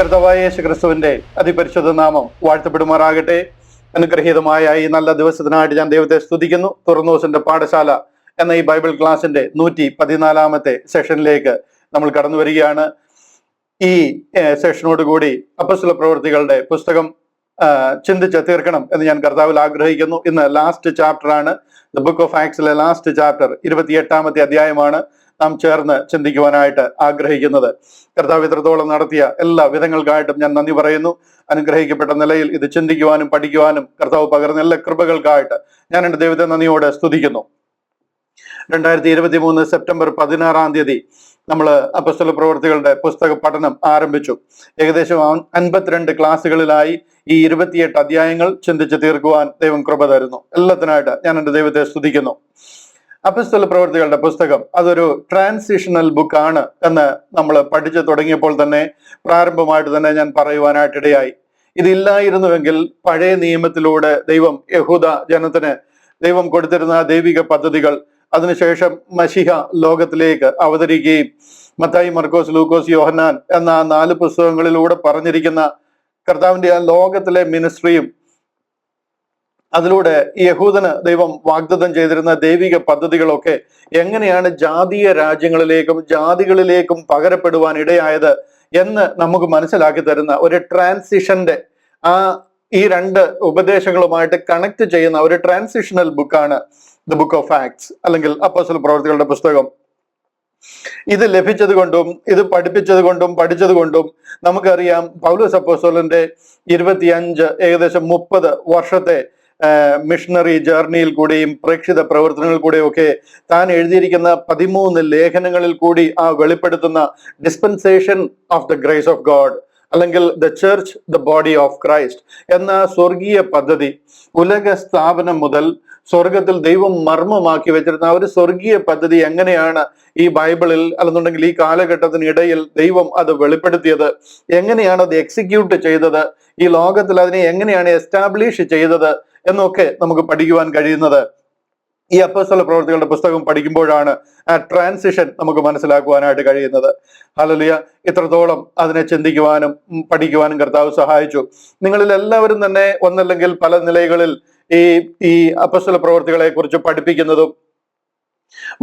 കർത്താവായ യേശു ക്രിസ്തുവിന്റെ അതിപരിശുദ്ധ നാമം വാഴ്ത്തപ്പെടുമാറാകട്ടെ. അനുഗ്രഹീതമായ ഈ നല്ല ദിവസത്തിനായിട്ട് ഞാൻ ദൈവത്തെ സ്തുതിക്കുന്നു. തുറന്നോസിന്റെ പാഠശാല എന്ന ഈ ബൈബിൾ ക്ലാസിന്റെ 114 സെഷനിലേക്ക് നമ്മൾ കടന്നു വരികയാണ്. ഈ സെഷനോട് കൂടി അപ്പോസ്തല പ്രവൃത്തികളുടെ പുസ്തകം ചിന്തിച്ച് തീർക്കണം എന്ന് ഞാൻ കർത്താവിൽ ആഗ്രഹിക്കുന്നു. ഇന്ന് ലാസ്റ്റ് ചാപ്റ്റർ ആണ്. ദ ബുക്ക് ഓഫ് ആക്ട്സിലെ ലാസ്റ്റ് ചാപ്റ്റർ 28 അധ്യായമാണ് നാം ചേർന്ന് ചിന്തിക്കുവാനായിട്ട് ആഗ്രഹിക്കുന്നത്. കർത്താവ് ഇത്രത്തോളം നടത്തിയ എല്ലാ വിധങ്ങൾക്കായിട്ടും ഞാൻ നന്ദി പറയുന്നു. അനുഗ്രഹിക്കപ്പെട്ട നിലയിൽ ഇത് ചിന്തിക്കുവാനും പഠിക്കുവാനും കർത്താവ് പകർന്ന എല്ലാ കൃപകൾക്കായിട്ട് ഞാൻ എൻ്റെ ദൈവത്തെ നന്ദിയോടെ സ്തുതിക്കുന്നു. 2023 സെപ്റ്റംബർ 16 നമ്മൾ അപ്പോസ്തല പ്രവൃത്തികളുടെ പുസ്തക പഠനം ആരംഭിച്ചു. ഏകദേശം 52 ക്ലാസ്സുകളിലായി ഈ 28 അധ്യായങ്ങൾ ചിന്തിച്ച് തീർക്കുവാൻ ദൈവം കൃപ തരുന്നു. എല്ലാത്തിനായിട്ട് ഞാൻ എൻ്റെ ദൈവത്തെ സ്തുതിക്കുന്നു. അപ്പോസ്തല പ്രവൃത്തികളുടെ പുസ്തകം അതൊരു ട്രാൻസിഷണൽ ബുക്കാണ് എന്ന് നമ്മൾ പഠിച്ചു തുടങ്ങിയപ്പോൾ തന്നെ പ്രാരംഭമായിട്ട് തന്നെ ഞാൻ പറയുവാനായിട്ടിടയായി. ഇതില്ലായിരുന്നുവെങ്കിൽ പഴയ നിയമത്തിലൂടെ ദൈവം യഹൂദ ജനത്തിന് ദൈവം കൊടുത്തിരുന്ന ദൈവിക പദ്ധതികൾ, അതിനുശേഷം മശിഹ ലോകത്തിലേക്ക് അവതരിക്കുകയും മത്തായി, മർക്കോസ്, ലൂക്കോസ്, യോഹന്നാൻ എന്ന 4 പുസ്തകങ്ങളിലൂടെ പറഞ്ഞിരിക്കുന്ന കർത്താവിന്റെ ആ ലോകത്തിലെ മിനിസ്ട്രിയും അതിലൂടെ യഹൂദന് ദൈവം വാഗ്ദത്തം ചെയ്തിരുന്ന ദൈവിക പദ്ധതികളൊക്കെ എങ്ങനെയാണ് ജാതീയ രാജ്യങ്ങളിലേക്കും ജാതികളിലേക്കും പകരപ്പെടുവാൻ ഇടയായത് എന്ന് നമുക്ക് മനസ്സിലാക്കി തരുന്ന ഒരു ട്രാൻസിഷന്റെ ഈ 2 ഉപദേശങ്ങളുമായിട്ട് കണക്ട് ചെയ്യുന്ന ഒരു ട്രാൻസിഷണൽ ബുക്കാണ് ദ ബുക്ക് ഓഫ് ആക്ട്സ് അല്ലെങ്കിൽ അപ്പോസ്തല പ്രവൃത്തികളുടെ പുസ്തകം. ഇത് ലഭിച്ചത് കൊണ്ടും ഇത് പഠിപ്പിച്ചത് കൊണ്ടും പഠിച്ചത് കൊണ്ടും നമുക്കറിയാം പൗലോസ് അപ്പോസ്തലന്റെ 25 ഏകദേശം 30 വർഷത്തെ മിഷണറി ജേർണിയിൽ കൂടിയും പ്രേക്ഷിത പ്രവർത്തനങ്ങളിൽ കൂടെയും ഒക്കെ താൻ എഴുതിയിരിക്കുന്ന 13 ലേഖനങ്ങളിൽ കൂടി വെളിപ്പെടുത്തുന്ന dispensation of the grace of God അല്ലെങ്കിൽ the church the body of Christ എന്ന സ്വർഗീയ പദ്ധതി, ഉലക സ്ഥാപനം മുതൽ സ്വർഗത്തിൽ ദൈവം മർമ്മമാക്കി വെച്ചിരുന്ന ഒരു സ്വർഗീയ പദ്ധതി എങ്ങനെയാണ് ഈ ബൈബിളിൽ അല്ലെന്നുണ്ടെങ്കിൽ ഈ കാലഘട്ടത്തിനിടയിൽ ദൈവം അത് വെളിപ്പെടുത്തിയത്, എങ്ങനെയാണ് അത് എക്സിക്യൂട്ട് ചെയ്തത്, ഈ ലോകത്തിൽ അതിനെ എങ്ങനെയാണ് എസ്റ്റാബ്ലിഷ് ചെയ്തത് എന്നൊക്കെ നമുക്ക് പഠിക്കുവാൻ കഴിയുന്നത് ഈ അപ്പോസ്തല പ്രവൃത്തികളുടെ പുസ്തകം പഠിക്കുമ്പോഴാണ്. ആ ട്രാൻസിഷൻ നമുക്ക് മനസ്സിലാക്കുവാനായിട്ട് കഴിയുന്നത്. ഹല്ലേലൂയ. ഇത്രത്തോളം അതിനെ ചിന്തിക്കുവാനും പഠിക്കുവാനും കർത്താവ് സഹായിച്ചു. നിങ്ങളിൽ എല്ലാവരും തന്നെ ഒന്നല്ലെങ്കിൽ പല നിലകളിൽ ഈ അപ്പോസ്തല പ്രവൃത്തികളെ കുറിച്ച് പഠിപ്പിക്കുന്നതും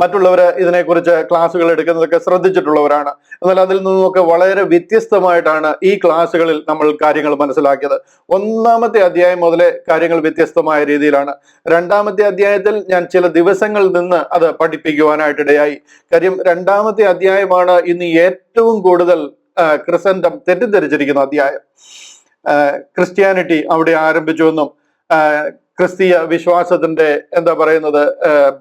മറ്റുള്ളവര് ഇതിനെക്കുറിച്ച് ക്ലാസ്സുകൾ എടുക്കുന്നതൊക്കെ ശ്രദ്ധിച്ചിട്ടുള്ളവരാണ്. എന്നാൽ അതിൽ നിന്നൊക്കെ വളരെ വ്യത്യസ്തമായിട്ടാണ് ഈ ക്ലാസ്സുകളിൽ നമ്മൾ കാര്യങ്ങൾ മനസ്സിലാക്കിയത്. 1-ാമത്തെ അധ്യായം മുതലേ കാര്യങ്ങൾ വ്യത്യസ്തമായ രീതിയിലാണ്. 2-ാമത്തെ അധ്യായത്തിൽ ഞാൻ ചില ദിവസങ്ങൾ നിന്ന് അത് പഠിപ്പിക്കുവാനായിട്ടിടയായി. കാര്യം 2-ാമത്തെ അധ്യായമാണ് ഇന്ന് ഏറ്റവും കൂടുതൽ ക്രിസന്റം തെറ്റിദ്ധരിച്ചിരിക്കുന്ന അധ്യായം. ക്രിസ്ത്യാനിറ്റി അവിടെ ആരംഭിച്ചുവെന്നും ക്രിസ്തീയ വിശ്വാസത്തിന്റെ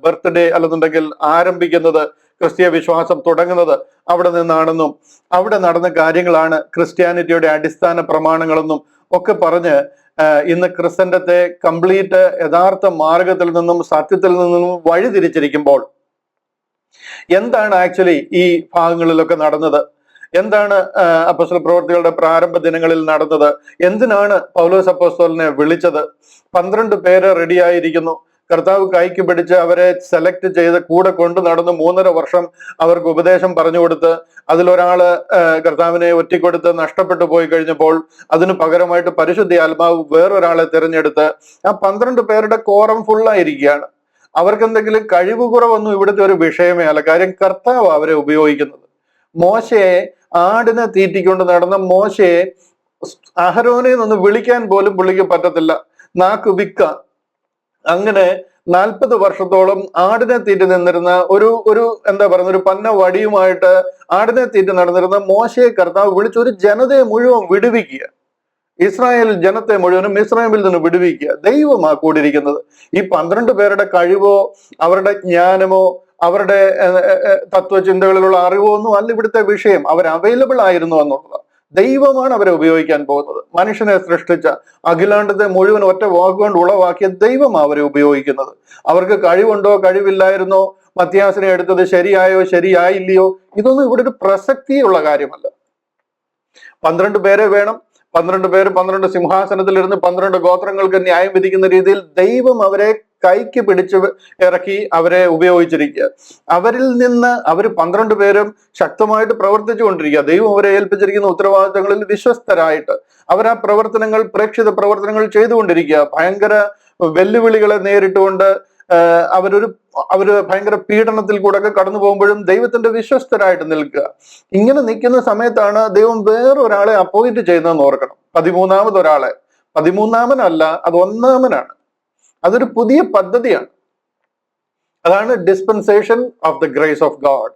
ബർത്ത്ഡേ അല്ലെന്നുണ്ടെങ്കിൽ ആരംഭിക്കുന്നത്, ക്രിസ്തീയ വിശ്വാസം തുടങ്ങുന്നത് അവിടെ നിന്നാണെന്നും അവിടെ നടന്ന കാര്യങ്ങളാണ് ക്രിസ്ത്യാനിറ്റിയുടെ അടിസ്ഥാന പ്രമാണങ്ങളെന്നും ഒക്കെ പറഞ്ഞ് ഇന്ന് ക്രിസ്തന്റത്തെ കംപ്ലീറ്റ് യഥാർത്ഥ മാർഗത്തിൽ നിന്നും സത്യത്തിൽ നിന്നും വഴിതിരിച്ചിരിക്കുമ്പോൾ എന്താണ് ആക്ച്വലി ഈ ഭാഗങ്ങളിലൊക്കെ നടന്നത്, എന്താണ് അപ്പോസ്തല പ്രവൃത്തികളുടെ പ്രാരംഭ ദിനങ്ങളിൽ നടന്നത്, എന്തിനാണ് പൗലോസ് അപ്പോസ്തലനെ വിളിച്ചത്, 12 പേര് റെഡിയായിരിക്കുന്നു, കർത്താവ് കൈക്ക് പിടിച്ച് അവരെ സെലക്ട് ചെയ്ത് കൂടെ കൊണ്ടു നടന്ന് 3.5 വർഷം അവർക്ക് ഉപദേശം പറഞ്ഞു കൊടുത്ത് അതിലൊരാള് കർത്താവിനെ ഒറ്റിക്കൊടുത്ത് നഷ്ടപ്പെട്ടു പോയി കഴിഞ്ഞപ്പോൾ അതിന് പകരമായിട്ട് പരിശുദ്ധ ആത്മാവ് വേറൊരാളെ തിരഞ്ഞെടുത്ത് ആ 12 പേരുടെ കോറം ഫുള്ളായിരിക്കുകയാണ്. അവർക്ക് എന്തെങ്കിലും കഴിവ് കുറവൊന്നും ഇവിടുത്തെ ഒരു വിഷയമേ അല്ല. കാര്യം കർത്താവ് അവരെ ഉപയോഗിക്കുന്നത്. മോശയെ ആടിനെ തീറ്റിക്കൊണ്ട് നടന്ന മോശയെ അഹരോനെ നിന്ന് വിളിക്കാൻ പോലും പുള്ളിക്ക് പറ്റത്തില്ല, നാക്ക് വിക്ക. അങ്ങനെ 40 വർഷത്തോളം ആടിനെ തീറ്റി നിന്നിരുന്ന ഒരു പന്ന വടിയുമായിട്ട് ആടിനെ തീറ്റി നടന്നിരുന്ന മോശയെ കർത്താവ് വിളിച്ച് ഒരു ജനതയെ മുഴുവൻ വിടുവിക്കുക, ഇസ്രായേൽ ജനത്തെ മുഴുവനും ഇസ്രായേലിൽ നിന്ന് വിടുവിക്കുക. ദൈവമാ കൂടിയിരിക്കുന്നത്. ഈ 12 പേരുടെ കഴിവോ അവരുടെ ജ്ഞാനമോ അവരുടെ തത്വചിന്തകളിലുള്ള അറിവോ ഒന്നും അല്ല ഇവിടുത്തെ വിഷയം. അവർ അവൈലബിൾ ആയിരുന്നു എന്നുള്ളത്. ദൈവമാണ് അവരെ ഉപയോഗിക്കാൻ പോകുന്നത്. മനുഷ്യനെ സൃഷ്ടിച്ച അഖിലാണ്ടത്തെ മുഴുവൻ ഒറ്റ വാക്കുകൊണ്ട് ഉളവാക്കിയ ദൈവം അവരെ ഉപയോഗിക്കുന്നത്. അവർക്ക് കഴിവുണ്ടോ കഴിവില്ലായിരുന്നോ, മത്യാസിനെ എടുത്തത് ശരിയായോ ശരിയായില്ലയോ, ഇതൊന്നും ഇവിടെ ഒരു പ്രസക്തിയുള്ള കാര്യമല്ല. 12 പേരെ വേണം. 12 പേര് 12 സിംഹാസനത്തിലിരുന്ന് 12 ഗോത്രങ്ങൾക്ക് ന്യായം വിധിക്കുന്ന രീതിയിൽ ദൈവം അവരെ കൈക്ക് പിടിച്ച് ഇറക്കി അവരെ ഉപയോഗിച്ചിരിക്കുക. അവരിൽ നിന്ന് അവർ 12 പേരും ശക്തമായിട്ട് പ്രവർത്തിച്ചു കൊണ്ടിരിക്കുക. ദൈവം അവരെ ഏൽപ്പിച്ചിരിക്കുന്ന ഉത്തരവാദിത്തങ്ങളിൽ വിശ്വസ്തരായിട്ട് അവർ ആ പ്രവർത്തനങ്ങൾ, പ്രേക്ഷിത പ്രവർത്തനങ്ങൾ ചെയ്തുകൊണ്ടിരിക്കുക. ഭയങ്കര വെല്ലുവിളികളെ നേരിട്ടുകൊണ്ട് അവര് ഭയങ്കര പീഡനത്തിൽ കൂടെ ഒക്കെ കടന്നു പോകുമ്പോഴും ദൈവത്തിന്റെ വിശ്വസ്തരായിട്ട് നിൽക്കുക. ഇങ്ങനെ നിൽക്കുന്ന സമയത്താണ് ദൈവം വേറൊരാളെ അപ്പോയിന്റ് ചെയ്യുന്നതെന്ന് ഓർക്കണം. 13 13-മനല്ല, അത് 1-മനാണ്. അതൊരു പുതിയ പദ്ധതിയാണ്. അതാണ് dispensation of the grace of God.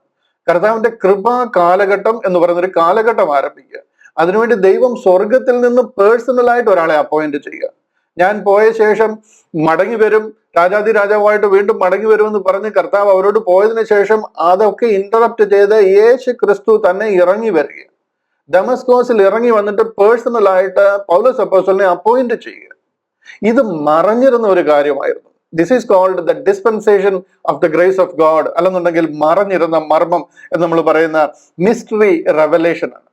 കർത്താവിന്റെ കൃപാ കാലഘട്ടം എന്ന് പറയുന്നൊരു കാലഘട്ടം ആരംഭിക്കുക. അതിനുവേണ്ടി ദൈവം സ്വർഗത്തിൽ നിന്ന് പേഴ്സണലായിട്ട് ഒരാളെ അപ്പോയിന്റ് ചെയ്യുക. ഞാൻ പോയ ശേഷം മടങ്ങി വരും, രാജാതി രാജാവായിട്ട് വീണ്ടും മടങ്ങി വരുമെന്ന് പറഞ്ഞ് കർത്താവ് അവരോട് പോയതിനു ശേഷം അതൊക്കെ ഇന്ററപ്റ്റ് ചെയ്ത് യേശു ക്രിസ്തു തന്നെ ഇറങ്ങി വരിക. ഡമസ്കോസിൽ ഇറങ്ങി വന്നിട്ട് പേഴ്സണലായിട്ട് പൗലോസ് അപ്പോസ്തലനെ അപ്പോയിന്റ് ചെയ്യുക. ഇത് മറഞ്ഞിരുന്ന ഒരു കാര്യമായിരുന്നു. This is called the dispensation of the grace of God, അല്ലെന്നുണ്ടെങ്കിൽ മറഞ്ഞിരുന്ന മർമ്മം എന്ന് നമ്മൾ പറയുന്ന മിസ്റ്ററി റെവലേഷൻ ആണ്.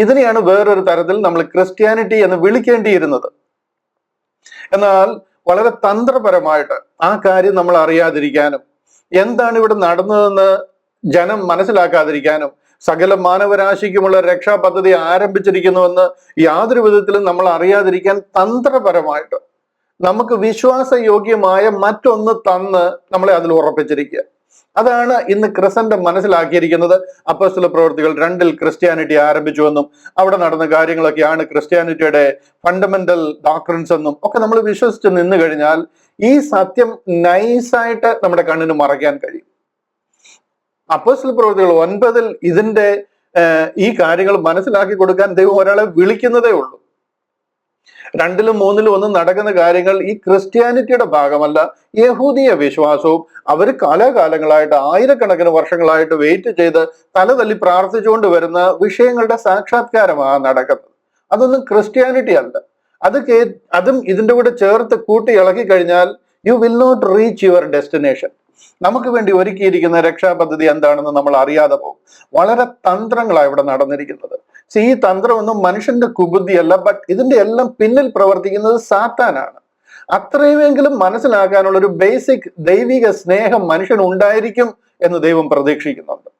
ഇതിനെയാണ് വേറൊരു തരത്തിൽ നമ്മൾ ക്രിസ്ത്യാനിറ്റി എന്ന് വിളിക്കേണ്ടിയിരുന്നത്. എന്നാൽ വളരെ തന്ത്രപരമായിട്ട് ആ കാര്യം നമ്മൾ അറിയാതിരിക്കാനും എന്താണ് ഇവിടെ നടന്നതെന്ന് ജനം മനസ്സിലാക്കാതിരിക്കാനും സകല മാനവരാശിക്കുമുള്ള രക്ഷാ പദ്ധതി ആരംഭിച്ചിരിക്കുന്നുവെന്ന് യാതൊരു വിധത്തിലും നമ്മൾ അറിയാതിരിക്കാൻ തന്ത്രപരമായിട്ട് നമുക്ക് വിശ്വാസയോഗ്യമായ മറ്റൊന്ന് തന്ന് നമ്മളെ അതിൽ ഉറപ്പിച്ചിരിക്കുക. അതാണ് ഇന്ന് ക്രിസന്റ് മനസ്സിലാക്കിയിരിക്കുന്നത്. അപ്പോസ്തല പ്രവൃത്തികൾ 2 ക്രിസ്ത്യാനിറ്റി ആരംഭിച്ചുവെന്നും അവിടെ നടന്ന കാര്യങ്ങളൊക്കെയാണ് ക്രിസ്ത്യാനിറ്റിയുടെ ഫണ്ടമെന്റൽ ഡോക്ട്രിൻസ് എന്നും ഒക്കെ നമ്മൾ വിശ്വസിച്ച് നിന്ന് കഴിഞ്ഞാൽ ഈ സത്യം നൈസായിട്ട് നമ്മുടെ കണ്ണിന് മറയ്ക്കാൻ കഴിയും. അപ്പോസ്തല പ്രവൃത്തികൾ 9 ഇതിന്റെ ഈ കാര്യങ്ങൾ മനസ്സിലാക്കി കൊടുക്കാൻ ദൈവം ഒരാളെ വിളിക്കുന്നതേ ഉള്ളൂ. 2-ലും 3-ലും ഒന്നും നടക്കുന്ന കാര്യങ്ങൾ ഈ ക്രിസ്ത്യാനിറ്റിയുടെ ഭാഗമല്ല, യഹൂദിയ വിശ്വാസവും അവർ കാലാകാലങ്ങളായിട്ട് ആയിരക്കണക്കിന് വർഷങ്ങളായിട്ട് വെയിറ്റ് ചെയ്ത് തലതല്ലി പ്രാർത്ഥിച്ചുകൊണ്ട് വരുന്ന വിഷയങ്ങളുടെ സാക്ഷാത്കാരമാണ് നടക്കുന്നത്. അതൊന്നും ക്രിസ്ത്യാനിറ്റി അല്ല. അതും ഇതിന്റെ കൂടെ ചേർത്ത് കൂട്ടി ഇളക്കി കഴിഞ്ഞാൽ you will not reach your destination. നമുക്ക് വേണ്ടി ഒരുക്കിയിരിക്കുന്ന രക്ഷാപദ്ധതി എന്താണെന്ന് നമ്മൾ അറിയാതെ പോകും. വളരെ തന്ത്രങ്ങളാണ് ഇവിടെ നടന്നിരിക്കുന്നത്. ഈ തന്ത്രമൊന്നും മനുഷ്യന്റെ കുബുദ്ധിയല്ല, ബട്ട് ഇതിന്റെ എല്ലാം പിന്നിൽ പ്രവർത്തിക്കുന്നത് സാത്താനാണ്. അത്രയുമെങ്കിലും മനസ്സിലാക്കാനുള്ള ഒരു ബേസിക് ദൈവിക സ്നേഹം മനുഷ്യൻ ഉണ്ടായിരിക്കും എന്ന് ദൈവം പ്രതീക്ഷിക്കുന്നുണ്ട്.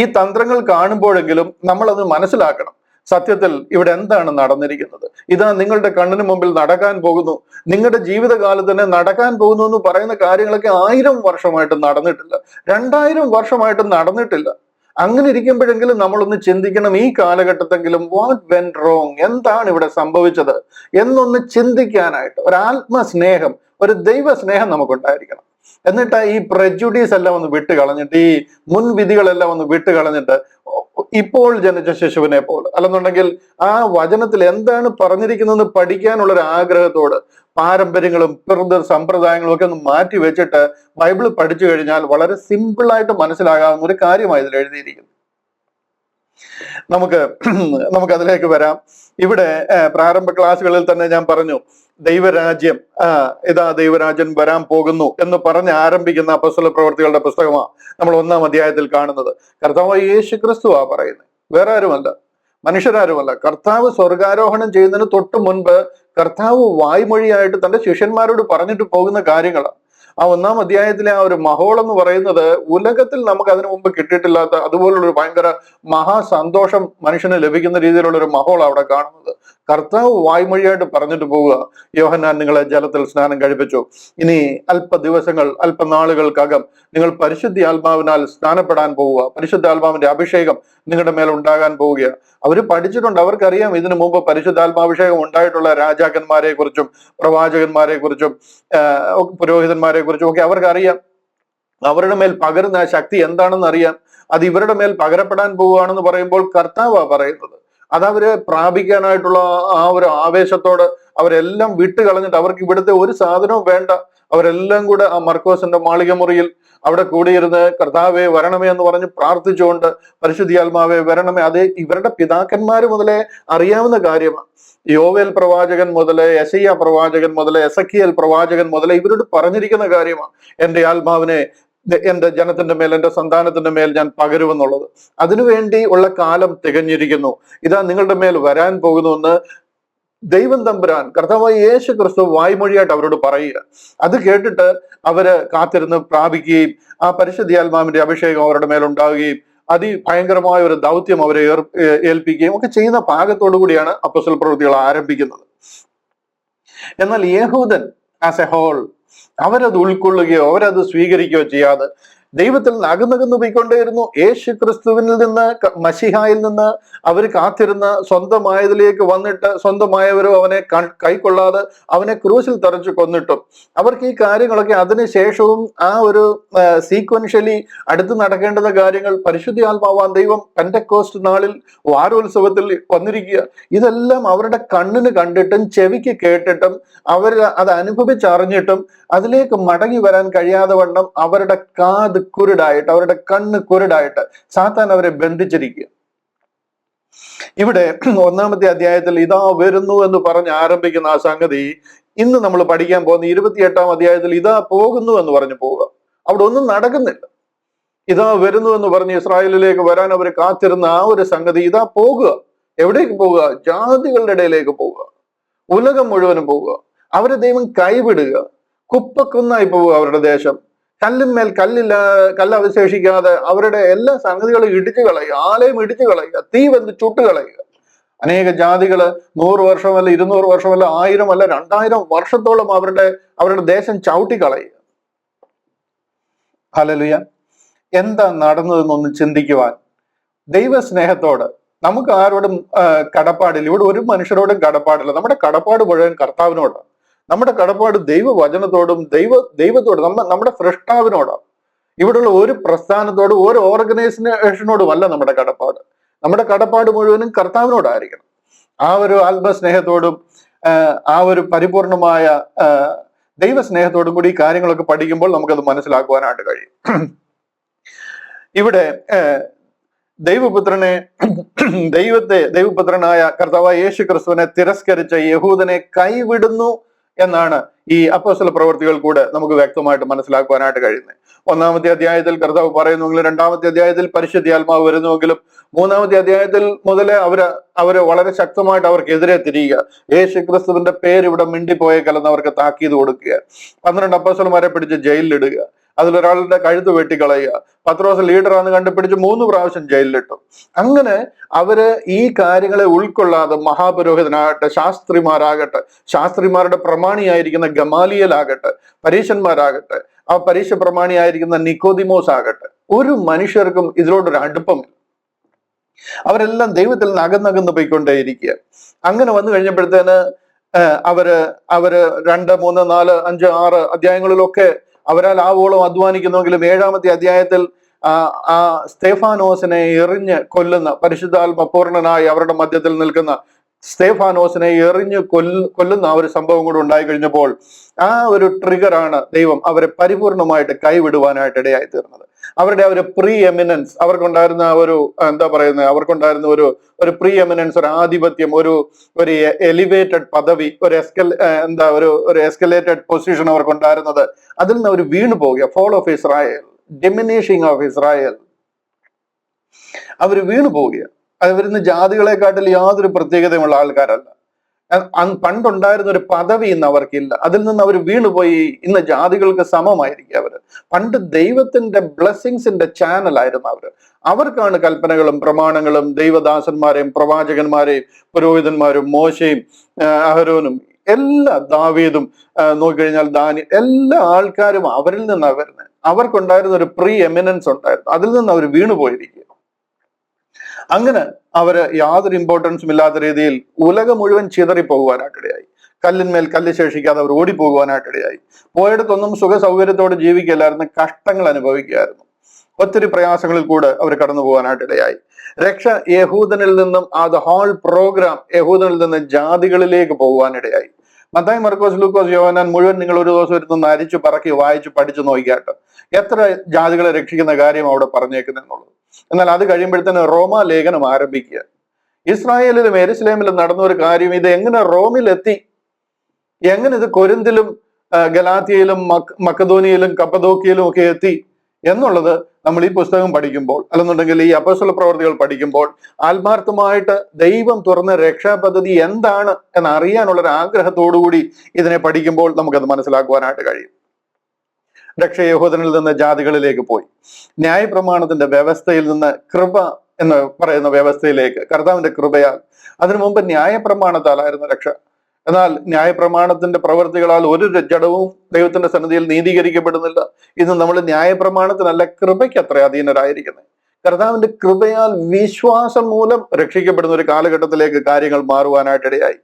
ഈ തന്ത്രങ്ങൾ കാണുമ്പോഴെങ്കിലും നമ്മളത് മനസ്സിലാക്കണം. സത്യത്തിൽ ഇവിടെ എന്താണ് നടന്നിരിക്കുന്നത്? ഇതാ നിങ്ങളുടെ കണ്ണിന് മുമ്പിൽ നടക്കാൻ പോകുന്നു, നിങ്ങളുടെ ജീവിതകാലത്ത് തന്നെ നടക്കാൻ പോകുന്നു എന്ന് പറയുന്ന കാര്യങ്ങളൊക്കെ 1000 വർഷമായിട്ട് നടന്നിട്ടില്ല, 2000 വർഷമായിട്ട് നടന്നിട്ടില്ല. അങ്ങനെ ഇരിക്കുമ്പോഴെങ്കിലും നമ്മളൊന്ന് ചിന്തിക്കണം, ഈ കാലഘട്ടത്തെങ്കിലും വാട്ട് വെന്റ് റോങ്, എന്താണ് ഇവിടെ സംഭവിച്ചത് എന്നൊന്ന് ചിന്തിക്കാനായിട്ട് ഒരു ആത്മസ്നേഹം, ഒരു ദൈവസ്നേഹം നമുക്കുണ്ടായിരിക്കണം. എന്നിട്ട് ഈ പ്രജുഡീസ് എല്ലാം ഒന്ന് വിട്ട് കളഞ്ഞിട്ട്, ഈ മുൻവിധികളെല്ലാം ഒന്ന് വിട്ട് കളഞ്ഞിട്ട് ഇപ്പോൾ ജനിച്ച ശിശുവിനെ പോലെ, അല്ലെന്നുണ്ടെങ്കിൽ ആ വചനത്തിൽ എന്താണ് പറഞ്ഞിരിക്കുന്നതെന്ന് പഠിക്കാനുള്ള ഒരു ആഗ്രഹത്തോട് പാരമ്പര്യങ്ങളും സമ്പ്രദായങ്ങളും ഒക്കെ ഒന്ന് മാറ്റി വെച്ചിട്ട് ബൈബിൾ പഠിച്ചു കഴിഞ്ഞാൽ വളരെ സിമ്പിളായിട്ട് മനസ്സിലാകാവുന്ന ഒരു കാര്യമായി ഇതിൽ എഴുതിയിരിക്കുന്നു. നമുക്ക് അതിലേക്ക് വരാം. ഇവിടെ പ്രാരംഭ ക്ലാസ്സുകളിൽ തന്നെ ഞാൻ പറഞ്ഞു, ദൈവരാജ്യം ദൈവരാജ്യം വരാൻ പോകുന്നു എന്ന് പറഞ്ഞ് ആരംഭിക്കുന്ന അപ്പോസ്തല പ്രവൃത്തികളുടെ പുസ്തകമാണ് നമ്മൾ 1-ാം അധ്യായത്തിൽ കാണുന്നത്. കർത്താവ് യേശു ക്രിസ്തുവാ പറയുന്നത്, വേറെ ആരുമല്ല, മനുഷ്യരാരുമല്ല. കർത്താവ് സ്വർഗാരോഹണം ചെയ്യുന്നതിന് തൊട്ട് മുൻപ് കർത്താവ് വായ്മൊഴിയായിട്ട് തന്റെ ശിഷ്യന്മാരോട് പറഞ്ഞിട്ട് പോകുന്ന കാര്യങ്ങളാണ്. ആ 1-ാം അധ്യായത്തിലെ ആ ഒരു മഹോൾ എന്ന് പറയുന്നത് ഉലകത്തിൽ നമുക്ക് അതിനു മുമ്പ് കിട്ടിയിട്ടില്ലാത്ത അതുപോലുള്ളൊരു ഭയങ്കര മഹാസന്തോഷം മനുഷ്യന് ലഭിക്കുന്ന രീതിയിലുള്ള ഒരു മഹോൾ അവിടെ കാണുന്നത്. കർത്താവ് വായ്മൊഴിയായിട്ട് പറഞ്ഞിട്ട് പോവുക, യോഹന്നാൻ നിങ്ങളെ ജലത്തിൽ സ്നാനം കഴിപ്പിച്ചു, ഇനി അല്പനാളുകൾക്കകം നിങ്ങൾ പരിശുദ്ധ ആത്മാവിനാൽ സ്നാനപ്പെടാൻ പോവുക, പരിശുദ്ധാത്മാവിന്റെ അഭിഷേകം നിങ്ങളുടെ മേൽ ഉണ്ടാകാൻ പോവുകയാണ്. അവര് പഠിച്ചിട്ടുണ്ട്, അവർക്കറിയാം ഇതിനു മുമ്പ് പരിശുദ്ധാത്മാഭിഷേകം ഉണ്ടായിട്ടുള്ള രാജാക്കന്മാരെ കുറിച്ചും പ്രവാചകന്മാരെ കുറിച്ചും പുരോഹിതന്മാരെ കുറിച്ചും ഒക്കെ അവർക്കറിയാം. അവരുടെ മേൽ പകരുന്ന ശക്തി എന്താണെന്ന് അറിയാം. അത് ഇവരുടെ മേൽ പകരപ്പെടാൻ പോവുകയാണെന്ന് പറയുമ്പോൾ കർത്താവാ പറയുന്നത്. അതവര് പ്രാപിക്കാനായിട്ടുള്ള ആ ഒരു ആവേശത്തോട് അവരെല്ലാം വിട്ട് കളഞ്ഞിട്ട് അവർക്ക് ഇവിടുത്തെ ഒരു സാധനവും വേണ്ട. അവരെല്ലാം കൂടെ ആ മർക്കോസിന്റെ മാളിക മുറിയിൽ അവിടെ കൂടിയിരുന്ന് കർത്താവെ വരണമേ എന്ന് പറഞ്ഞ് പ്രാർത്ഥിച്ചുകൊണ്ട് പരിശുദ്ധാത്മാവെ വരണമേ. അത് ഇവരുടെ പിതാക്കന്മാര് മുതലേ അറിയാവുന്ന കാര്യമാണ്. യോവേൽ പ്രവാചകൻ മുതല്, യെശയ്യാ പ്രവാചകൻ മുതല്, എസക്കിയേൽ പ്രവാചകൻ മുതല് ഇവരോട് പറഞ്ഞിരിക്കുന്ന കാര്യമാണ്, എന്റെ ആത്മാവിനെ എന്റെ ജനത്തിന്റെ മേൽ, എന്റെ സന്താനത്തിന്റെ മേൽ ഞാൻ പകരുമെന്നുള്ളത്. അതിനുവേണ്ടി ഉള്ള കാലം തികഞ്ഞിരിക്കുന്നു, ഇതാ നിങ്ങളുടെ മേൽ വരാൻ പോകുന്നുവെന്ന് ദൈവം തമ്പുരാൻ കർത്താവായ യേശു ക്രിസ്തു വായ്മൊഴിയായിട്ട് അവരോട് പറയുക. അത് കേട്ടിട്ട് അവര് കാത്തിരുന്ന് പ്രാപിക്കുകയും ആ പരിശുദ്ധാത്മാവിന്റെ അഭിഷേകം അവരുടെ മേലുണ്ടാവുകയും അതിഭയങ്കരമായ ഒരു ദൗത്യം അവരെ ഏൽപ്പിക്കുകയും ഒക്കെ ചെയ്യുന്ന പാകത്തോടു കൂടിയാണ് അപ്പോസ്തല പ്രവൃത്തികൾ ആരംഭിക്കുന്നത്. എന്നാൽ യഹൂദൻ ആസ് എ ഹോൾ അവരത് ഉൾക്കൊള്ളുകയോ അവരത് സ്വീകരിക്കുകയോ ചെയ്യാതെ ദൈവത്തിൽ നിന്ന് അകന്നകന്നു പോയിക്കൊണ്ടേയിരുന്നു. യേശു ക്രിസ്തുവിനിൽ നിന്ന്, മശിഹായിൽ നിന്ന് അവർ കാത്തിരുന്ന സ്വന്തമായതിലേക്ക് വന്നിട്ട് സ്വന്തമായവരോ അവനെ കൈക്കൊള്ളാതെ അവനെ ക്രൂശിൽ തറച്ചു കൊന്നിട്ടും അവർക്ക് ഈ കാര്യങ്ങളൊക്കെ അതിനുശേഷവും ആ ഒരു സീക്വൻഷ്യലി അടുത്ത് നടക്കേണ്ടുന്ന കാര്യങ്ങൾ പരിശുദ്ധാത്മാവാൻ ദൈവം പെന്തക്കോസ്റ്റ് നാളിൽ വാരോത്സവത്തിൽ വന്നിരിക്കുക. ഇതെല്ലാം അവരുടെ കണ്ണിന് കണ്ടിട്ടും ചെവിക്ക് കേട്ടിട്ടും അവർ അത് അനുഭവിച്ചറിഞ്ഞിട്ടും അതിലേക്ക് മടങ്ങി വരാൻ കഴിയാതെ വണ്ണം അവരുടെ കാത് കുരുടായിട്ട്, അവരുടെ കണ്ണ് കുരുടായിട്ട് സാത്താൻ അവരെ ബന്ധിച്ചിരിക്കുക. ഇവിടെ 1-ാമത്തെ അധ്യായത്തിൽ ഇതാ വരുന്നു എന്ന് പറഞ്ഞ് ആരംഭിക്കുന്ന ആ സംഗതി ഇന്ന് നമ്മൾ പഠിക്കാൻ പോകുന്ന 28-ാം അധ്യായത്തിൽ ഇതാ പോകുന്നു എന്ന് പറഞ്ഞു പോവുക. അവിടെ ഒന്നും നടക്കുന്നില്ല. ഇതാ വരുന്നു എന്ന് പറഞ്ഞ് ഇസ്രായേലിലേക്ക് വരാൻ അവർ കാത്തിരുന്ന ആ ഒരു സംഗതി ഇതാ പോകുക. എവിടേക്ക് പോവുക? ജാതികളുടെ ഇടയിലേക്ക് പോവുക, ഉലകം മുഴുവനും പോവുക. അവരെ ദൈവം കൈവിടുക. കുപ്പക്കുന്നായി പോവുക അവരുടെ ദേശം. കല്ലിന്മേൽ കല്ലവശേഷിക്കാതെ അവരുടെ എല്ലാ സംഗതികളും ഇടിച്ചു കളയുക, ആലയം ഇടിച്ചു കളയുക, തീ വന്ന് ചുട്ട് കളയുക. അനേക ജാതികള് 100 വർഷമല്ല, 200 വർഷമല്ല, 1000 അല്ല, 2000 വർഷത്തോളം അവരുടെ ദേശം ചവിട്ടിക്കളയുക. ഹല്ലേലൂയ. എന്താ നടന്നതെന്നൊന്ന് ചിന്തിക്കുവാൻ ദൈവസ്നേഹത്തോട് നമുക്ക് ആരോടും കടപ്പാടില്ല. ഇവിടെ ഒരു മനുഷ്യരോടും കടപ്പാടില്ല. നമ്മുടെ കടപ്പാട് മുഴുവൻ കർത്താവിനോടാണ്. നമ്മുടെ കടപ്പാട് ദൈവവചനത്തോടും ദൈവത്തോടും നമ്മുടെ സൃഷ്ടാവിനോടാണ്. ഇവിടെയുള്ള ഒരു പ്രസ്ഥാനത്തോടും ഒരു ഓർഗനൈസേഷനോടുമല്ല നമ്മുടെ കടപ്പാട്. നമ്മുടെ കടപ്പാട് മുഴുവനും കർത്താവിനോടായിരിക്കണം. ആ ഒരു ആത്മസ്നേഹത്തോടും ആ ഒരു പരിപൂർണമായ ദൈവസ്നേഹത്തോടും കൂടി ഈ കാര്യങ്ങളൊക്കെ പഠിക്കുമ്പോൾ നമുക്കത് മനസ്സിലാക്കുവാനായിട്ട് കഴിയും. ഇവിടെ ദൈവപുത്രനായ കർത്താവായ യേശു ക്രിസ്തുവിനെ തിരസ്കരിച്ച യഹൂദനെ കൈവിടുന്നു എന്നാണ് ഈ അപ്പോസ്തല പ്രവൃത്തികൾ കൂടെ നമുക്ക് വ്യക്തമായിട്ട് മനസ്സിലാക്കുവാനായിട്ട് കഴിയുന്നത്. 1-ാമത്തെ അധ്യായത്തിൽ കർത്താവ് പറയുന്നുവെങ്കിലും 2-ാമത്തെ അധ്യായത്തിൽ പരിശുദ്ധാത്മാവ് വരുന്നുവെങ്കിലും 3-ാമത്തെ അധ്യായത്തിൽ മുതലേ അവര് വളരെ ശക്തമായിട്ട് അവർക്കെതിരെ തിരിയുക. യേശു ക്രിസ്തുവിന്റെ പേര് ഇവിടെ മിണ്ടിപ്പോയേക്കല്ലെന്ന് അവർക്ക് താക്കീത് കൊടുക്കുക. 12 അപ്പോസ്തലന്മാരെ പിടിച്ച് ജയിലിലിടുക. അതിലൊരാളുടെ കഴുത്ത് വെട്ടിക്കളയുക. പത്രോസ് ലീഡറാന്ന് കണ്ടുപിടിച്ച് 3 പ്രാവശ്യം ജയിലിലിട്ടു. അങ്ങനെ അവര് ഈ കാര്യങ്ങളെ ഉൾക്കൊള്ളാതെ മഹാപുരോഹിതനാകട്ടെ, ശാസ്ത്രിമാരുടെ പ്രമാണിയായിരിക്കുന്ന ഗമാലിയലാകട്ടെ, പരീശന്മാരാകട്ടെ, ആ പരീക്ഷ പ്രമാണിയായിരിക്കുന്ന നിക്കോദിമോസ് ആകട്ടെ, ഒരു മനുഷ്യർക്കും ഇതിലോട്ടൊരു അടുപ്പമില്ല. അവരെല്ലാം ദൈവത്തിൽ നിന്ന് അകന്നകന്ന് പോയിക്കൊണ്ടേയിരിക്കുക. അങ്ങനെ വന്നു കഴിഞ്ഞപ്പോഴത്തേന് അവര് 2, 3, 4, 5, 6 അധ്യായങ്ങളിലൊക്കെ അവരാൽ ആവോളം അധ്വാനിക്കുന്നെങ്കിലും 7-ാമത്തെ അധ്യായത്തിൽ ആ സ്തേഫാനോസിനെ എറിഞ്ഞ് കൊല്ലുന്ന, പരിശുദ്ധാത്മ പൂർണ്ണനായി അവരുടെ മധ്യത്തിൽ നിൽക്കുന്ന സ്തേഫാനോസിനെ എറിഞ്ഞ് കൊല്ലുന്ന ആ ഒരു സംഭവം കൂടെ ഉണ്ടായി കഴിഞ്ഞപ്പോൾ ആ ഒരു ട്രിഗറാണ് ദൈവം അവരെ പരിപൂർണമായിട്ട് കൈവിടുവാനായിട്ട് ഇടയായി തീർന്നത്. അവരുടെ ഒരു പ്രീ എമിനൻസ്, അവർക്കുണ്ടായിരുന്ന ഒരു അവർക്കുണ്ടായിരുന്ന ഒരു പ്രീ എമിനൻസ്, ഒരു ആധിപത്യം, ഒരു എലിവേറ്റഡ് പദവി, ഒരു എസ്കലേറ്റഡ് പൊസിഷൻ അവർക്കുണ്ടായിരുന്നത്, അതിൽ നിന്ന് അവർ വീണു പോവുക. Fall of Israel, diminishing of Israel, അവർ വീണു പോവുക. അവരിന്ന് ജാതികളെക്കാട്ടിൽ യാതൊരു പ്രത്യേകതയുമുള്ള ആൾക്കാരല്ല. പണ്ടുണ്ടായിരുന്ന ഒരു പദവി ഇന്ന് അവർക്കില്ല. അതിൽ നിന്ന് അവർ വീണുപോയി. ഇന്ന് ജാതികൾക്ക് സമമായിരിക്കും അവര്. പണ്ട് ദൈവത്തിന്റെ ബ്ലെസ്സിങ്സിന്റെ ചാനലായിരുന്നു അവർക്കാണ് കൽപ്പനകളും പ്രമാണങ്ങളും ദൈവദാസന്മാരെയും പ്രവാചകന്മാരെയും പുരോഹിതന്മാരും മോശയും അഹരോനും എല്ലാ ദാവീദും നോക്കിക്കഴിഞ്ഞാൽ എല്ലാ ആൾക്കാരും അവരിൽ നിന്നാണ് വരുന്നത്. അവർക്കുണ്ടായിരുന്ന ഒരു പ്രീ എമിനൻസ് ഉണ്ടായിരുന്നു. അതിൽ നിന്ന് അവർ വീണുപോയിരിക്കുക. അങ്ങനെ അവര് യാതൊരു ഇമ്പോർട്ടൻസും ഇല്ലാത്ത രീതിയിൽ ഉലകം മുഴുവൻ ചിതറി പോകുവാനായിട്ടിടയായി. കല്ലിന്മേൽ കല്ല് ശേഷിക്കാതെ അവർ ഓടിപ്പോകുവാനായിട്ടിടയായി. പോയിടത്തൊന്നും സുഖ സൗകര്യത്തോടെ ജീവിക്കുകയല്ലായിരുന്നു, കഷ്ടങ്ങൾ അനുഭവിക്കുകയായിരുന്നു. ഒത്തിരി പ്രയാസങ്ങളിൽ കൂടെ അവർ കടന്നു പോകാനായിട്ടിടയായി. രക്ഷ യഹൂദനിൽ നിന്നും ഹോൾ പ്രോഗ്രാം യഹൂദനിൽ നിന്ന് ജാതികളിലേക്ക് പോകുവാനിടയായി. മത്തായി, മർക്കോസ്, ലൂക്കോസ്, യോഹന്നാൻ മുഴുവൻ നിങ്ങൾ ഒരു ദിവസം ഇരുന്ന് അരിച്ചു പറക്കി വായിച്ചു പഠിച്ചു നോക്കിയാട്ട് എത്ര ജാതികളെ രക്ഷിക്കുന്ന കാര്യം അവിടെ പറഞ്ഞേക്കുന്നുള്ളത്. എന്നാൽ അത് കഴിയുമ്പോഴത്തേന് റോമാ ലേഖനം ആരംഭിക്കുക. ഇസ്രായേലിലും യെരുശലേമിലും നടന്ന ഒരു കാര്യം ഇത് എങ്ങനെ റോമിലെത്തി, എങ്ങനെ ഇത് കൊരിന്തിലും ഗലാത്യയിലും മക്കദോനിയയിലും കപ്പദോക്കിയയിലും ഒക്കെ എത്തി എന്നുള്ളത് നമ്മൾ ഈ പുസ്തകം പഠിക്കുമ്പോൾ, അല്ലെന്നുണ്ടെങ്കിൽ ഈ അപ്പോസ്തല പ്രവർത്തികൾ പഠിക്കുമ്പോൾ ആത്മാർത്ഥമായിട്ട് ദൈവം തുറന്ന രക്ഷാപദ്ധതി എന്താണ് എന്ന് അറിയാനുള്ള ഒരു ആഗ്രഹത്തോടുകൂടി ഇതിനെ പഠിക്കുമ്പോൾ നമുക്കത് മനസ്സിലാക്കുവാനായിട്ട് കഴിയും. രക്ഷ യഹൂദനിൽ നിന്ന് ജാതികളിലേക്ക് പോയി. ന്യായപ്രമാണത്തിന്റെ വ്യവസ്ഥയിൽ നിന്ന് കൃപ എന്ന് പറയുന്ന വ്യവസ്ഥയിലേക്ക് കർത്താവിന്റെ കൃപയാൽ. അതിനു മുമ്പ് ന്യായപ്രമാണത്താലായിരുന്നു രക്ഷ. എന്നാൽ ന്യായപ്രമാണത്തിന്റെ പ്രവൃത്തികളാൽ ഒരു ജഡവും ദൈവത്തിന്റെ സന്നിധിയിൽ നീതീകരിക്കപ്പെടുന്നില്ല. ഇന്ന് നമ്മൾ ന്യായപ്രമാണത്തിനല്ല, കൃപയ്ക്ക് അത്ര അധീനരായിരിക്കുന്നത്. കർത്താവിന്റെ കൃപയാൽ വിശ്വാസം മൂലം രക്ഷിക്കപ്പെടുന്ന ഒരു കാലഘട്ടത്തിലേക്ക് കാര്യങ്ങൾ മാറുവാനായിട്ടിടയായി.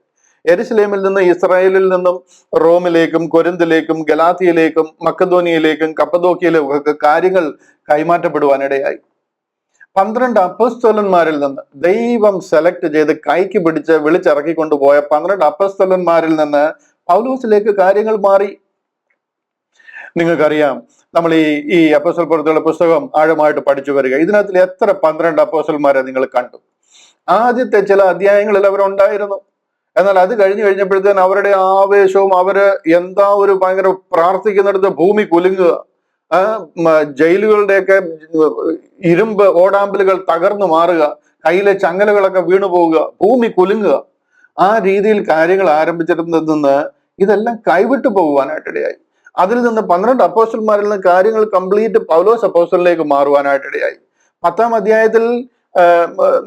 യെരുശലേമിൽ നിന്ന് ഇസ്രായേലിൽ നിന്നും റോമിലേക്കും കൊരിന്തിലേക്കും ഗലാത്തിയിലേക്കും മക്കദോനിയയിലേക്കും കപ്പദോക്കിയയിലേക്കും ഒക്കെ കാര്യങ്ങൾ കൈമാറ്റപ്പെടുവാനിടയായി. 12 അപ്പോസ്തലന്മാരിൽ നിന്ന് ദൈവം സെലക്ട് ചെയ്ത് കൈക്ക് പിടിച്ച് വിളിച്ചിറക്കിക്കൊണ്ടുപോയ 12 അപ്പോസ്തലന്മാരിൽ നിന്ന് പൗലോസിലേക്ക് കാര്യങ്ങൾ മാറി. നിങ്ങൾക്കറിയാം, നമ്മൾ ഈ അപ്പോസ്തല പ്രവൃത്തികളുടെ പുസ്തകം ആഴമായിട്ട് പഠിച്ചു വരിക. ഇതിനകത്തിൽ എത്ര 12 അപ്പോസ്തലന്മാരെ നിങ്ങൾ കണ്ടു? ആദ്യത്തെ ചില അധ്യായങ്ങളിൽ അവരുണ്ടായിരുന്നു. എന്നാൽ അത് കഴിഞ്ഞപ്പോഴത്തേന് അവരുടെ ആവേശവും, അവര് എന്താ ഒരു ഭയങ്കര പ്രാർത്ഥിക്കുന്നിടത്ത് ഭൂമി കുലുങ്ങുക, ജയിലുകളുടെയൊക്കെ ഇരുമ്പ് ഓടാമ്പലുകൾ തകർന്നു മാറുക, കയ്യിലെ ചങ്ങലകളൊക്കെ വീണു പോവുക, ഭൂമി കുലുങ്ങുക, ആ രീതിയിൽ കാര്യങ്ങൾ ആരംഭിച്ചിരുന്നതിൽ നിന്ന് ഇതെല്ലാം കൈവിട്ടു പോകുവാനായിട്ടിടയായി. അതിൽ നിന്ന് 12 അപ്പോസ്റ്റലന്മാരിൽ നിന്ന് കാര്യങ്ങൾ കംപ്ലീറ്റ് പൗലോസ് അപ്പോസ്റ്റലിലേക്ക് മാറുവാനായിട്ടിടയായി. 10-ാം അധ്യായത്തിൽ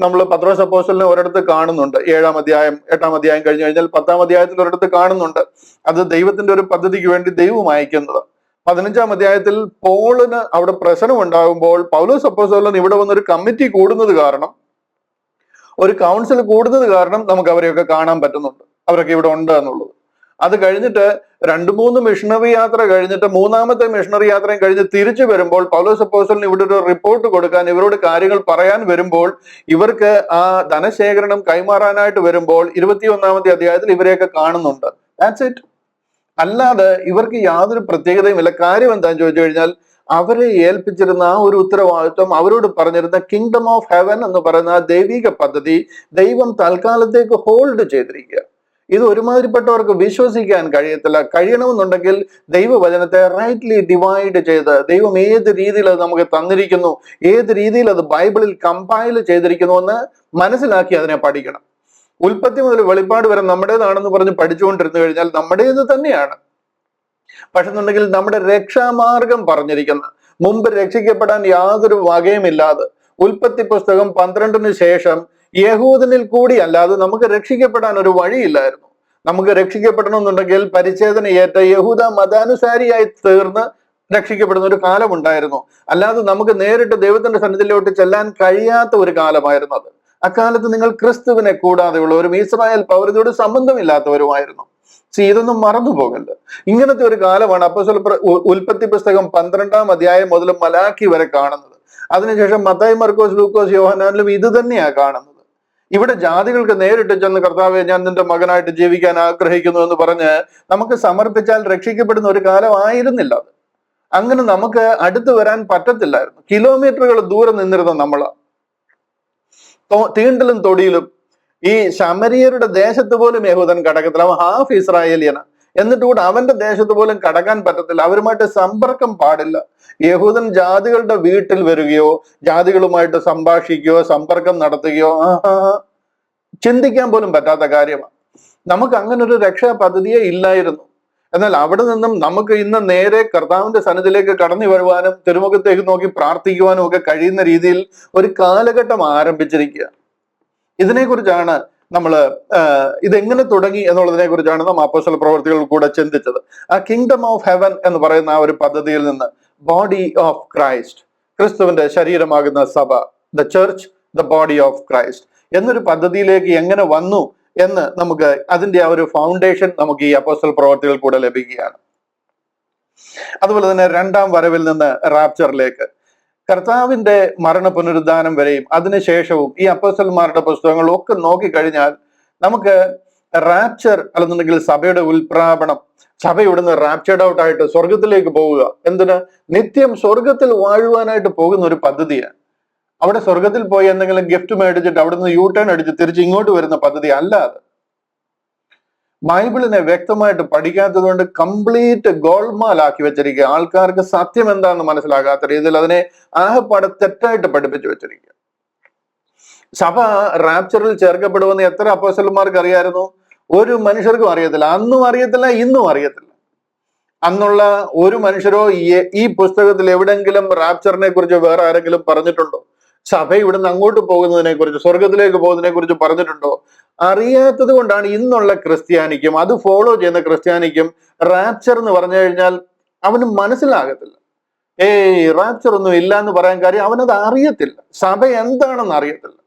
നമ്മൾ പത്രോസ് അപ്പോസ്റ്റലിനെ ഒരിടത്ത് കാണുന്നുണ്ട്. 7-ാം അധ്യായം 8-ാം അധ്യായം കഴിഞ്ഞു കഴിഞ്ഞാൽ 10-ാം അധ്യായത്തിൽ ഒരിടത്ത് കാണുന്നുണ്ട്. അത് ദൈവത്തിന്റെ ഒരു പദ്ധതിക്ക് വേണ്ടി ദൈവം അയക്കുന്നത്. 15-ാം അധ്യായത്തിൽ പോളിന് അവിടെ പ്രശ്നം ഉണ്ടാകുമ്പോൾ പൗലോസ് അപ്പോസ്തലൻ ഇവിടെ വന്നൊരു കമ്മിറ്റി കൂടുന്നത് കാരണം, ഒരു കൗൺസിൽ കൂടുന്നത് കാരണം നമുക്ക് അവരെയൊക്കെ കാണാൻ പറ്റുന്നുണ്ട്, അവരൊക്കെ ഇവിടെ ഉണ്ട് എന്നുള്ളത്. അത് കഴിഞ്ഞിട്ട് 2-3 മിഷണറി യാത്ര കഴിഞ്ഞിട്ട് 3-ാമത്തെ മിഷണറി യാത്രയും കഴിഞ്ഞ് തിരിച്ചു വരുമ്പോൾ പൗലോസ് അപ്പോസ്തലൻ ഇവിടെ ഒരു റിപ്പോർട്ട് കൊടുക്കാൻ, ഇവരോട് കാര്യങ്ങൾ പറയാൻ വരുമ്പോൾ, ഇവർക്ക് ആ ധനശേഖരണം കൈമാറാനായിട്ട് വരുമ്പോൾ 21-ാമത്തെ അധ്യായത്തിൽ ഇവരെയൊക്കെ കാണുന്നുണ്ട്. That's it. അല്ലാതെ ഇവർക്ക് യാതൊരു പ്രത്യേകതയും ഇല്ല. കാര്യം എന്താണെന്ന് ചോദിച്ചു കഴിഞ്ഞാൽ, അവരെ ഏൽപ്പിച്ചിരുന്ന ആ ഒരു ഉത്തരവാദിത്വം, അവരോട് പറഞ്ഞിരുന്ന കിങ്ഡം ഓഫ് ഹെവൻ എന്ന് പറയുന്ന ആ ദൈവിക പദ്ധതി ദൈവം തൽക്കാലത്തേക്ക് ഹോൾഡ് ചെയ്തിരിക്കുക. ഇത് ഒരുമാതിരിപ്പെട്ടവർക്ക് വിശ്വസിക്കാൻ കഴിയണമെന്നുണ്ടെങ്കിൽ ദൈവവചനത്തെ റൈറ്റ്ലി ഡിവൈഡ് ചെയ്ത് ദൈവം ഏത് രീതിയിൽ അത് നമുക്ക് തന്നിരിക്കുന്നു, ഏത് രീതിയിൽ അത് ബൈബിളിൽ കമ്പൈൽ ചെയ്തിരിക്കുന്നു എന്ന് മനസ്സിലാക്കി അതിനെ പഠിക്കണം. ഉൽപ്പത്തി മുതൽ വെളിപ്പാട് വരെ നമ്മുടേതാണെന്ന് പറഞ്ഞ് പഠിച്ചുകൊണ്ടിരുന്നു കഴിഞ്ഞാൽ നമ്മുടേത് തന്നെയാണ്. പക്ഷെ എന്നുണ്ടെങ്കിൽ നമ്മുടെ രക്ഷാമാർഗം പറഞ്ഞിരിക്കുന്ന, മുമ്പ് രക്ഷിക്കപ്പെടാൻ യാതൊരു വകയുമില്ലാതെ, ഉൽപ്പത്തി പുസ്തകം 12-ന് ശേഷം യഹൂദനിൽ കൂടി അല്ലാതെ നമുക്ക് രക്ഷിക്കപ്പെടാൻ ഒരു വഴിയില്ലായിരുന്നു. നമുക്ക് രക്ഷിക്കപ്പെടണമെന്നുണ്ടെങ്കിൽ പരിച്ഛേദന ഏറ്റ യഹൂദ മതാനുസാരിയായി തീർന്ന് രക്ഷിക്കപ്പെടുന്ന ഒരു കാലമുണ്ടായിരുന്നു. അല്ലാതെ നമുക്ക് നേരിട്ട് ദൈവത്തിന്റെ സന്നിധിയിലോട്ട് ചെല്ലാൻ കഴിയാത്ത ഒരു കാലമായിരുന്നു അത്. അക്കാലത്ത് നിങ്ങൾ ക്രിസ്തുവിനെ കൂടാതെയുള്ളവരും ഇസ്രായേൽ പൗരതയോട് സംബന്ധമില്ലാത്തവരുമായിരുന്നു. ഇതൊന്നും മറന്നു പോകരുത്. ഇങ്ങനത്തെ ഒരു കാലമാണ് ഉൽപ്പത്തി പുസ്തകം 12-ാം അധ്യായം മുതൽ മലാഖി വരെ കാണുന്നത്. അതിനുശേഷം മത്തായി, മർക്കോസ്, ലൂക്കോസ്, യോഹന്നാനിലും ഇത് തന്നെയാണ് കാണുന്നത്. ഇവിടെ ജാതികൾക്ക് നേരിട്ട് ചെന്ന് കർത്താവെ ഞാൻ നിന്റെ മകനായിട്ട് ജീവിക്കാൻ ആഗ്രഹിക്കുന്നു എന്ന് പറഞ്ഞ് നമുക്ക് സമർപ്പിച്ചാൽ രക്ഷിക്കപ്പെടുന്ന ഒരു കാലമായിരുന്നില്ല അത്. അങ്ങനെ നമുക്ക് അടുത്ത് വരാൻ പറ്റത്തില്ലായിരുന്നു. കിലോമീറ്ററുകൾ ദൂരം നിന്നിരുന്ന നമ്മളാ. തീണ്ടിലും തൊടിയിലും ഈ ശമരിയരുടെ ദേശത്ത് പോലും യഹൂദൻ കടക്കത്തില്ല. അവൻ ഹാഫ് ഇസ്രായേലിയനാണ്. എന്നിട്ട് കൂടെ അവന്റെ ദേശത്ത് പോലും കടക്കാൻ പറ്റത്തില്ല. അവരുമായിട്ട് സമ്പർക്കം പാടില്ല. യഹൂദൻ ജാതികളുടെ വീട്ടിൽ വരികയോ ജാതികളുമായിട്ട് സംഭാഷിക്കുകയോ സമ്പർക്കം നടത്തുകയോ ചിന്തിക്കാൻ പോലും പറ്റാത്ത കാര്യമാണ്. നമുക്ക് അങ്ങനെ ഒരു രക്ഷാ പദ്ധതിയെ ഇല്ലായിരുന്നു. എന്നാൽ അവിടെ നിന്നും നമുക്ക് ഇന്ന് നേരെ കർത്താവിന്റെ സന്നിധിയിലേക്ക് കടന്നു വരുവാനും തിരുമുഖത്തേക്ക് നോക്കി പ്രാർത്ഥിക്കുവാനും ഒക്കെ കഴിയുന്ന രീതിയിൽ ഒരു കാലഘട്ടം ആരംഭിച്ചിരിക്കുക. ഇതിനെക്കുറിച്ചാണ് നമ്മൾ ഇതെങ്ങനെ തുടങ്ങി എന്നുള്ളതിനെ കുറിച്ചാണ് നാം അപ്പോസ്തല പ്രവർത്തികൾ കൂടെ ചിന്തിച്ചത്. ആ കിങ്ഡം ഓഫ് ഹെവൻ എന്ന് പറയുന്ന ആ ഒരു പദ്ധതിയിൽ നിന്ന് ബോഡി ഓഫ് ക്രൈസ്റ്റ്, ക്രിസ്തുവിന്റെ ശരീരമാകുന്ന സഭ, the church, the body of Christ എന്നൊരു പദ്ധതിയിലേക്ക് എങ്ങനെ വന്നു എന്ന് നമുക്ക് അതിന്റെ ആ ഒരു ഫൗണ്ടേഷൻ നമുക്ക് ഈ അപ്പോസ്തല പ്രവർത്തികൾ കൂടെ ലഭിക്കുകയാണ്. അതുപോലെ തന്നെ 2-ാം വരവിൽ നിന്ന് റാപ്ചറിലേക്ക്, കർത്താവിന്റെ മരണ പുനരുദ്ധാനം വരെയും അതിനുശേഷവും ഈ അപ്പോസ്തലന്മാരുടെ പുസ്തകങ്ങളും ഒക്കെ നോക്കിക്കഴിഞ്ഞാൽ നമുക്ക് റാപ്ചർ അല്ലെന്നുണ്ടെങ്കിൽ സഭയുടെ ഉൽപ്രാപണം, സഭ ഇവിടുന്ന് റാപ്ചർഡ് ഔട്ട് ആയിട്ട് സ്വർഗത്തിലേക്ക് പോവുക, എന്തിന്? നിത്യം സ്വർഗത്തിൽ വാഴുവാനായിട്ട് പോകുന്ന ഒരു പദ്ധതിയാണ്. അവിടെ സ്വർഗത്തിൽ പോയി എന്തെങ്കിലും ഗിഫ്റ്റ് മേടിച്ചിട്ട് അവിടുന്ന് യു ടേൺ അടിച്ച് തിരിച്ച് ഇങ്ങോട്ട് വരുന്ന പദ്ധതി അല്ല അത്. ബൈബിളിനെ വ്യക്തമായിട്ട് പഠിക്കാത്തത് കൊണ്ട് കംപ്ലീറ്റ് ഗോൾമാലാക്കി വെച്ചിരിക്കുക. ആൾക്കാർക്ക് സത്യം എന്താണെന്ന് മനസ്സിലാകാത്ത രീതിയിൽ അതിനെ ആകപ്പാടെ തെറ്റായിട്ട് പഠിപ്പിച്ചു വെച്ചിരിക്കുക. സഭ റാപ്ചറിൽ ചേർക്കപ്പെടുമെന്ന് എത്ര അപ്പോസ്തലന്മാർക്ക് അറിയായിരുന്നു? ഒരു മനുഷ്യർക്കും അറിയത്തില്ല. അന്നും അറിയത്തില്ല, ഇന്നും അറിയത്തില്ല. അന്നുള്ള ഒരു മനുഷ്യരോ ഈ പുസ്തകത്തിൽ എവിടെങ്കിലും റാപ്ചറിനെ കുറിച്ച് വേറെ ആരെങ്കിലും പറഞ്ഞിട്ടുണ്ടോ? സഭ ഇവിടുന്ന് അങ്ങോട്ട് പോകുന്നതിനെ കുറിച്ച്, സ്വർഗത്തിലേക്ക് പോകുന്നതിനെ കുറിച്ച് പറഞ്ഞിട്ടുണ്ടോ? അറിയാത്തത് കൊണ്ടാണ് ഇന്നുള്ള ക്രിസ്ത്യാനിക്കും അത് ഫോളോ ചെയ്യുന്ന ക്രിസ്ത്യാനിക്കും റാപ്ചർ എന്ന് പറഞ്ഞു കഴിഞ്ഞാൽ അവന് മനസ്സിലാകത്തില്ല. റാപ്ചർ ഒന്നും ഇല്ല എന്ന് പറയാൻ കാര്യം അവനത് അറിയത്തില്ല. സഭ എന്താണെന്ന് അറിയത്തില്ല.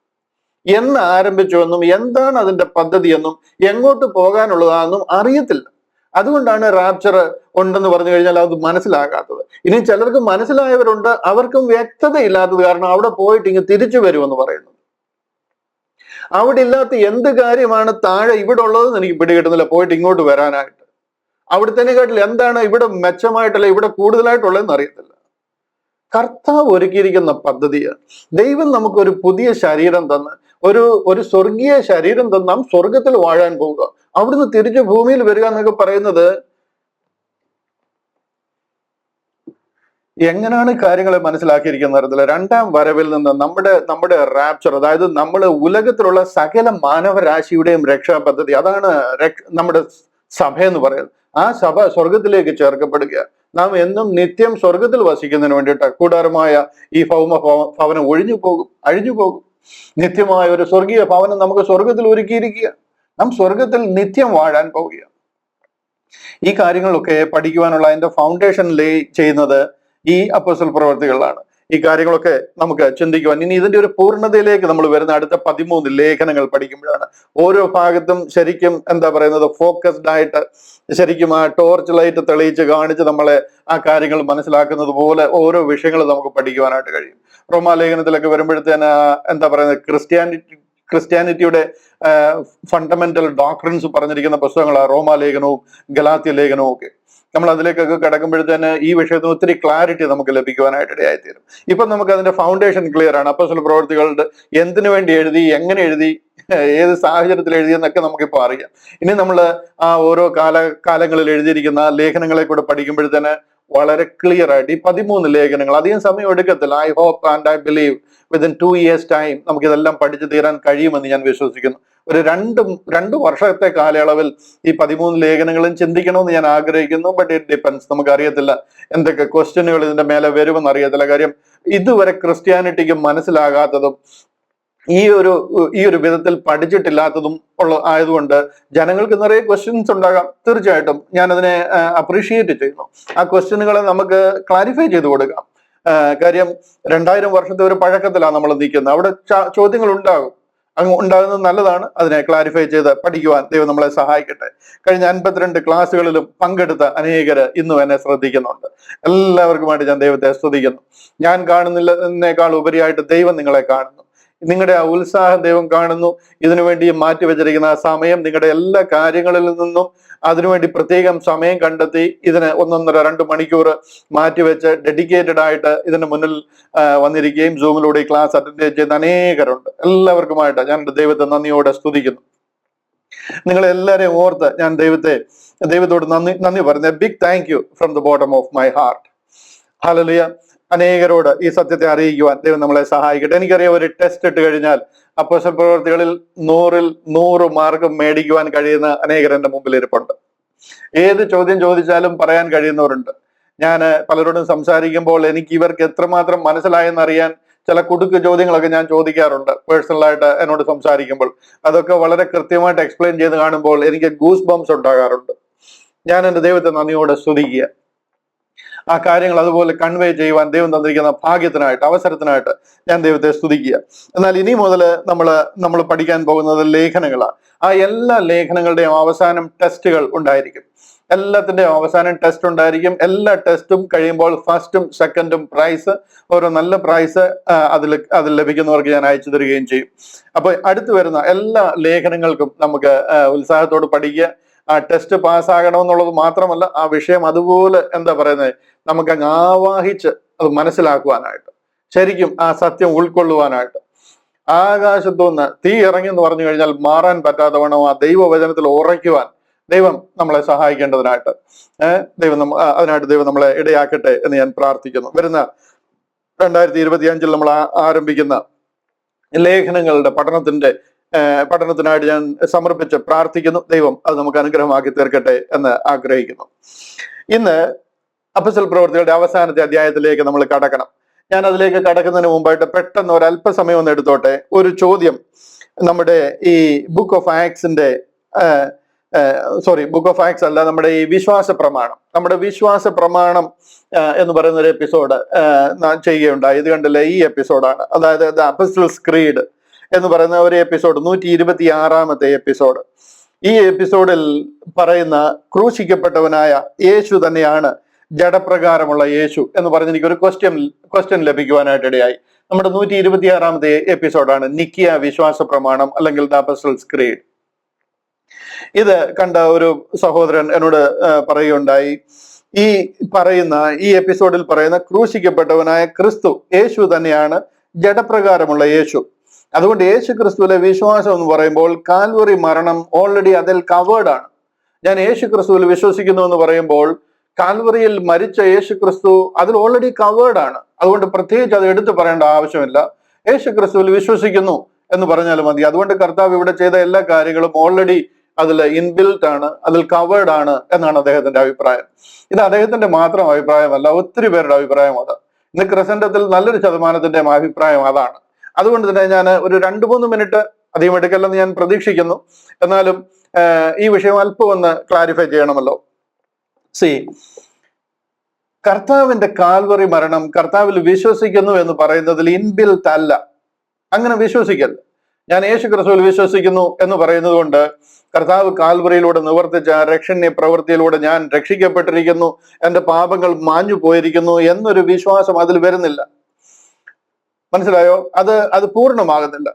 എന്ന് ആരംഭിച്ചു എന്നും എന്താണ് അതിന്റെ പദ്ധതി എന്നും എങ്ങോട്ട് പോകാനുള്ളതാണെന്നും അറിയത്തില്ല. അതുകൊണ്ടാണ് റാപ്ചർ ഉണ്ടെന്ന് പറഞ്ഞു കഴിഞ്ഞാൽ അത് മനസ്സിലാകാത്തത്. ഇനി ചിലർക്ക് മനസ്സിലായവരുണ്ട്, അവർക്കും വ്യക്തതയില്ലാത്തത് കാരണം അവിടെ പോയിട്ട് ഇങ്ങ് തിരിച്ചു വരുമെന്ന് പറയുന്നു. അവിടെ ഇല്ലാത്ത എന്ത് കാര്യമാണ് താഴെ ഇവിടെ ഉള്ളതെന്ന് എനിക്ക് പിടികിട്ടുന്നില്ല, പോയിട്ട് ഇങ്ങോട്ട് വരാനായിട്ട്. അവിടുത്തേക്കാട്ടിൽ എന്താണ് ഇവിടെ മെച്ചമായിട്ടല്ല ഇവിടെ കൂടുതലായിട്ടുള്ളതെന്ന് അറിയത്തില്ല. കർത്താവ് ഒരുക്കിയിരിക്കുന്ന പദ്ധതിയാണ്. ദൈവം നമുക്കൊരു പുതിയ ശരീരം തന്ന് ഒരു സ്വർഗീയ ശരീരം തന്ന് നാം സ്വർഗത്തിൽ വാഴാൻ പോവുക, അവിടുന്ന് തിരിച്ച് ഭൂമിയിൽ വരിക എന്നൊക്കെ പറയുന്നത് എങ്ങനെയാണ് കാര്യങ്ങളെ മനസ്സിലാക്കിയിരിക്കുന്ന തരത്തില് രണ്ടാം വരവിൽ നിന്ന് നമ്മുടെ റാപ്ചർ, അതായത് നമ്മൾ ഉലകത്തിലുള്ള സകല മാനവരാശിയുടെയും രക്ഷാ പദ്ധതി, അതാണ് നമ്മുടെ സഭ എന്ന് പറയുന്നത്. ആ സഭ സ്വർഗത്തിലേക്ക് ചേർക്കപ്പെടുക. നാം എന്നും നിത്യം സ്വർഗത്തിൽ വസിക്കുന്നതിന് വേണ്ടിയിട്ട് കൂടാരമായ ഈ ഭവനം അഴിഞ്ഞു പോകും. നിത്യമായ ഒരു സ്വർഗീയ ഭവനം നമുക്ക് സ്വർഗത്തിൽ ഒരുക്കിയിരിക്കുക. നാം സ്വർഗത്തിൽ നിത്യം വാഴാൻ പോവുക. ഈ കാര്യങ്ങളൊക്കെ പഠിക്കുവാനുള്ള അതിന്റെ ഫൗണ്ടേഷൻ ലേ ചെയ്യുന്നത് ഈ അപ്പോസ്തല പ്രവർത്തികളിലാണ്. ഈ കാര്യങ്ങളൊക്കെ നമുക്ക് ചിന്തിക്കുവാൻ, ഇനി ഇതിന്റെ ഒരു പൂർണ്ണതയിലേക്ക് നമ്മൾ വരുന്ന അടുത്ത 13 ലേഖനങ്ങൾ പഠിക്കുമ്പോഴാണ് ഓരോ ഭാഗത്തും ശരിക്കും എന്താ പറയുന്നത് ഫോക്കസ്ഡ് ആയിട്ട് ശരിക്കും ആ ടോർച്ച് ലൈറ്റ് തെളിയിച്ച് കാണിച്ച് നമ്മളെ ആ കാര്യങ്ങൾ മനസ്സിലാക്കുന്നത് പോലെ ഓരോ വിഷയങ്ങളും നമുക്ക് പഠിക്കുവാനായിട്ട് കഴിയും. റോമാലേഖനത്തിലൊക്കെ വരുമ്പോഴത്തേന് എന്താ പറയുന്നത് ക്രിസ്ത്യാനിറ്റിയുടെ ഫണ്ടമെന്റൽ ഡോക്ട്രിൻസ് പറഞ്ഞിരിക്കുന്ന പുസ്തകങ്ങളാണ് റോമാലേഖനവും ഗലാത്യ ലേഖനവും ഒക്കെ. നമ്മൾ അതിലേക്കൊക്കെ കിടക്കുമ്പോഴത്തേന് ഈ വിഷയത്തിന് ഒത്തിരി ക്ലാരിറ്റി നമുക്ക് ലഭിക്കുവാനായിട്ട് ഇടയായിത്തീരും. ഇപ്പൊ നമുക്ക് അതിന്റെ ഫൗണ്ടേഷൻ ക്ലിയർ ആണ്. അപ്പോസ്തല പ്രവർത്തികളുടെ എന്തിനു വേണ്ടി എഴുതി, എങ്ങനെ എഴുതി, ഏത് സാഹചര്യത്തിൽ എഴുതിയെന്നൊക്കെ നമുക്കിപ്പോൾ അറിയാം. ഇനി നമ്മൾ ആ ഓരോ കാലങ്ങളിൽ എഴുതിയിരിക്കുന്ന ലേഖനങ്ങളെ കൂടെ പഠിക്കുമ്പോഴത്തേന് വളരെ ക്ലിയർ ആയിട്ട് ഈ 13 ലേഖനങ്ങൾ അധികം സമയം എടുക്കത്തില്ല. I hope and I believe within 2 years time നമുക്ക് ഇതെല്ലാം പഠിച്ചു തീരാൻ കഴിയുമെന്ന് ഞാൻ വിശ്വസിക്കുന്നു. ഒരു രണ്ട് വർഷത്തെ കാലയളവിൽ ഈ 13 ലേഖനങ്ങളും ചിന്തിക്കണമെന്ന് ഞാൻ ആഗ്രഹിക്കുന്നു. But it depends. നമുക്കറിയത്തില്ല എന്തൊക്കെ ക്വസ്റ്റ്യനുകൾ ഇതിന്റെ മേലെ വരുമെന്ന് അറിയത്തില്ല. കാര്യം ഇതുവരെ ക്രിസ്ത്യാനിറ്റിക്ക് മനസ്സിലാകാത്തതും ഈ ഒരു വിധത്തിൽ പഠിച്ചിട്ടില്ലാത്തതും ആയതുകൊണ്ട് ജനങ്ങൾക്ക് നിറയെ ക്വസ്റ്റ്യൻസ് ഉണ്ടാകാം. തീർച്ചയായിട്ടും ഞാൻ അതിനെ അപ്രീഷിയേറ്റ് ചെയ്യുന്നു. ആ ക്വസ്റ്റ്യനുകളെ നമുക്ക് ക്ലാരിഫൈ ചെയ്ത് കൊടുക്കാം. കാര്യം 2000 വർഷത്തെ ഒരു പഴക്കത്തിലാണ് നമ്മൾ നിൽക്കുന്നത്. അവിടെ ചോദ്യങ്ങൾ ഉണ്ടാകും. ഉണ്ടാകുന്നത് നല്ലതാണ്. അതിനെ ക്ലാരിഫൈ ചെയ്ത് പഠിക്കുവാൻ ദൈവം നമ്മളെ സഹായിക്കട്ടെ. കഴിഞ്ഞ 52 ക്ലാസ്സുകളിലും പങ്കെടുത്ത അനേകര് ഇന്നും എന്നെ ശ്രദ്ധിക്കുന്നുണ്ട്. എല്ലാവർക്കുമായിട്ട് ഞാൻ ദൈവത്തെ സ്തുതിക്കുന്നു. ഞാൻ കാണുന്നതിനേക്കാൾ ഉപരിയായിട്ട് ദൈവം നിങ്ങളെ കാണുന്നു. നിങ്ങളുടെ ആ ഉത്സാഹം ദൈവം കാണുന്നു. ഇതിനുവേണ്ടി മാറ്റിവെച്ചിരിക്കുന്ന ആ സമയം, നിങ്ങളുടെ എല്ലാ കാര്യങ്ങളിൽ നിന്നും അതിനുവേണ്ടി പ്രത്യേകം സമയം കണ്ടെത്തി ഇതിന് 1.5-2 മണിക്കൂർ മാറ്റിവെച്ച് ഡെഡിക്കേറ്റഡ് ആയിട്ട് ഇതിന് മുന്നിൽ വന്നിരിക്കുകയും സൂമിലൂടെ ഈ ക്ലാസ് അറ്റൻഡ് ചെയ്യുന്ന അനേകരുണ്ട്. എല്ലാവർക്കുമായിട്ട് ഞാൻ ദൈവത്തെ നന്ദിയോടെ സ്തുതിക്കുന്നു. നിങ്ങളെല്ലാരെയും ഓർത്ത് ഞാൻ ദൈവത്തോട് നന്ദി പറഞ്ഞ big thank you from the bottom of my heart. Hallelujah. അനേകരോട് ഈ സത്യത്തെ അറിയിക്കുവാൻ ദൈവം നമ്മളെ സഹായിക്കട്ടെ. എനിക്കറിയാം, ഒരു ടെസ്റ്റ് ഇട്ട് കഴിഞ്ഞാൽ അപ്പോസ്തല പ്രവർത്തികളിൽ 100-ൽ 100 മാർക്ക് മേടിക്കുവാൻ കഴിയുന്ന അനേകർ എൻ്റെ മുമ്പിൽ ഇരിപ്പുണ്ട്. ഏത് ചോദ്യം ചോദിച്ചാലും പറയാൻ കഴിയുന്നവരുണ്ട്. ഞാൻ പലരോടും സംസാരിക്കുമ്പോൾ എനിക്ക് ഇവർക്ക് എത്രമാത്രം മനസ്സിലായെന്നറിയാൻ ചില കുടുക്ക് ചോദ്യങ്ങളൊക്കെ ഞാൻ ചോദിക്കാറുണ്ട് പേഴ്സണലായിട്ട് എന്നോട് സംസാരിക്കുമ്പോൾ. അതൊക്കെ വളരെ കൃത്യമായിട്ട് എക്സ്പ്ലെയിൻ ചെയ്ത് കാണുമ്പോൾ എനിക്ക് ഗൂസ് ബംസ് ഉണ്ടാകാറുണ്ട്. ഞാൻ എൻ്റെ ദൈവത്തെ നന്ദിയോടെ സ്തുതിക്കുക. ആ കാര്യങ്ങൾ അതുപോലെ കൺവേ ചെയ്യുവാൻ ദൈവം തന്നിരിക്കുന്ന ഭാഗ്യത്തിനായിട്ട്, അവസരത്തിനായിട്ട് ഞാൻ ദൈവത്തെ സ്തുതിക്കുക. എന്നാൽ ഇനി മുതൽ നമ്മൾ പഠിക്കാൻ പോകുന്നത് ലേഖനങ്ങളാണ്. ആ എല്ലാ ലേഖനങ്ങളുടെയും അവസാനം ടെസ്റ്റുകൾ ഉണ്ടായിരിക്കും. എല്ലാത്തിന്റെയും അവസാനം ടെസ്റ്റ് ഉണ്ടായിരിക്കും. എല്ലാ ടെസ്റ്റും കഴിയുമ്പോൾ ഫസ്റ്റും സെക്കൻഡും പ്രൈസ്, ഓരോ നല്ല പ്രൈസ് അതിൽ ലഭിക്കുന്നവർക്ക് ഞാൻ അയച്ചു തരികയും ചെയ്യും. അപ്പൊ അടുത്ത് വരുന്ന എല്ലാ ലേഖനങ്ങൾക്കും നമുക്ക് ഉത്സാഹത്തോട് പഠിക്കുക. ആ ടെസ്റ്റ് പാസ്സാകണമെന്നുള്ളത് മാത്രമല്ല, ആ വിഷയം അതുപോലെ എന്താ പറയുന്നത് നമുക്ക് അങ്ങ് ആവാഹിച്ച് അത് മനസ്സിലാക്കുവാനായിട്ട്, ശരിക്കും ആ സത്യം ഉൾക്കൊള്ളുവാനായിട്ട്, ആകാശത്തുനിന്ന് തീ ഇറങ്ങി എന്ന് പറഞ്ഞു കഴിഞ്ഞാൽ മാറാൻ പറ്റാത്തവണ്ണം ആ ദൈവവചനത്തിൽ ഉറയ്ക്കുവാൻ ദൈവം നമ്മളെ സഹായിക്കേണ്ടതിനായിട്ട് അതിനായിട്ട് ദൈവം നമ്മളെ ഇടയാക്കട്ടെ എന്ന് ഞാൻ പ്രാർത്ഥിക്കുന്നു. വരുന്ന 2025 നമ്മൾ ആരംഭിക്കുന്ന ലേഖനങ്ങളുടെ പഠനത്തിനായിട്ട് ഞാൻ സമർപ്പിച്ച് പ്രാർത്ഥിക്കുന്നു. ദൈവം അത് നമുക്ക് അനുഗ്രഹമാക്കി തീർക്കട്ടെ എന്ന് ആഗ്രഹിക്കുന്നു. ഇന്ന് അപ്പോസ്തല പ്രവൃത്തികളുടെ അവസാനത്തെ അധ്യായത്തിലേക്ക് നമ്മൾ കടക്കണം. ഞാൻ അതിലേക്ക് കടക്കുന്നതിന് മുമ്പായിട്ട് പെട്ടെന്ന് ഒരു അല്പസമയം ഒന്ന് എടുത്തോട്ടെ. ഒരു ചോദ്യം നമ്മുടെ ഈ ബുക്ക് ഓഫ് ആക്ട്സിന്റെ ബുക്ക് ഓഫ് ആക്ട്സ് അല്ല, നമ്മുടെ ഈ വിശ്വാസ പ്രമാണം എന്ന് പറയുന്ന ഒരു എപ്പിസോഡ് ചെയ്യുകയുണ്ടായി. ഇത് കണ്ടില്ലേ, ഈ എപ്പിസോഡാണ്, അതായത് ദ അപ്പോസ്റ്റൽസ് ക്രീഡ് എന്ന് പറയുന്ന ഒരു എപ്പിസോഡ്, 126-ാമത്തെ എപ്പിസോഡ്. ഈ എപ്പിസോഡിൽ പറയുന്ന ക്രൂശിക്കപ്പെട്ടവനായ യേശു തന്നെയാണ് ജഡപ്രകാരമുള്ള യേശു എന്ന് പറഞ്ഞ് എനിക്കൊരു ക്വസ്റ്റ്യൻ ലഭിക്കുവാനായിട്ട് ഇടയായി. നമ്മുടെ 126-ാമത്തെ എപ്പിസോഡാണ് നിക്കിയ വിശ്വാസ പ്രമാണം അല്ലെങ്കിൽ ദ അപ്പോസ്റ്റൽസ് ക്രീഡ്. ഇത് കണ്ട ഒരു സഹോദരൻ എന്നോട് പറയുകയുണ്ടായി, ഈ എപ്പിസോഡിൽ പറയുന്ന ക്രൂശിക്കപ്പെട്ടവനായ ക്രിസ്തു യേശു തന്നെയാണ് ജഡപ്രകാരമുള്ള യേശു. അതുകൊണ്ട് യേശു ക്രിസ്തുവിലെ വിശ്വാസം എന്ന് പറയുമ്പോൾ കാൽവറി മരണം ഓൾറെഡി അതിൽ കവേർഡ് ആണ്. ഞാൻ യേശു ക്രിസ്തുവിൽ വിശ്വസിക്കുന്നു എന്ന് പറയുമ്പോൾ കാൽവറിയിൽ മരിച്ച യേശു ക്രിസ്തു അതിൽ ഓൾറെഡി കവേർഡ് ആണ്. അതുകൊണ്ട് പ്രത്യേകിച്ച് അത് എടുത്തു പറയേണ്ട ആവശ്യമില്ല. യേശു ക്രിസ്തുവിൽ വിശ്വസിക്കുന്നു എന്ന് പറഞ്ഞാൽ മതി. അതുകൊണ്ട് കർത്താവ് ഇവിടെ ചെയ്ത എല്ലാ കാര്യങ്ങളും ഓൾറെഡി അതിൽ ഇൻബിൽറ്റ് ആണ്, അതിൽ കവേർഡ് ആണ് എന്നാണ് അദ്ദേഹത്തിന്റെ അഭിപ്രായം. ഇത് അദ്ദേഹത്തിന്റെ മാത്രം അഭിപ്രായമല്ല, ഒത്തിരി പേരുടെ അഭിപ്രായം അതാണ്. ഇന്ന് ക്രിസ്ത്യൻഡത്തിൽ നല്ലൊരു ശതമാനത്തിന്റെ അഭിപ്രായം അതാണ്. അതുകൊണ്ട് തന്നെ ഞാൻ ഒരു 2-3 മിനിറ്റ് അധികം എടുക്കല്ലെന്ന് ഞാൻ പ്രതീക്ഷിക്കുന്നു. എന്നാലും ഈ വിഷയം അല്പം ഒന്ന് ക്ലാരിഫൈ ചെയ്യണമല്ലോ. കർത്താവിന്റെ കാൽവറി മരണം കർത്താവിൽ വിശ്വസിക്കുന്നു എന്ന് പറയുന്നതിൽ ഇൻബിൽറ്റ് അല്ല. അങ്ങനെ വിശ്വസിക്കല്ല. ഞാൻ യേശു ക്രിസ്തുവിൽ വിശ്വസിക്കുന്നു എന്ന് പറയുന്നത് കൊണ്ട് കർത്താവ് കാൽവറിയിലൂടെ നിവർത്തിച്ച രക്ഷണ്യ പ്രവൃത്തിയിലൂടെ ഞാൻ രക്ഷിക്കപ്പെട്ടിരിക്കുന്നു, എന്റെ പാപങ്ങൾ മാഞ്ഞു പോയിരിക്കുന്നു എന്നൊരു വിശ്വാസം അതിൽ വരുന്നില്ല. മനസ്സിലായോ? അത് പൂർണ്ണമാകുന്നില്ല.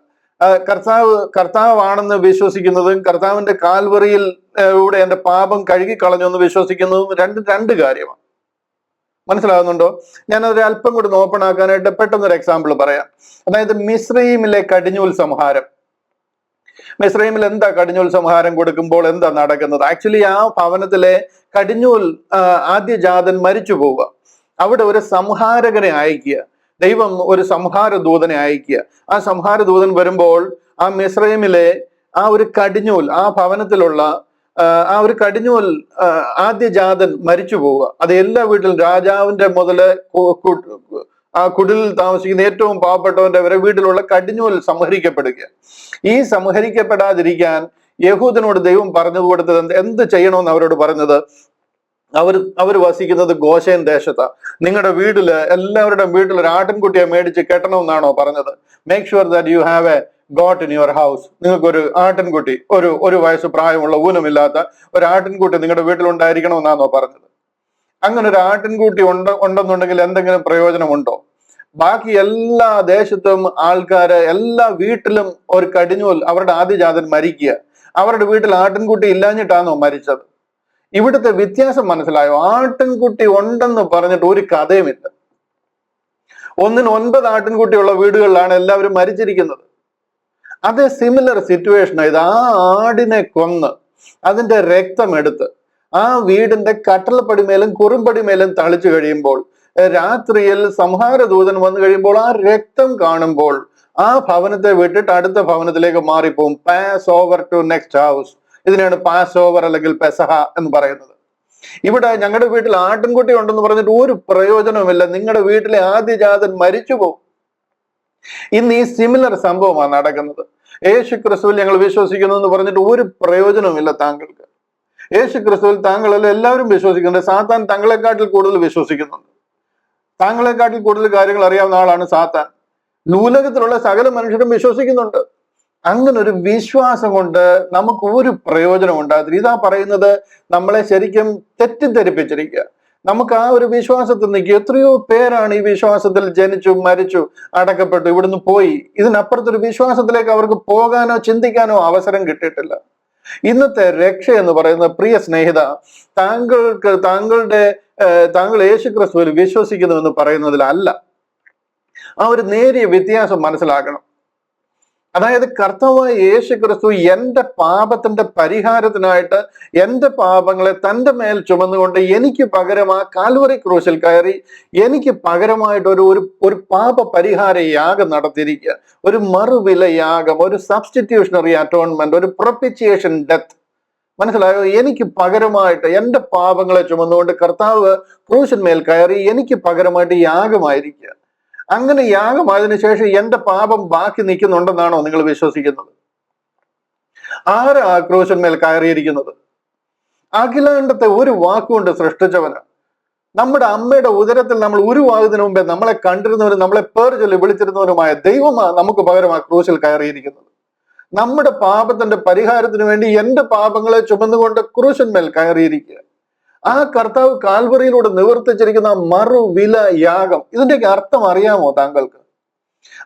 കർത്താവാണെന്ന് വിശ്വസിക്കുന്നതും കർത്താവിന്റെ കാൽവറിയിൽ എന്റെ പാപം കഴുകിക്കളഞ്ഞു എന്ന് വിശ്വസിക്കുന്നതും രണ്ട് കാര്യമാണ്. മനസ്സിലാകുന്നുണ്ടോ? ഞാനതൊരു അല്പം കൂടി ഓപ്പൺ ആക്കാനായിട്ട് പെട്ടെന്നൊരു എക്സാമ്പിൾ പറയാം. അതായത് മിസ്രയീമിലെ കടിഞ്ഞൂൽ സംഹാരം. മിസ്രയീമിൽ എന്താ കടിഞ്ഞൂൽ സംഹാരം കൊടുക്കുമ്പോൾ എന്താ നടക്കുന്നത്? ആക്ച്വലി ആ ഭവനത്തിലെ കടിഞ്ഞൂൽ ആദ്യജാതൻ മരിച്ചു പോവുക. അവിടെ ഒരു സംഹാരകനെ അയക്കുക. ദൈവം ഒരു സംഹാര ദൂതനെ അയക്കുക. ആ സംഹാര ദൂതൻ വരുമ്പോൾ ആ മിസ്രയീമിലെ ആ ഒരു കടിഞ്ഞൂൽ, ആ ഭവനത്തിലുള്ള ആ ഒരു കടിഞ്ഞൂൽ ആദ്യജാതൻ മരിച്ചു പോവുക. അത് എല്ലാ വീട്ടിലും, രാജാവിന്റെ മുതല് ആ കുടിലിൽ താമസിക്കുന്ന ഏറ്റവും പാവപ്പെട്ടവന്റെ വരെ വീട്ടിലുള്ള കടിഞ്ഞൂൽ സംഹരിക്കപ്പെടുക. ഈ സംഹരിക്കപ്പെടാതിരിക്കാൻ യഹൂദനോട് ദൈവം പറഞ്ഞു കൊടുത്തത് എന്ത് ചെയ്യണമെന്ന് അവരോട് പറഞ്ഞത്, അവർ വസിക്കുന്നത് ഗോശേൻ ദേശത്താണ്. നിങ്ങളുടെ എല്ലാവരുടെയും വീട്ടിൽ ഒരു ആട്ടിൻകുട്ടിയെ മേടിച്ച് കെട്ടണമെന്നാണോ പറഞ്ഞത്? Make sure that you have A got in your house. നിങ്ങൾക്കൊരു ആട്ടിൻകുട്ടി, ഒരു വയസ്സ് പ്രായമുള്ള ഊനമില്ലാത്ത ഒരു ആട്ടിൻകുട്ടി നിങ്ങളുടെ വീട്ടിലുണ്ടായിരിക്കണമെന്നാണോ പറഞ്ഞത്? അങ്ങനെ ഒരു ആട്ടിൻകുട്ടി ഉണ്ടെന്നുണ്ടെങ്കിൽ എന്തെങ്കിലും പ്രയോജനമുണ്ടോ? ബാക്കി എല്ലാ ദേശത്തും ആൾക്കാര്, എല്ലാ വീട്ടിലും ഒരു കടിഞ്ഞൂൽ, അവരുടെ ആദ്യജാതൻ മരിക്കുക. അവരുടെ വീട്ടിൽ ആട്ടിൻകുട്ടി ഇല്ലാഞ്ഞിട്ടാണോ മരിച്ചത്? ഇവിടുത്തെ വ്യത്യാസം മനസ്സിലായോ? ആട്ടിൻകുട്ടി ഉണ്ടെന്ന് പറഞ്ഞിട്ട് ഒരു കഥയുമില്ല. 9 ആട്ടിൻകുട്ടിയുള്ള വീടുകളിലാണ് എല്ലാവരും മരിച്ചിരിക്കുന്നത്. അതേ സിമിലർ സിറ്റുവേഷൻ ആയത്. ആ ആടിനെ കൊന്ന് അതിന്റെ രക്തം എടുത്ത് ആ വീടിന്റെ കട്ടളപ്പടിമേലും കുറുമ്പടിമേലും തളിച്ചു കഴിയുമ്പോൾ, രാത്രിയിൽ സംഹാരദൂതൻ വന്നു കഴിയുമ്പോൾ ആ രക്തം കാണുമ്പോൾ ആ ഭവനത്തെ വിട്ടിട്ട് അടുത്ത ഭവനത്തിലേക്ക് മാറിപ്പോവും. Pass over to next house. ഇതിനാണ് പാസ് ഓവർ അല്ലെങ്കിൽ പെസഹ എന്ന് പറയുന്നത്. ഇവിടെ ഞങ്ങളുടെ വീട്ടിൽ ആട്ടിൻകുട്ടി ഉണ്ടെന്ന് പറഞ്ഞിട്ട് ഒരു പ്രയോജനവുമില്ല. നിങ്ങളുടെ വീട്ടിലെ ആദ്യജാതൻ മരിച്ചു പോകും. ഇന്ന് ഈ സിമിലർ സംഭവമാണ് നടക്കുന്നത്. യേശു ക്രിസ്തുവിൽ ഞങ്ങൾ വിശ്വസിക്കുന്നു എന്ന് പറഞ്ഞിട്ട് ഒരു പ്രയോജനവുമില്ല താങ്കൾക്ക്. യേശു ക്രിസ്തുവിൽ താങ്കളെല്ലാം എല്ലാവരും വിശ്വസിക്കുന്നുണ്ട്. സാത്താൻ തങ്ങളെക്കാട്ടിൽ കൂടുതൽ വിശ്വസിക്കുന്നുണ്ട്. താങ്കളെക്കാട്ടിൽ കൂടുതൽ കാര്യങ്ങൾ അറിയാവുന്ന ആളാണ് സാത്താൻ. ഭൂലോകത്തിലുള്ള സകല മനുഷ്യരും വിശ്വസിക്കുന്നുണ്ട്. അങ്ങനെ ഒരു വിശ്വാസം കൊണ്ട് നമുക്ക് ഒരു പ്രയോജനം ഉണ്ടാകത്തില്ല. ഇതാ പറയുന്നത്, നമ്മളെ ശരിക്കും തെറ്റിദ്ധരിപ്പിച്ചിരിക്കുക. നമുക്ക് ആ ഒരു വിശ്വാസത്തിൽ നിൽക്കുക. എത്രയോ പേരാണ് ഈ വിശ്വാസത്തിൽ ജനിച്ചു, മരിച്ചു, അടക്കപ്പെട്ടു, ഇവിടുന്ന് പോയി. ഇതിനപ്പുറത്തൊരു വിശ്വാസത്തിലേക്ക് അവർക്ക് പോകാനോ ചിന്തിക്കാനോ അവസരം കിട്ടിയിട്ടില്ല. ഇന്നത്തെ രക്ഷ എന്ന് പറയുന്നത്, പ്രിയ സ്നേഹിത, താങ്കൾ യേശു ക്രിസ്തുവിൽ വിശ്വസിക്കുന്നു എന്ന് പറയുന്നതിലല്ല. ആ ഒരു നേരിയ വ്യത്യാസം മനസ്സിലാക്കണം. അതായത് കർത്താവായ യേശു ക്രിസ്തു എന്റെ പാപത്തിന്റെ പരിഹാരത്തിനായിട്ട് എന്റെ പാപങ്ങളെ തന്റെ മേൽ ചുമന്നുകൊണ്ട് എനിക്ക് പകരം ആ കാൽവറി ക്രൂശിൽ കയറി എനിക്ക് പകരമായിട്ട് ഒരു പാപ പരിഹാര യാഗം നടത്തിയിരിക്കുക. ഒരു മറുവില യാഗം, ഒരു സബ്സ്റ്റിറ്റ്യൂഷണറി അറ്റോൺമെന്റ്, ഒരു പ്രൊപ്പിച്ചിയേഷൻ ഡെത്ത്. മനസ്സിലായോ? എനിക്ക് പകരമായിട്ട് എന്റെ പാപങ്ങളെ ചുമന്നുകൊണ്ട് കർത്താവ് ക്രൂശിന്മേൽ കയറി എനിക്ക് പകരമായിട്ട് യാഗമായിരിക്കുക. അങ്ങനെ യാഗമായതിനു ശേഷം എന്റെ പാപം ബാക്കി നിൽക്കുന്നുണ്ടെന്നാണോ നിങ്ങൾ വിശ്വസിക്കുന്നത്? ആരാ ആ ക്രൂശന്മേൽ കയറിയിരിക്കുന്നത്? അഖിലാണ്ടത്തെ ഒരു വാക്കുകൊണ്ട് സൃഷ്ടിച്ചവന്. നമ്മുടെ അമ്മയുടെ ഉദരത്തിൽ നമ്മൾ ഉരുവാകുന്നതിന് മുമ്പേ നമ്മളെ കണ്ടിരുന്നവരും നമ്മളെ പേർ ചൊല്ലി വിളിച്ചിരുന്നവരുമായ ദൈവമാണ് നമുക്ക് പകരം ആ ക്രൂശിൽ കയറിയിരിക്കുന്നത്. നമ്മുടെ പാപത്തിന്റെ പരിഹാരത്തിന് വേണ്ടി എന്റെ പാപങ്ങളെ ചുമന്നുകൊണ്ട് ക്രൂശന്മേൽ കയറിയിരിക്കുക. ആ കർത്താവ് കാൽവറിയിലൂടെ നിവർത്തിച്ചിരിക്കുന്ന മറുവില യാഗം, ഇതിന്റെയൊക്കെ അർത്ഥം അറിയാമോ താങ്കൾക്ക്?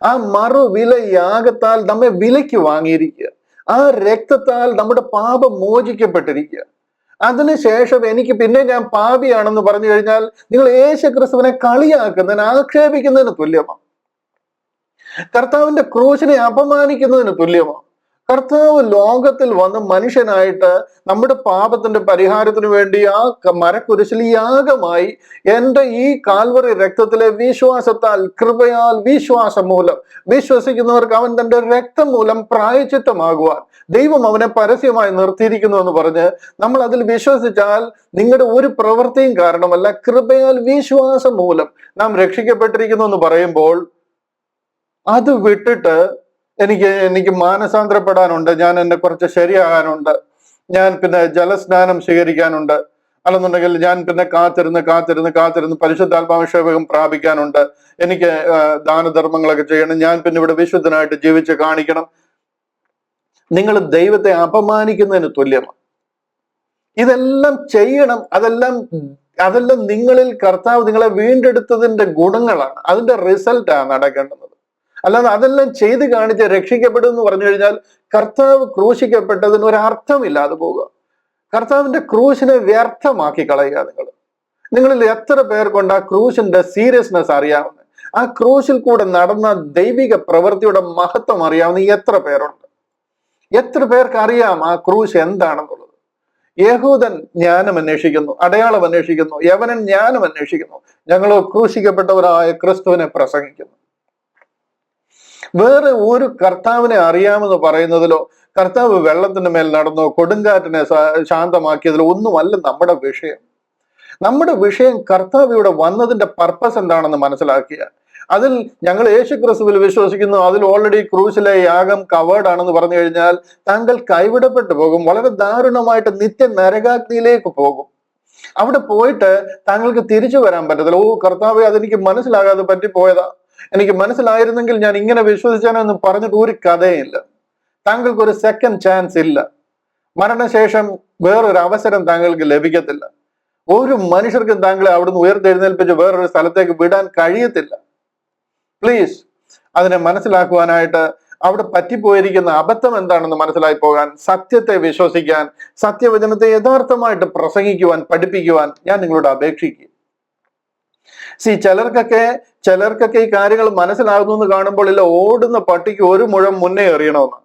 ആ മറുവില യാഗത്താൽ നമ്മെ വിലയ്ക്ക് വാങ്ങിയിരിക്കുക. ആ രക്തത്താൽ നമ്മുടെ പാപം മോചിക്കപ്പെട്ടിരിക്കുക. അതിനുശേഷം എനിക്ക് പിന്നെ ഞാൻ പാപിയാണെന്ന് പറഞ്ഞു കഴിഞ്ഞാൽ നിങ്ങൾ യേശു ക്രിസ്തുവിനെ കളിയാക്കുന്നതിന്, ആക്ഷേപിക്കുന്നതിന് തുല്യമാണ്. കർത്താവിന്റെ ക്രൂശിനെ അപമാനിക്കുന്നതിന് തുല്യമാണ്. കർത്താവ് ലോകത്തിൽ വന്ന് മനുഷ്യനായിട്ട് നമ്മുടെ പാപത്തിന്റെ പരിഹാരത്തിന് വേണ്ടി ആ മരക്കുരിശിൽ യാഗമായി എന്റെ ഈ കാൽവറി രക്തത്തിലെ വിശ്വാസത്താൽ, കൃപയാൽ, വിശ്വാസം മൂലം വിശ്വസിക്കുന്നവർക്ക് അവൻ തന്റെ രക്തം മൂലം പ്രായശ്ചിത്തമാകുവാൻ ദൈവം അവനെ പരസ്യമായി നിർത്തിയിരിക്കുന്നു എന്ന് പറഞ്ഞ് നമ്മൾ അതിൽ വിശ്വസിച്ചാൽ നിങ്ങളുടെ ഒരു പ്രവൃത്തിയും കാരണമല്ല, കൃപയാൽ വിശ്വാസം മൂലം നാം രക്ഷിക്കപ്പെട്ടിരിക്കുന്നു എന്ന് പറയുമ്പോൾ അത് വിട്ടിട്ട് എനിക്ക് മാനസാന്തരപ്പെടാനുണ്ട്, ഞാൻ എന്നെ കുറച്ച് ശരിയാകാനുണ്ട്, ഞാൻ പിന്നെ ജലസ്നാനം സ്വീകരിക്കാനുണ്ട്, അല്ലെന്നുണ്ടെങ്കിൽ ഞാൻ പിന്നെ കാത്തിരുന്ന് പരിശുദ്ധാത്മാഭിഷേകം പ്രാപിക്കാനുണ്ട്, എനിക്ക് ദാനധർമ്മങ്ങളൊക്കെ ചെയ്യണം, ഞാൻ പിന്നെ ഇവിടെ വിശുദ്ധനായിട്ട് ജീവിച്ച് കാണിക്കണം. നിങ്ങൾ ദൈവത്തെ അപമാനിക്കുന്നതിന് തുല്യമാണ്. ഇതെല്ലാം ചെയ്യണം. അതെല്ലാം നിങ്ങളിൽ കർത്താവ് നിങ്ങളെ വീണ്ടെടുത്തതിന്റെ ഗുണങ്ങളാണ്, അതിന്റെ റിസൾട്ടാണ് നടക്കേണ്ടത്. അല്ലാതെ അതെല്ലാം ചെയ്ത് കാണിച്ച് രക്ഷിക്കപ്പെടും എന്ന് പറഞ്ഞു കഴിഞ്ഞാൽ കർത്താവ് ക്രൂശിക്കപ്പെട്ടതിന് ഒരർത്ഥമില്ലാതെ പോവുക. കർത്താവിന്റെ ക്രൂശിനെ വ്യർത്ഥമാക്കി കളയുക. നിങ്ങളിൽ എത്ര പേർക്കൊണ്ട് ആ ക്രൂശിന്റെ സീരിയസ്നെസ് അറിയാവുന്ന, ആ ക്രൂശിൽ കൂടെ നടന്ന ദൈവിക പ്രവൃത്തിയുടെ മഹത്വം അറിയാവുന്ന എത്ര പേരുണ്ട്? എത്ര പേർക്ക് അറിയാം ആ ക്രൂശ് എന്താണെന്നുള്ളത്? യഹൂദൻ ജ്ഞാനം അന്വേഷിക്കുന്നു, അടയാളം അന്വേഷിക്കുന്നു, യവനൻ ജ്ഞാനം അന്വേഷിക്കുന്നു, ഞങ്ങൾ ക്രൂശിക്കപ്പെട്ടവരായ ക്രിസ്തുവിനെ പ്രസംഗിക്കുന്നു. വേറെ ഒരു കർത്താവിനെ അറിയാമെന്ന് പറയുന്നതിലോ കർത്താവ് വെള്ളത്തിന്റെ മേൽ നടന്നോ കൊടുങ്കാറ്റിനെ ശാന്തമാക്കിയതിലോ ഒന്നുമല്ല നമ്മുടെ വിഷയം. നമ്മുടെ വിഷയം കർത്താവ് ഇവിടെ വന്നതിന്റെ പർപ്പസ് എന്താണെന്ന് മനസ്സിലാക്കിയ, അതിൽ ഞങ്ങൾ യേശു ക്രിസ്തുവിൽ വിശ്വസിക്കുന്നു, അതിൽ ഓൾറെഡി ക്രൂശിലെ യാഗം കവേർഡ് ആണെന്ന് പറഞ്ഞു കഴിഞ്ഞാൽ താങ്കൾ കൈവിടപ്പെട്ടു പോകും. വളരെ ദാരുണമായിട്ട് നിത്യ നരകാഗ്നിയിലേക്ക് പോകും. അവിടെ പോയിട്ട് താങ്കൾക്ക് തിരിച്ചു വരാൻ പറ്റത്തില്ല. കർത്താവെ, അതെനിക്ക് മനസ്സിലാകാതെ പറ്റിപ്പോയതാ, എനിക്ക് മനസ്സിലായിരുന്നെങ്കിൽ ഞാൻ ഇങ്ങനെ വിശ്വസിച്ചാനെന്ന് പറഞ്ഞിട്ട് ഒരു കഥയില്ല. താങ്കൾക്ക് ഒരു സെക്കൻഡ് ചാൻസ് ഇല്ല. മരണശേഷം വേറൊരു അവസരം താങ്കൾക്ക് ലഭിക്കത്തില്ല. ഒരു മനുഷ്യർക്കും താങ്കളെ അവിടുന്ന് ഉയർത്തെഴുന്നേൽപ്പിച്ച് വേറൊരു സ്ഥലത്തേക്ക് വിടാൻ കഴിയത്തില്ല. പ്ലീസ് അതിനെ മനസ്സിലാക്കുവാനായിട്ട്, അവിടെ പറ്റിപ്പോയിരിക്കുന്ന അബദ്ധം എന്താണെന്ന് മനസ്സിലായി പോകാൻ, സത്യത്തെ വിശ്വസിക്കാൻ, സത്യവചനത്തെ യഥാർത്ഥമായിട്ട് പ്രസംഗിക്കുവാൻ, പഠിപ്പിക്കുവാൻ ഞാൻ നിങ്ങളോട് അപേക്ഷിക്കും. ചിലർക്കൊക്കെ ഈ കാര്യങ്ങൾ മനസ്സിലാകുന്നു എന്ന് കാണുമ്പോൾ ഇല്ല, ഓടുന്ന പട്ടിക്ക് ഒരു മുഴം മുന്നേ എറിയണമെന്ന്.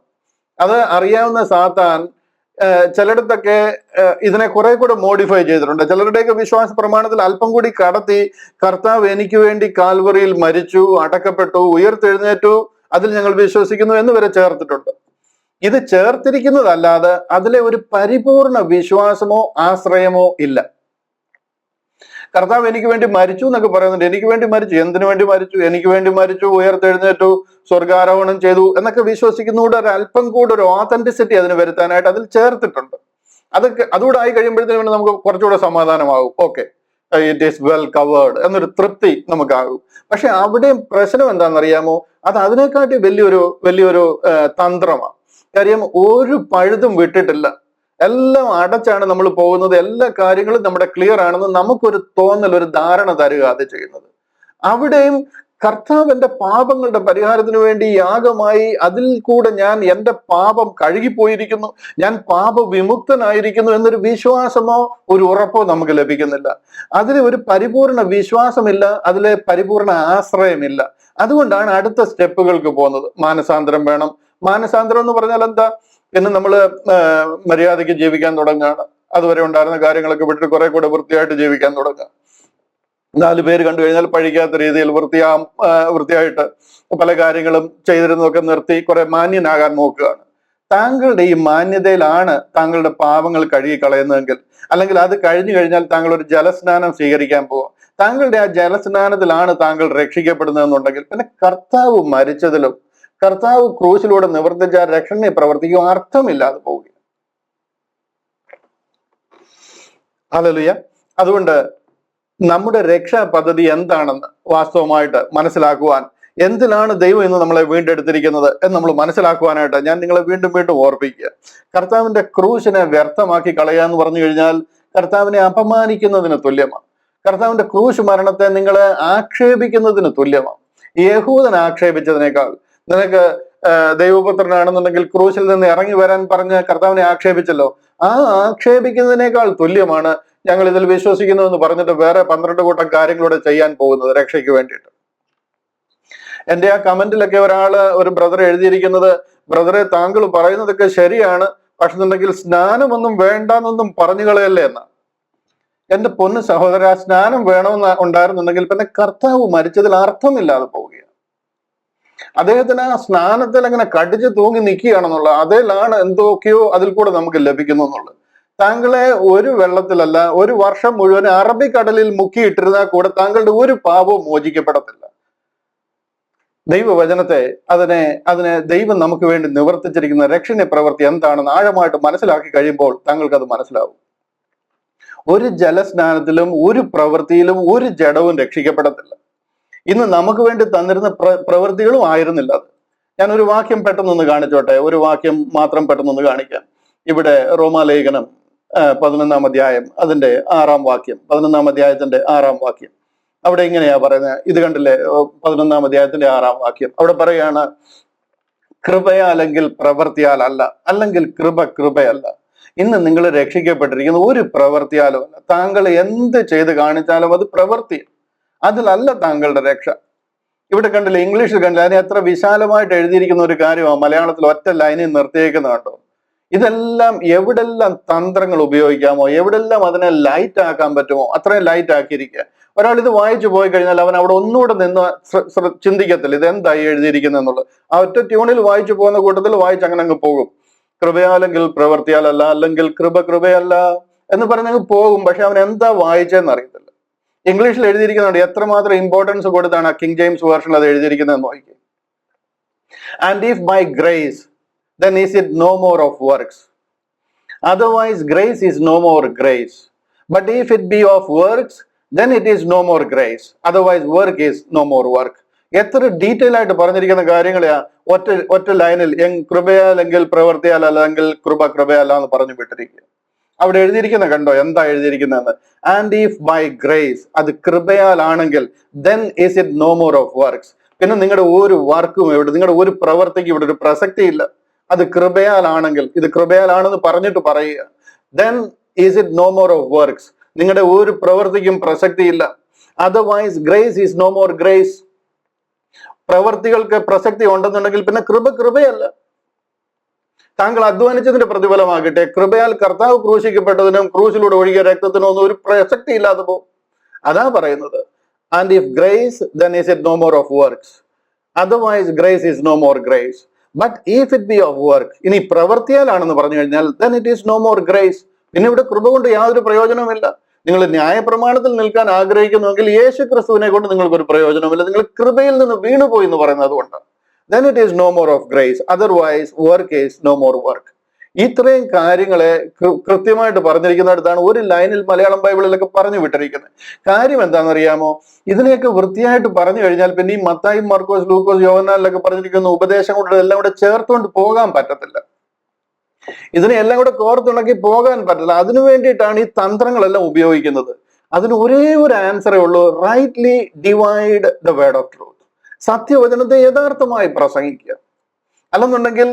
അത് അറിയാവുന്ന സാത്താൻ ചിലയിടത്തൊക്കെ ഇതിനെ കുറെ കൂടെ മോഡിഫൈ ചെയ്തിട്ടുണ്ട്. ചിലരുടെയൊക്കെ വിശ്വാസ പ്രമാണത്തിൽ അല്പം കൂടി കടത്തി, കർത്താവ് എനിക്ക് വേണ്ടി കാൽവറിയിൽ മരിച്ചു, അടക്കപ്പെട്ടു, ഉയർത്തെഴുന്നേറ്റു, അതിൽ ഞങ്ങൾ വിശ്വസിക്കുന്നു എന്ന് വരെ ചേർത്തിട്ടുണ്ട്. ഇത് ചേർത്തിരിക്കുന്നതല്ലാതെ അതിലെ ഒരു പരിപൂർണ വിശ്വാസമോ ആശ്രയമോ ഇല്ല. കർത്താവ് എനിക്ക് വേണ്ടി മരിച്ചു എന്നൊക്കെ പറയുന്നുണ്ട്. എനിക്ക് വേണ്ടി മരിച്ചു, എന്തിനു വേണ്ടി മരിച്ചു? എനിക്ക് വേണ്ടി മരിച്ചു, ഉയർത്തെഴുന്നേറ്റു, സ്വർഗാരോഹണം ചെയ്തു എന്നൊക്കെ വിശ്വസിക്കുന്നതുകൊണ്ട് ഒരല്പം കൂടെ ഒരു ഓതന്റിസിറ്റി അതിന് വരുത്താനായിട്ട് അതിൽ ചേർത്തിട്ടുണ്ട്. അതുകൂടെ ആയി കഴിയുമ്പോഴത്തേനും നമുക്ക് കുറച്ചുകൂടെ സമാധാനമാകും. Okay, it is well covered എന്നൊരു തൃപ്തി നമുക്കാകും. പക്ഷെ അവിടെയും പ്രശ്നം എന്താണെന്നറിയാമോ? അത് അതിനെക്കാട്ടി വലിയൊരു തന്ത്രമാണ്. കാര്യം ഒരു പഴുതും വിട്ടിട്ടില്ല, എല്ലാം അടച്ചാണ് നമ്മൾ പോകുന്നത്. എല്ലാ കാര്യങ്ങളും നമ്മുടെ ക്ലിയർ ആണെന്ന് നമുക്കൊരു തോന്നൽ, ഒരു ധാരണ തരിക അത് ചെയ്യുന്നത്. അവിടെയും കർത്താവിന്റെ പാപങ്ങളുടെ പരിഹാരത്തിന് വേണ്ടി യാഗമായി അതിൽ കൂടെ ഞാൻ എൻ്റെ പാപം കഴുകിപ്പോയിരിക്കുന്നു, ഞാൻ പാപവിമുക്തനായിരിക്കുന്നു എന്നൊരു വിശ്വാസമോ ഒരു ഉറപ്പോ നമുക്ക് ലഭിക്കുന്നില്ല. അതിൽ ഒരു പരിപൂർണ വിശ്വാസമില്ല, അതിലെ പരിപൂർണ ആശ്രയമില്ല. അതുകൊണ്ടാണ് അടുത്ത സ്റ്റെപ്പുകൾക്ക് പോകുന്നത്. മാനസാന്തരം വേണം, മാനസാന്തരം എന്ന് പറഞ്ഞാൽ എന്താ? പിന്നെ നമ്മൾ മര്യാദയ്ക്ക് ജീവിക്കാൻ തുടങ്ങുകയാണ്. അതുവരെ ഉണ്ടായിരുന്ന കാര്യങ്ങളൊക്കെ വിട്ടിട്ട് കുറെ കൂടെ വൃത്തിയായിട്ട് ജീവിക്കാൻ തുടങ്ങുക. 4 പേര് കണ്ടു കഴിഞ്ഞാൽ പഴിക്കാത്ത രീതിയിൽ വൃത്തിയായിട്ട് പല കാര്യങ്ങളും ചെയ്തിരുന്നതൊക്കെ നിർത്തി കുറെ മാന്യനാകാൻ നോക്കുകയാണ്. താങ്കളുടെ ഈ മാന്യതയിലാണ് താങ്കളുടെ പാപങ്ങൾ കഴുകി കളയുന്നതെങ്കിൽ, അല്ലെങ്കിൽ അത് കഴിഞ്ഞു കഴിഞ്ഞാൽ താങ്കൾ ഒരു ജലസ്നാനം സ്വീകരിക്കാൻ പോവുക, താങ്കളുടെ ആ ജലസ്നാനത്തിലാണ് താങ്കൾ രക്ഷിക്കപ്പെടുന്നതെന്നുണ്ടെങ്കിൽ പിന്നെ കർത്താവ് മരിച്ചതിലും കർത്താവ് ക്രൂശിലൂടെ നിവർത്തിച്ച രക്ഷണയെ പ്രവർത്തിക്കും അർത്ഥമില്ലാതെ പോവുക. ഹല്ലേലൂയ. അതുകൊണ്ട് നമ്മുടെ രക്ഷാ പദ്ധതി എന്താണെന്ന് വാസ്തവമായിട്ട് മനസ്സിലാക്കുവാൻ, എന്തിനാണ് ദൈവം ഇന്ന് നമ്മളെ വീണ്ടെടുത്തിരിക്കുന്നത് എന്ന് നമ്മൾ മനസ്സിലാക്കുവാനായിട്ട് ഞാൻ നിങ്ങളെ വീണ്ടും വീണ്ടും ഓർപ്പിക്കുക. കർത്താവിന്റെ ക്രൂശിനെ വ്യർത്ഥമാക്കി കളയുക എന്ന് പറഞ്ഞു കഴിഞ്ഞാൽ കർത്താവിനെ അപമാനിക്കുന്നതിന് തുല്യമാണ്. കർത്താവിന്റെ ക്രൂശ് മരണത്തെ നിങ്ങളെ ആക്ഷേപിക്കുന്നതിന് തുല്യമാണ്. യഹൂദൻ ആക്ഷേപിച്ചതിനേക്കാൾ, നിനക്ക് ദൈവപുത്രനാണെന്നുണ്ടെങ്കിൽ ക്രൂശിൽ നിന്ന് ഇറങ്ങി വരാൻ പറഞ്ഞ് കർത്താവിനെ ആക്ഷേപിച്ചല്ലോ, ആ ആക്ഷേപിക്കുന്നതിനേക്കാൾ തുല്യമാണ് ഞങ്ങൾ ഇതിൽ വിശ്വസിക്കുന്നു എന്ന് പറഞ്ഞിട്ട് വേറെ 12 കൂട്ടം കാര്യങ്ങളൂടെ ചെയ്യാൻ പോകുന്നത് രക്ഷയ്ക്ക് വേണ്ടിയിട്ട്. എന്റെ ആ കമന്റിലൊക്കെ ഒരു ബ്രദർ എഴുതിയിരിക്കുന്നത്, ബ്രദറെ താങ്കൾ പറയുന്നതൊക്കെ ശരിയാണ്, പക്ഷെ എന്നുണ്ടെങ്കിൽ സ്നാനമൊന്നും വേണ്ടെന്നൊന്നും പറഞ്ഞു കളയല്ലേ എന്നാ. എന്റെ പൊന്നു സഹോദര, സ്നാനം വേണമെന്ന് ഉണ്ടായിരുന്നുണ്ടെങ്കിൽ പിന്നെ കർത്താവ് മരിച്ചതിൽ അർത്ഥമില്ലാതെ പോവുകയാണ്. അദ്ദേഹത്തിന് ആ സ്നാനത്തിൽ അങ്ങനെ കടിച്ചു തൂങ്ങി നിൽക്കുകയാണെന്നുള്ള, അതിലാണ് എന്തൊക്കെയോ അതിൽ കൂടെ നമുക്ക് ലഭിക്കുന്നു എന്നുള്ളത്. താങ്കളെ ഒരു വെള്ളത്തിലല്ല, ഒരു വർഷം മുഴുവൻ അറബിക്കടലിൽ മുക്കിയിട്ടിരുന്നാൽ കൂടെ താങ്കളുടെ ഒരു പാപവും മോചിക്കപ്പെടത്തില്ല. ദൈവവചനത്തെ അതിനെ ദൈവം നമുക്ക് വേണ്ടി നിവർത്തിച്ചിരിക്കുന്ന രക്ഷണ പ്രവൃത്തി എന്താണെന്ന് ആഴമായിട്ട് മനസ്സിലാക്കി കഴിയുമ്പോൾ താങ്കൾക്ക് അത് മനസ്സിലാവും. ഒരു ജലസ്നാനത്തിലും ഒരു പ്രവൃത്തിയിലും ഒരു ജഡവും രക്ഷിക്കപ്പെടത്തില്ല. ഇന്ന് നമുക്ക് വേണ്ടി തന്നിരുന്ന പ്രവൃത്തികളും ആയിരുന്നില്ല അത്. ഞാനൊരു വാക്യം പെട്ടെന്നൊന്ന് കാണിച്ചോട്ടെ, ഒരു വാക്യം മാത്രം പെട്ടെന്നൊന്ന് കാണിക്കാം. ഇവിടെ റോമാലേഖനം 11-ാം അധ്യായം അതിന്റെ 6-ാം വാക്യം, 11-ാം അധ്യായത്തിന്റെ 6-ാം വാക്യം. അവിടെ ഇങ്ങനെയാ പറയുന്നത്, ഇത് കണ്ടില്ലേ? 11-ാം അധ്യായത്തിന്റെ 6-ാം വാക്യം അവിടെ പറയാണ്, കൃപയാലെങ്കിൽ പ്രവൃത്തിയാൽ അല്ല, അല്ലെങ്കിൽ കൃപയല്ല. ഇന്ന് നിങ്ങൾ രക്ഷിക്കപ്പെട്ടിരിക്കുന്നത് ഒരു പ്രവൃത്തിയാലും അല്ല. താങ്കൾ എന്ത് ചെയ്ത് കാണിച്ചാലും അത് പ്രവൃത്തി, അതിലല്ല താങ്കളുടെ രക്ഷ. ഇവിടെ കണ്ടില്ലേ, ഇംഗ്ലീഷിൽ കണ്ടില്ല, അതിനെ എത്ര വിശാലമായിട്ട് എഴുതിയിരിക്കുന്ന ഒരു കാര്യമാണ്. മലയാളത്തിൽ ഒറ്റ ലൈനിൽ നിർത്തിയേക്കുന്ന കണ്ടോ? ഇതെല്ലാം എവിടെല്ലാം തന്ത്രങ്ങൾ ഉപയോഗിക്കാമോ, എവിടെല്ലാം അതിനെ ലൈറ്റ് ആക്കാൻ പറ്റുമോ അത്രയും ലൈറ്റ് ആക്കിയിരിക്കുക. ഒരാൾ ഇത് വായിച്ചു പോയി കഴിഞ്ഞാൽ അവൻ അവിടെ ഒന്നുകൂടെ നിന്ന് ചിന്തിക്കത്തില്ല ഇത് എന്തായി എഴുതിയിരിക്കുന്നത് എന്നുള്ളത്. ആ ഒറ്റ ട്യൂണിൽ വായിച്ചു പോകുന്ന കൂട്ടത്തിൽ വായിച്ച് അങ്ങനെ അങ്ങ് പോകും. കൃപയാലെങ്കിൽ പ്രവൃത്തിയാലല്ല, അല്ലെങ്കിൽ കൃപയല്ല എന്ന് പറഞ്ഞങ്ങ് പോകും. പക്ഷെ അവൻ എന്താ വായിച്ചതെന്ന് അറിയത്തില്ല. ഇംഗ്ലീഷിൽ എഴുതിയിരിക്കുന്നുണ്ട്, എത്രമാത്രം ഇമ്പോർട്ടൻസ് കൊടുത്താണ് കിങ് ജെയിംസ് വേർഷനിൽ അത് എഴുതിയിരിക്കുന്നത് നോക്കി. And if by grace then is it no more of works, otherwise grace is no more grace, but if it be of works then it is no more grace, otherwise work is no more work. എത്ര detail ആയിട്ട് പറഞ്ഞിരിക്കുന്ന കാര്യങ്ങളെയാ ഒറ്റ ലൈനിൽ കൃപയാലെങ്കിൽ പ്രവൃത്തിയാൽ അല്ലെങ്കിൽ കൃപയല്ല എന്ന് പറഞ്ഞു വിട്ടിരിക്കുക. അവിടെ എഴുതിയിരിക്കുന്ന കണ്ടോ എന്താ എഴുതിയിരിക്കുന്നതെന്ന്? ആൻഡ് ഇഫ് ബൈ ഗ്രേസ്, അത് കൃപയാലാണെങ്കിൽ then is it no more of works. പിന്നെ നിങ്ങളുടെ ഒരു വർക്കും ഇവിടെ, നിങ്ങളുടെ ഒരു പ്രവൃത്തിക്ക് ഇവിടെ ഒരു പ്രസക്തി ഇല്ല. അത് കൃപയാലാണെങ്കിൽ, ഇത് കൃപയാലാണെന്ന് പറഞ്ഞിട്ട് പറയുക. then is it no more of works, നിങ്ങളുടെ ഒരു പ്രവൃത്തിക്കും പ്രസക്തിയില്ല. otherwise grace is no more grace. പ്രവൃത്തികൾക്ക് പ്രസക്തി ഉണ്ടെന്നുണ്ടെങ്കിൽ പിന്നെ കൃപയല്ല. താങ്കൾ അധ്വാനിച്ചതിന്റെ പ്രതിഫലമാകട്ടെ, കൃപയാൽ കർത്താവ് ക്രൂശിക്കപ്പെട്ടതിനും ക്രൂശിലൂടെ ഒഴുകിയ രക്തത്തിനും ഒന്നും ഒരു പ്രസക്തി ഇല്ലാതെ പോകും. അതാ പറയുന്നത്. and if grace then is it no more of works, otherwise grace is no more grace, but if it be of work, ഇനി പ്രവൃത്തിയാലാണെന്ന് പറഞ്ഞു കഴിഞ്ഞാൽ then it is no more grace. പിന്നെ ഇവിടെ കൃപ കൊണ്ട് യാതൊരു പ്രയോജനവുമില്ല. നിങ്ങൾ ന്യായപ്രമാണത്തിൽ നിൽക്കാൻ ആഗ്രഹിക്കുന്നുവെങ്കിൽ യേശു ക്രിസ്തുവിനെ കൊണ്ട് നിങ്ങൾക്കൊരു പ്രയോജനമില്ല. നിങ്ങൾ കൃപയിൽ നിന്ന് വീണുപോയി എന്ന് പറയുന്നത് കൊണ്ട് then it is no more of grace, otherwise work is no more work. ഇത്രയും കാര്യങ്ങളെ കൃത്യമായിട്ട് പറഞ്ഞിരിക്കുന്നിടത്താണ് ഒരു ലൈനിൽ മലയാളം ബൈബിളിലൊക്കെ പറഞ്ഞു വിട്ടിരിക്കുന്നത്. കാര്യം എന്താണെന്നറിയാമോ? ഇതിനെയൊക്കെ വൃത്തിയായിട്ട് പറഞ്ഞു കഴിഞ്ഞാൽ പിന്നെ ഈ മത്തായി, മാർക്കോസ്, ലൂക്കോസ്, യോഹന്നാനിലൊക്കെ പറഞ്ഞിരിക്കുന്ന ഉപദേശം കൊണ്ട് എല്ലാം കൂടെ ചേർത്തുകൊണ്ട് പോകാൻ പറ്റത്തില്ല. ഇതിനെ എല്ലാം കൂടെ കോർത്തുണക്കി പോകാൻ പറ്റില്ല. അതിനു വേണ്ടിയിട്ടാണ് ഈ തന്ത്രങ്ങളെല്ലാം ഉപയോഗിക്കുന്നത്. അതിന് ഒരേ ഒരു ആൻസറേ ഉള്ളൂ, rightly divide the word of truth. സത്യവചനത്തെ യഥാർത്ഥമായി പ്രസംഗിക്കുക. അല്ലെന്നുണ്ടെങ്കിൽ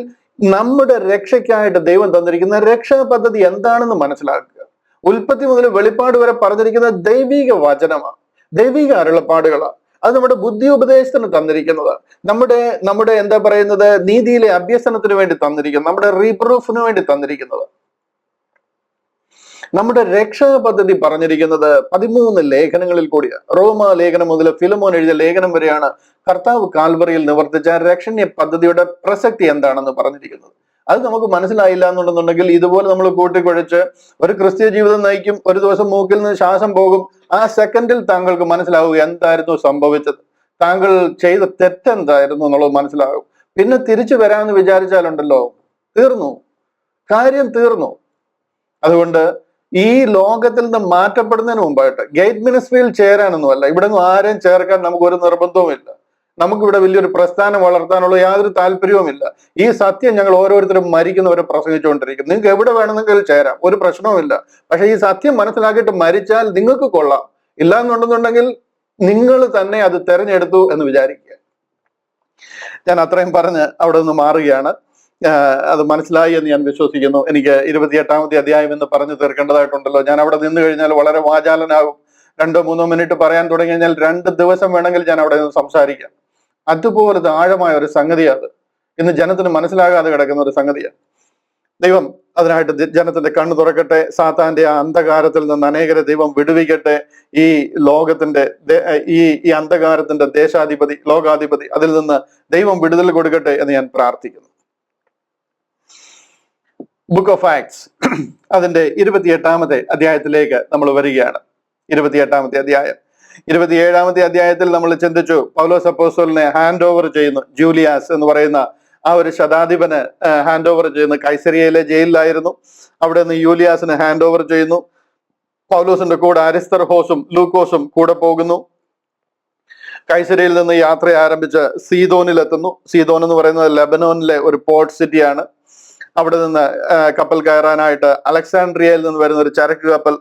നമ്മുടെ രക്ഷയ്ക്കായിട്ട് ദൈവം തന്നിരിക്കുന്ന രക്ഷാ പദ്ധതി എന്താണെന്ന് മനസ്സിലാക്കുക. ഉൽപ്പത്തി മുതൽ വെളിപ്പാട് വരെ പറഞ്ഞിരിക്കുന്ന ദൈവിക വചനമാണ്, ദൈവിക അരുളപ്പാടുകളാണ്. അത് നമ്മുടെ ബുദ്ധി ഉപദേശത്തിന് തന്നിരിക്കുന്നത്, നമ്മുടെ എന്താ പറയുന്നത്, നീതിയിലെ അഭ്യസനത്തിന് വേണ്ടി തന്നിരിക്കുന്നത്, നമ്മുടെ റീപ്രൂഫിന് വേണ്ടി തന്നിരിക്കുന്നത്. നമ്മുടെ രക്ഷാ പദ്ധതി പറഞ്ഞിരിക്കുന്നത് 13 ലേഖനങ്ങളിൽ കൂടിയാണ്. റോമ ലേഖനം മുതൽ ഫിലമോൻ എഴുതിയ ലേഖനം വരെയാണ് കർത്താവ് കാൽവറിയിൽ നിവർത്തിച്ച രക്ഷണീയ പദ്ധതിയുടെ പ്രസക്തി എന്താണെന്ന് പറഞ്ഞിരിക്കുന്നത്. അത് നമുക്ക് മനസ്സിലായില്ല എന്നുണ്ടെന്നുണ്ടെങ്കിൽ ഇതുപോലെ നമ്മൾ കൂട്ടിക്കുഴച്ച് ഒരു ക്രിസ്ത്യ ജീവിതം നയിക്കും. ഒരു ദിവസം മൂക്കിൽ നിന്ന് ശ്വാസം പോകും. ആ സെക്കൻഡിൽ താങ്കൾക്ക് മനസ്സിലാവുക എന്തായിരുന്നു സംഭവിച്ചത്, താങ്കൾ ചെയ്ത തെറ്റെന്തായിരുന്നു എന്നുള്ളത് മനസ്സിലാകും. പിന്നെ തിരിച്ചു വരാമെന്ന് വിചാരിച്ചാലുണ്ടല്ലോ, തീർന്നു, കാര്യം തീർന്നു. അതുകൊണ്ട് ഈ ലോകത്തിൽ നിന്ന് മാറ്റപ്പെടുന്നതിന് മുമ്പായിട്ട് ഗേറ്റ് മിനിസ്ട്രിയിൽ ചേരാനൊന്നുമല്ല, ഇവിടെ നിന്ന് ആരെയും ചേർക്കാൻ നമുക്ക് ഒരു നിർബന്ധവുമില്ല. നമുക്കിവിടെ വലിയൊരു പ്രസ്ഥാനം വളർത്താനുള്ള യാതൊരു താല്പര്യവുമില്ല. ഈ സത്യം ഞങ്ങൾ ഓരോരുത്തരും മരിക്കുന്നവരെ പ്രസംഗിച്ചുകൊണ്ടിരിക്കും. നിങ്ങൾക്ക് എവിടെ വേണമെന്നെങ്കിൽ ചേരാം, ഒരു പ്രശ്നവുമില്ല. പക്ഷെ ഈ സത്യം മനസ്സിലാക്കിയിട്ട് മരിച്ചാൽ നിങ്ങൾക്ക് കൊള്ളാം. ഇല്ല എന്നുണ്ടെന്നുണ്ടെങ്കിൽ നിങ്ങൾ തന്നെ അത് തെരഞ്ഞെടുത്തു എന്ന് വിചാരിക്കുക. ഞാൻ അത്രയും പറഞ്ഞ് അവിടെ നിന്ന് മാറുകയാണ്. അത് മനസ്സിലായി എന്ന് ഞാൻ വിശ്വസിക്കുന്നു. എനിക്ക് 28-ാമത്തെ അധ്യായം എന്ന് പറഞ്ഞു തീർക്കേണ്ടതായിട്ടുണ്ടല്ലോ. ഞാൻ അവിടെ നിന്ന് കഴിഞ്ഞാൽ വളരെ വാചാലനാകും. 2-3 മിനിറ്റ് പറയാൻ തുടങ്ങി കഴിഞ്ഞാൽ 2 ദിവസം വേണമെങ്കിൽ ഞാൻ അവിടെ നിന്ന് സംസാരിക്കാം. അതുപോലത്തെ ആഴമായ ഒരു സംഗതിയാണ് ഇന്ന് ജനത്തിന് മനസ്സിലാകാതെ കിടക്കുന്ന ഒരു സംഗതിയാണ്. ദൈവം അതിനായിട്ട് ജനത്തിന്റെ കണ്ണു തുറക്കട്ടെ. സാത്താന്റെ ആ അന്ധകാരത്തിൽ നിന്ന് അനേകരെ ദൈവം വിടുവിക്കട്ടെ. ഈ ലോകത്തിന്റെ ഈ അന്ധകാരത്തിന്റെ ദേശാധിപതി, ലോകാധിപതി, അതിൽ നിന്ന് ദൈവം വിടുതൽ കൊടുക്കട്ടെ എന്ന് ഞാൻ പ്രാർത്ഥിക്കുന്നു. ബുക്ക് ഓഫ് ആക്ട്സ് അതിന്റെ 28-ാമത്തെ അധ്യായത്തിലേക്ക് നമ്മൾ വരികയാണ്. 28-ാമത്തെ അധ്യായം. 27-ാമത്തെ അധ്യായത്തിൽ നമ്മൾ ചിന്തിച്ചു, പൗലോസ് അപ്പോസ്തലനെ ഹാൻഡ് ഓവർ ചെയ്യുന്നു. ജൂലിയാസ് എന്ന് പറയുന്ന ആ ഒരു ശതാധിപന് ഹാൻഡ് ഓവർ ചെയ്യുന്നു. കൈസരിയയിലെ ജയിലിലായിരുന്നു. അവിടെ നിന്ന് യൂലിയാസിന് ഹാൻഡ് ഓവർ ചെയ്യുന്നു. പൗലോസിന്റെ കൂടെ അരിസ്തർഹോസും ലൂക്കോസും കൂടെ പോകുന്നു. കൈസരിയിൽ നിന്ന് യാത്ര ആരംഭിച്ച് സീദോനിലെത്തുന്നു. സീദോൻ എന്ന് പറയുന്നത് ലെബനോനിലെ ഒരു പോർട്ട് സിറ്റിയാണ്. അവിടെ നിന്ന് കപ്പൽ കയറാനായിട്ട് അലക്സാൻഡ്രിയയിൽ നിന്ന് വരുന്ന ഒരു ചരക്ക് കപ്പൽ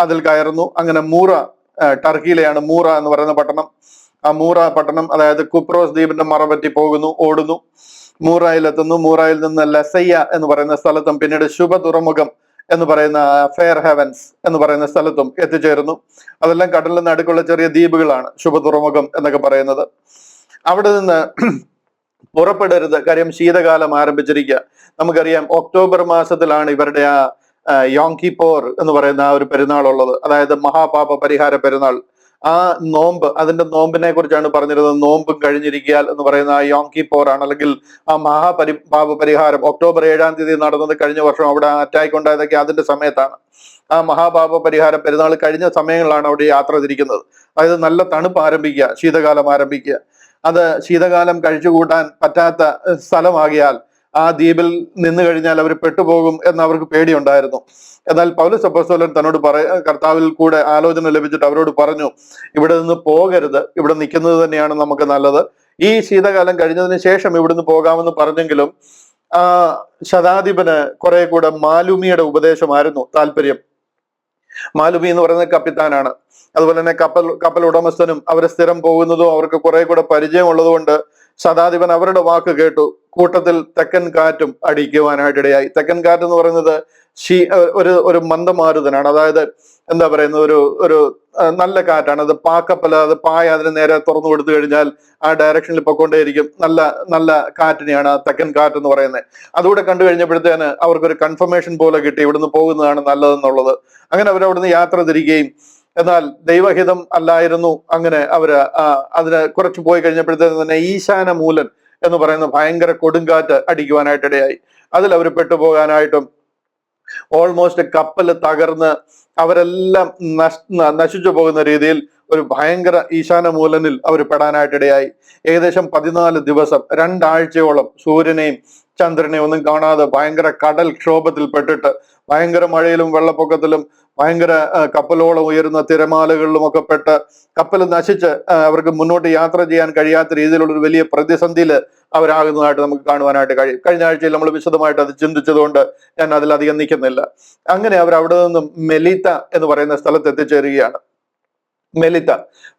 അതിൽ കയറുന്നു. അങ്ങനെ മൂറ, ടർക്കിയിലെയാണ് മൂറ എന്ന് പറയുന്ന പട്ടണം. ആ മൂറ പട്ടണം, അതായത് കുപ്രോസ് ദ്വീപിന്റെ മറപറ്റി പോകുന്നു, ഓടുന്നു. മൂറയിലെത്തുന്നു. മൂറയിൽ നിന്ന് ലസയ്യ എന്ന് പറയുന്ന സ്ഥലത്തും പിന്നീട് ശുഭ തുറമുഖം എന്ന് പറയുന്ന ഫെയർ ഹെവൻസ് എന്ന് പറയുന്ന സ്ഥലത്തും എത്തിച്ചേരുന്നു. അതെല്ലാം കടലിന് നടുക്കുള്ള ചെറിയ ദ്വീപുകളാണ് ശുഭ തുറമുഖം എന്നൊക്കെ പറയുന്നത്. അവിടെ നിന്ന് പുറപ്പെടരുത്, കാര്യം ശീതകാലം ആരംഭിച്ചിരിക്കുക. നമുക്കറിയാം ഒക്ടോബർ മാസത്തിലാണ് ഇവരുടെ ആ യോം കിപ്പോർ എന്ന് പറയുന്ന ആ ഒരു പെരുന്നാൾ ഉള്ളത്, അതായത് മഹാപാപ പരിഹാര പെരുന്നാൾ. ആ നോമ്പ്, അതിന്റെ നോമ്പിനെ കുറിച്ചാണ് പറഞ്ഞിരുന്നത്. നോമ്പും കഴിഞ്ഞിരിക്കാൻ എന്ന് പറയുന്ന ആ യോം കിപ്പോർ ആണ്, അല്ലെങ്കിൽ ആ പാപ പരിഹാരം. ഒക്ടോബർ 7-ാം തീയതി നടന്നത് കഴിഞ്ഞ വർഷം അവിടെ അറ്റാക്ക് ഉണ്ടായതൊക്കെ അതിന്റെ സമയത്താണ്. ആ മഹാപാപ പരിഹാര പെരുന്നാൾ കഴിഞ്ഞ സമയങ്ങളിലാണ് അവിടെ യാത്ര തിരിക്കുന്നത്. അതായത് നല്ല തണുപ്പ് ആരംഭിക്കുക, ശീതകാലം ആരംഭിക്കുക. അത് ശീതകാലം കഴിച്ചുകൂട്ടാൻ പറ്റാത്ത സ്ഥലമാകിയാൽ ആ ദ്വീപിൽ നിന്ന് കഴിഞ്ഞാൽ അവർ പെട്ടുപോകും എന്ന് അവർക്ക് പേടിയുണ്ടായിരുന്നു. എന്നാൽ പൗലോസ് അപ്പോസ്തലൻ തന്നോട് കർത്താവിൽ കൂടെ ആലോചന ലഭിച്ചിട്ട് അവരോട് പറഞ്ഞു, ഇവിടെ നിന്ന് പോകരുത്, ഇവിടെ നിൽക്കുന്നത് തന്നെയാണ് നമുക്ക് നല്ലത്. ഈ ശീതകാലം കഴിഞ്ഞതിന് ശേഷം ഇവിടുന്ന് പോകാമെന്ന് പറഞ്ഞെങ്കിലും ആ ശതാധിപന് കുറെ കൂടെ മാലുമിയുടെ ഉപദേശമായിരുന്നു താല്പര്യം. മാലുമി എന്ന് പറയുന്ന കപ്പിത്താനാണ്. അതുപോലെ തന്നെ കപ്പൽ ഉടമസ്ഥനും അവരെ സ്ഥിരം പോകുന്നതും അവർക്ക് കുറെ കൂടെ പരിചയമുള്ളതുകൊണ്ട് ശതാധിപൻ അവരുടെ വാക്ക് കേട്ടു. കൂട്ടത്തിൽ തെക്കൻ കാറ്റും അടിക്കുവാനായിട്ടിടയായി. തെക്കൻ കാറ്റ് എന്ന് പറയുന്നത് ഒരു മന്ദമാരുതനാണ്. അതായത് എന്താ പറയുന്നത്, ഒരു നല്ല കാറ്റാണ്. അത് പാക്കപ്പല, അത് പായ അതിന് നേരെ തുറന്നു കൊടുത്തു കഴിഞ്ഞാൽ ആ ഡയറക്ഷനിൽ പൊക്കൊണ്ടേയിരിക്കും. നല്ല നല്ല കാറ്റിനെയാണ് തെക്കൻ കാറ്റ് എന്ന് പറയുന്നത്. അതുകൂടെ കണ്ടു കഴിഞ്ഞപ്പോഴത്തേന് അവർക്കൊരു കൺഫർമേഷൻ പോലെ കിട്ടി, ഇവിടുന്ന് പോകുന്നതാണ് നല്ലതെന്നുള്ളത്. അങ്ങനെ അവരവിടുന്ന് യാത്ര തിരികെയും. എന്നാൽ ദൈവഹിതം അല്ലായിരുന്നു. അങ്ങനെ അതിന് കുറച്ച് പോയി കഴിഞ്ഞപ്പോഴത്തേന് തന്നെ ഈശാന മൂലൻ എന്ന് പറയുന്ന ഭയങ്കര കൊടുങ്കാറ്റ് അടിക്കുവാനായിട്ടിടയായി. അതിൽ അവർ പെട്ടുപോകാനായിട്ടും ഓൾമോസ്റ്റ് കപ്പൽ തകർന്ന് അവരെല്ലാം നശിച്ചു പോകുന്ന രീതിയിൽ ഒരു ഭയങ്കര ഈശാന മൂലനിൽ അവർ പെടാനായിട്ടിടയായി. ഏകദേശം 14 ദിവസം, 2 ആഴ്ചയോളം സൂര്യനെയും ചന്ദ്രനെയും ഒന്നും കാണാതെ ഭയങ്കര കടൽ ക്ഷോഭത്തിൽ പെട്ടിട്ട്, ഭയങ്കര മഴയിലും വെള്ളപ്പൊക്കത്തിലും ഭയങ്കര കപ്പലോളം ഉയരുന്ന തിരമാലകളിലും ഒക്കെ പെട്ട് കപ്പൽ നശിച്ച് അവർക്ക് മുന്നോട്ട് യാത്ര ചെയ്യാൻ കഴിയാത്ത രീതിയിലുള്ള ഒരു വലിയ പ്രതിസന്ധിയിൽ അവരാകുന്നതായിട്ട് നമുക്ക് കാണുവാനായിട്ട് കഴിയും. കഴിഞ്ഞ ആഴ്ചയിൽ നമ്മൾ വിശദമായിട്ട് അത് ചിന്തിച്ചതുകൊണ്ട് ഞാൻ അതിലധികം നിൽക്കുന്നില്ല. അങ്ങനെ അവർ അവിടെ നിന്നും മെലിത്ത എന്ന് പറയുന്ന സ്ഥലത്ത് എത്തിച്ചേരുകയാണ്. മെലിത്ത,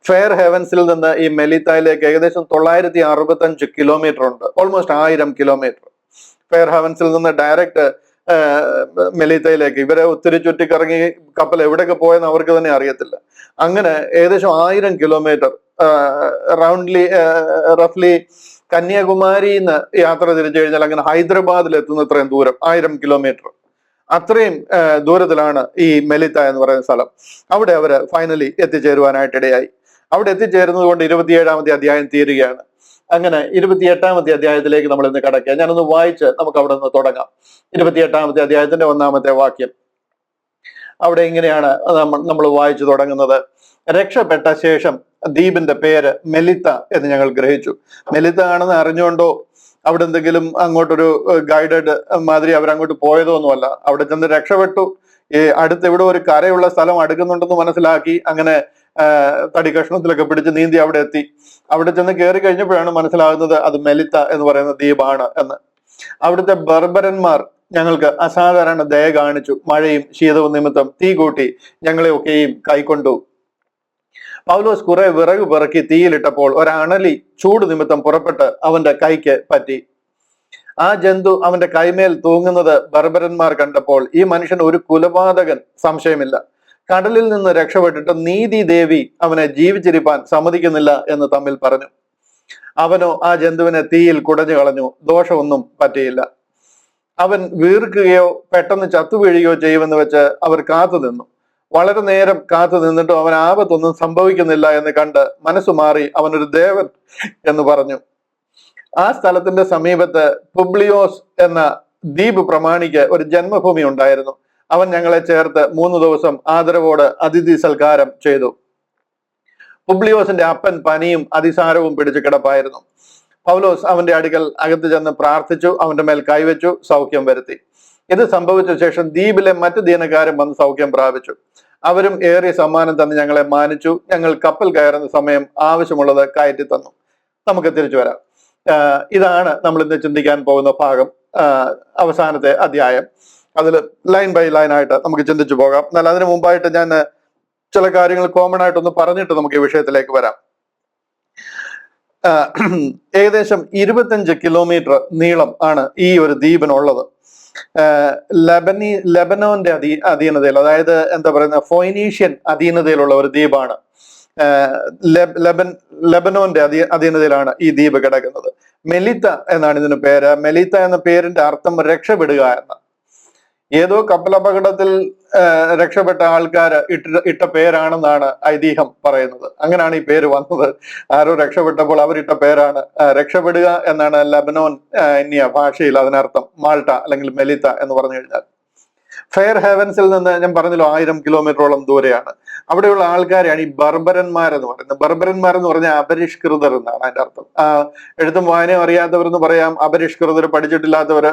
ഫെയർ ഹെവൻസിൽ നിന്ന് ഈ മെലിത്തയിലേക്ക് ഏകദേശം 965 കിലോമീറ്റർ ഉണ്ട്. Almost 1000 kilometre. ഫെയർ ഹെവൻസിൽ നിന്ന് ഡയറക്റ്റ് മെലിത്തയിലേക്ക്. ഇവരെ ഒത്തിരി ചുറ്റിക്കറങ്ങി കപ്പൽ എവിടെയൊക്കെ പോയെന്ന് അവർക്ക് തന്നെ അറിയത്തില്ല. അങ്ങനെ ഏകദേശം 1000 കിലോമീറ്റർ റൗണ്ട്ലി റഫ്ലി കന്യാകുമാരിന്ന് യാത്ര തിരിച്ചു കഴിഞ്ഞാൽ അങ്ങനെ ഹൈദരാബാദിൽ എത്തുന്ന അത്രയും ദൂരം 1000 കിലോമീറ്റർ. അത്രയും ദൂരത്തിലാണ് ഈ മെലിത്ത എന്ന് പറയുന്ന സ്ഥലം. അവിടെ അവര് ഫൈനലി എത്തിച്ചേരുവാനായിട്ട് ഇടയായി. അവിടെ എത്തിച്ചേരുന്നത് കൊണ്ട് 27-ാമത്തെ അധ്യായം തീരുകയാണ്. അങ്ങനെ 28-ാമത്തെ അധ്യായത്തിലേക്ക് നമ്മൾ ഇന്ന് കടക്കുക. ഞാനൊന്ന് വായിച്ച് നമുക്ക് അവിടെ നിന്ന് തുടങ്ങാം. 28-ാമത്തെ അധ്യായത്തിന്റെ 1-ാമത്തെ വാക്യം. അവിടെ ഇങ്ങനെയാണ് നമ്മൾ വായിച്ചു തുടങ്ങുന്നത്. രക്ഷപ്പെട്ട ശേഷം ദ്വീപിന്റെ പേര് മെലിത്ത എന്ന് ഞങ്ങൾ ഗ്രഹിച്ചു. മെലിത്ത ആണെന്ന് അറിഞ്ഞുകൊണ്ടോ അവിടെ എന്തെങ്കിലും അങ്ങോട്ടൊരു ഗൈഡഡ് മാതിരി അവരങ്ങോട്ട് പോയതൊന്നുമല്ല. അവിടെ ചെന്ന് രക്ഷപ്പെട്ടു. ഈ അടുത്ത് ഇവിടെ ഒരു കരയുള്ള സ്ഥലം അടുക്കുന്നുണ്ടെന്ന് മനസ്സിലാക്കി അങ്ങനെ തടി കഷ്ണത്തിലൊക്കെ പിടിച്ച് നീന്തി അവിടെ എത്തി. അവിടെ ചെന്ന് കയറി കഴിഞ്ഞപ്പോഴാണ് മനസ്സിലാകുന്നത് അത് മെലിത്ത എന്ന് പറയുന്ന ദ്വീപാണ് എന്ന്. അവിടുത്തെ ബർബരന്മാർ ഞങ്ങൾക്ക് അസാധാരണ ദയ കാണിച്ചു. മഴയും ശീതവും നിമിത്തം തീ കൂട്ടി ഞങ്ങളെ ഒക്കെയും കൈക്കൊണ്ടു. പൗലോസ് കുറെ വിറക് പിറക്കി തീയിലിട്ടപ്പോൾ ഒരണലി ചൂട് നിമിത്തം പുറപ്പെട്ട് അവന്റെ കൈക്ക് പറ്റി. ആ ജന്തു അവന്റെ കൈമേൽ തൂങ്ങുന്നത് ബർബരന്മാർ കണ്ടപ്പോൾ ഈ മനുഷ്യൻ ഒരു കുലപാതകൻ സംശയമില്ല, കടലിൽ നിന്ന് രക്ഷപ്പെട്ടിട്ട് നീതി ദേവി അവനെ ജീവിച്ചിരിപ്പാൻ സമ്മതിക്കുന്നില്ല എന്ന് തമ്മിൽ പറഞ്ഞു. അവനോ ആ ജന്തുവിനെ തീയിൽ കുടഞ്ഞു കളഞ്ഞു. ദോഷമൊന്നും പറ്റിയില്ല. അവൻ വീർക്കുകയോ പെട്ടെന്ന് ചത്തുവീഴുകയോ ചെയ്യുമെന്ന് വെച്ച് അവർ കാത്തു നിന്നു. വളരെ നേരം കാത്തു നിന്നിട്ടും അവൻ ആപത്തൊന്നും സംഭവിക്കുന്നില്ല എന്ന് കണ്ട് മനസ്സു മാറി അവനൊരു ദേവൻ എന്ന് പറഞ്ഞു. ആ സ്ഥലത്തിന്റെ സമീപത്ത് പുബ്ലിയോസ് എന്ന ദ്വീപ് പ്രമാണിക്ക് ഒരു ജന്മഭൂമി ഉണ്ടായിരുന്നു. അവൻ ഞങ്ങളെ ചേർത്ത് 3 ദിവസം ആദരവോട് അതിഥി സൽക്കാരം ചെയ്തു. പുബ്ലിയോസിന്റെ അപ്പൻ പനിയും അതിസാരവും പിടിച്ചു കിടപ്പായിരുന്നു. പൗലോസ് അവന്റെ അടുക്കൽ അകത്ത് ചെന്ന് പ്രാർത്ഥിച്ചു, അവന്റെ മേൽ കൈവച്ചു, സൗഖ്യം വരുത്തി. ഇത് സംഭവിച്ച ശേഷം ദ്വീപിലെ മറ്റു ദീനക്കാരും വന്ന് സൗഖ്യം പ്രാപിച്ചു. അവരും ഏറിയ സമ്മാനം തന്ന് ഞങ്ങളെ മാനിച്ചു. ഞങ്ങൾ കപ്പൽ കയറുന്ന സമയം ആവശ്യമുള്ളത് കയറ്റി തന്നു. നമുക്ക് തിരിച്ചു വരാം. ഇതാണ് നമ്മൾ ഇന്ന് ചിന്തിക്കാൻ പോകുന്ന ഭാഗം, അവസാനത്തെ അധ്യായം. അതിൽ ലൈൻ ബൈ ലൈൻ ആയിട്ട് നമുക്ക് ചിന്തിച്ചു പോകാം. എന്നാൽ അതിനു മുമ്പായിട്ട് ഞാൻ ചില കാര്യങ്ങൾ കോമൺ ആയിട്ടൊന്ന് പറഞ്ഞിട്ട് നമുക്ക് ഈ വിഷയത്തിലേക്ക് വരാം. ഏകദേശം 25 കിലോമീറ്റർ നീളം ആണ് ഈ ഒരു ദ്വീപിനുള്ളത്. ലെബനോന്റെ അധീനതയിൽ, അതായത് എന്താ പറയുന്ന ഫൊയ്നീഷ്യൻ അധീനതയിലുള്ള ഒരു ദ്വീപാണ്. ലെബനോന്റെ അധീനതയിലാണ് ഈ ദ്വീപ് കിടക്കുന്നത്. മെലിത്ത എന്നാണ് ഇതിന് പേര്. മെലിത്ത എന്ന പേരിന്റെ അർത്ഥം രക്ഷപ്പെടുക എന്ന. ഏതോ കപ്പലപകടത്തിൽ രക്ഷപ്പെട്ട ആൾക്കാർ ഇട്ട പേരാണെന്നാണ് ഐതിഹ്യം പറയുന്നത്. അങ്ങനെയാണ് ഈ പേര് വന്നത്. ആരോ രക്ഷപ്പെട്ടപ്പോൾ അവരിട്ട പേരാണ്. രക്ഷപ്പെടുക എന്നാണ് ലെബനോൻ ഇന്ത്യ ഭാഷയിൽ അതിനർത്ഥം. മാൾട്ട അല്ലെങ്കിൽ മെലിത്ത എന്ന് പറഞ്ഞു കഴിഞ്ഞാൽ. ഫെയർ ഹെവൻസിൽ നിന്ന് ഞാൻ പറഞ്ഞല്ലോ 1000 കിലോമീറ്ററോളം ദൂരെയാണ്. അവിടെയുള്ള ആൾക്കാരെയാണ് ഈ ബർബരന്മാരെന്ന് പറയുന്നത്. ബർബരന്മാരെന്ന് പറഞ്ഞാൽ അപരിഷ്കൃതർ എന്നാണ് അതിന്റെ അർത്ഥം. എഴുത്തും വായനയും അറിയാത്തവരെന്ന് പറയാം, അപരിഷ്കൃതർ, പഠിച്ചിട്ടില്ലാത്തവര്,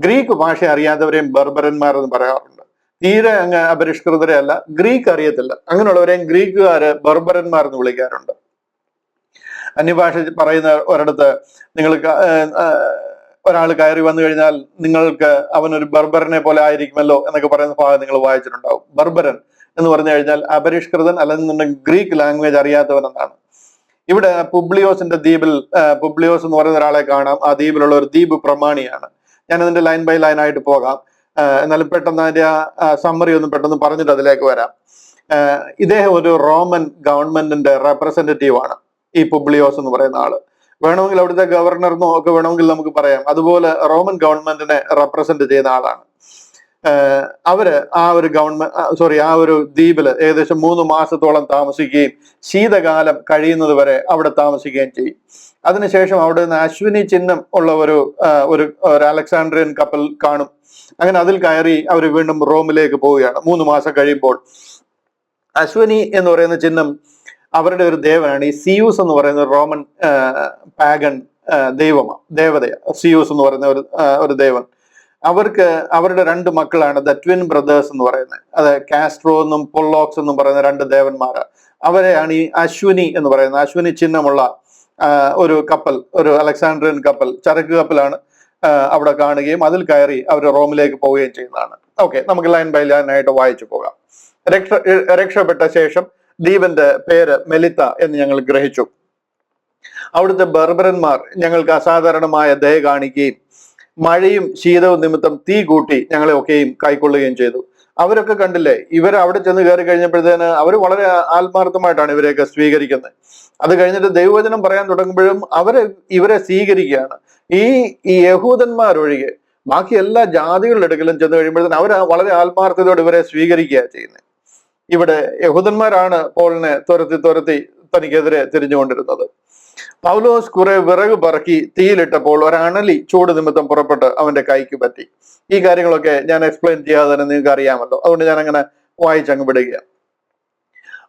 ഗ്രീക്ക് ഭാഷ അറിയാത്തവരെയും ബർബരന്മാർ എന്ന് പറയാറുണ്ട്. തീരെ അങ്ങ് അപരിഷ്കൃതരെ അല്ല, ഗ്രീക്ക് അറിയത്തില്ല, അങ്ങനെയുള്ളവരെയും ഗ്രീക്കുകാര് ബർബരന്മാർ എന്ന് വിളിക്കാറുണ്ട്. അന്യഭാഷ പറയുന്ന ഒരിടത്ത് നിങ്ങൾക്ക് ഒരാൾ കയറി വന്നു കഴിഞ്ഞാൽ നിങ്ങൾക്ക് അവനൊരു ബർബരനെ പോലെ ആയിരിക്കുമല്ലോ എന്നൊക്കെ പറയുന്ന ഭാഗം നിങ്ങൾ വായിച്ചിട്ടുണ്ടാവും. ബർബരൻ എന്ന് പറഞ്ഞു കഴിഞ്ഞാൽ അപരിഷ്കൃതൻ, അല്ലെങ്കിൽ ഗ്രീക്ക് ലാംഗ്വേജ് അറിയാത്തവൻ എന്നാണ്. ഇവിടെ പുബ്ലിയോസിന്റെ ദ്വീപിൽ പുബ്ലിയോസ് എന്ന് പറയുന്ന ഒരാളെ കാണാം. ആ ദ്വീപിലുള്ള ഒരു ദ്വീപ് പ്രമാണിയാണ്. ഞാൻ അതിന്റെ ലൈൻ ബൈ ലൈൻ ആയിട്ട് പോകാം. എന്നാലും പെട്ടെന്ന് അതിന്റെ സമ്മറി ഒന്നും പെട്ടെന്ന് പറഞ്ഞിട്ട് അതിലേക്ക് വരാം. ഇദ്ദേഹം ഒരു റോമൻ ഗവൺമെന്റിന്റെ റെപ്രസെന്റേറ്റീവ് ആണ് ഈ പുബ്ലിയോസ് എന്ന് പറയുന്ന ആള്. വേണമെങ്കിൽ അവിടുത്തെ ഗവർണർന്നോ ഒക്കെ വേണമെങ്കിൽ നമുക്ക് പറയാം. അതുപോലെ റോമൻ ഗവൺമെന്റിനെ റെപ്രസെന്റ് ചെയ്യുന്ന ആളാണ്. അവര് ആ ഒരു ദ്വീപില് ഏകദേശം 3 മാസത്തോളം താമസിക്കുകയും ശീതകാലം കഴിയുന്നത് വരെ അവിടെ താമസിക്കുകയും ചെയ്യും. അതിനുശേഷം അവിടെ നിന്ന് അശ്വിനി ചിഹ്നം ഉള്ള ഒരു അലക്സാണ്ട്രിയൻ കപ്പൽ കാണും. അങ്ങനെ അതിൽ കയറി അവർ വീണ്ടും റോമിലേക്ക് പോവുകയാണ്. 3 മാസം കഴിയുമ്പോൾ അശ്വിനി എന്ന് പറയുന്ന ചിഹ്നം അവരുടെ ഒരു ദേവനാണ്. ഈ സിയൂസ് എന്ന് പറയുന്ന റോമൻ പാഗൻ ദേവതയാണ് സിയൂസ് എന്ന് പറയുന്ന ഒരു ദേവൻ. അവരുടെ 2 മക്കളാണ് ദ ട്വിൻ ബ്രദേഴ്സ് എന്ന് പറയുന്നത്. അത് കാസ്ട്രോ എന്നും പൊള്ളോക്സ് എന്നും പറയുന്ന 2 ദേവന്മാര്. അവരെയാണ് ഈ അശ്വിനി എന്ന് പറയുന്നത്. അശ്വിനി ചിഹ്നമുള്ള ഒരു കപ്പൽ, ഒരു അലക്സാണ്ട്രിയൻ കപ്പൽ, ചരക്ക് കപ്പലാണ്, അവിടെ കാണുകയും അതിൽ കയറി അവർ റോമിലേക്ക് പോവുകയും ചെയ്യുന്നതാണ്. ഓക്കെ, നമുക്ക് ലൈൻ ബൈ ലൈൻ ആയിട്ട് വായിച്ചു പോകാം. രക്ഷപ്പെട്ട ശേഷം ദ്വീപിന്റെ പേര് മെലിത്ത എന്ന് ഞങ്ങൾ ഗ്രഹിച്ചു. അവിടുത്തെ ബർബരന്മാർ ഞങ്ങൾക്ക് അസാധാരണമായ ദയ കാണിക്കുകയും മഴയും ശീതവും നിമിത്തം തീ കൂട്ടി ഞങ്ങളെ ഒക്കെയും കൈക്കൊള്ളുകയും ചെയ്തു. അവരൊക്കെ കണ്ടില്ലേ, ഇവർ അവിടെ ചെന്ന് കയറി കഴിഞ്ഞപ്പോഴത്തേന് അവർ വളരെ ആത്മാർത്ഥമായിട്ടാണ് ഇവരെയൊക്കെ സ്വീകരിക്കുന്നത്. അത് കഴിഞ്ഞിട്ട് ദൈവവചനം പറയാൻ തുടങ്ങുമ്പോഴും ഇവരെ സ്വീകരിക്കുകയാണ്. ഈ യഹൂദന്മാരൊഴികെ ബാക്കി എല്ലാ ജാതികളുടെ അടുക്കലും ചെന്ന് കഴിയുമ്പോഴത്തേന് അവർ വളരെ ആത്മാർത്ഥതയോടെ ഇവരെ സ്വീകരിക്കുകയാണ് ചെയ്യുന്നത്. ഇവിടെ യഹൂദന്മാരാണ് പോളിനെ തുരത്തി തനിക്കെതിരെ തിരിഞ്ഞുകൊണ്ടിരുന്നത്. പൗലോസ് കുറെ വിറക് പറക്കി തീയിലിട്ടപ്പോൾ ഒരണലി ചൂട് നിമിത്തം പുറപ്പെട്ട് അവന്റെ കൈക്ക് പറ്റി. ഈ കാര്യങ്ങളൊക്കെ ഞാൻ എക്സ്പ്ലെയിൻ ചെയ്യാതെ തന്നെ നിങ്ങൾക്ക് അറിയാമല്ലോ, അതുകൊണ്ട് ഞാൻ അങ്ങനെ വായിച്ചങ്ങ് വിടുകയാണ്.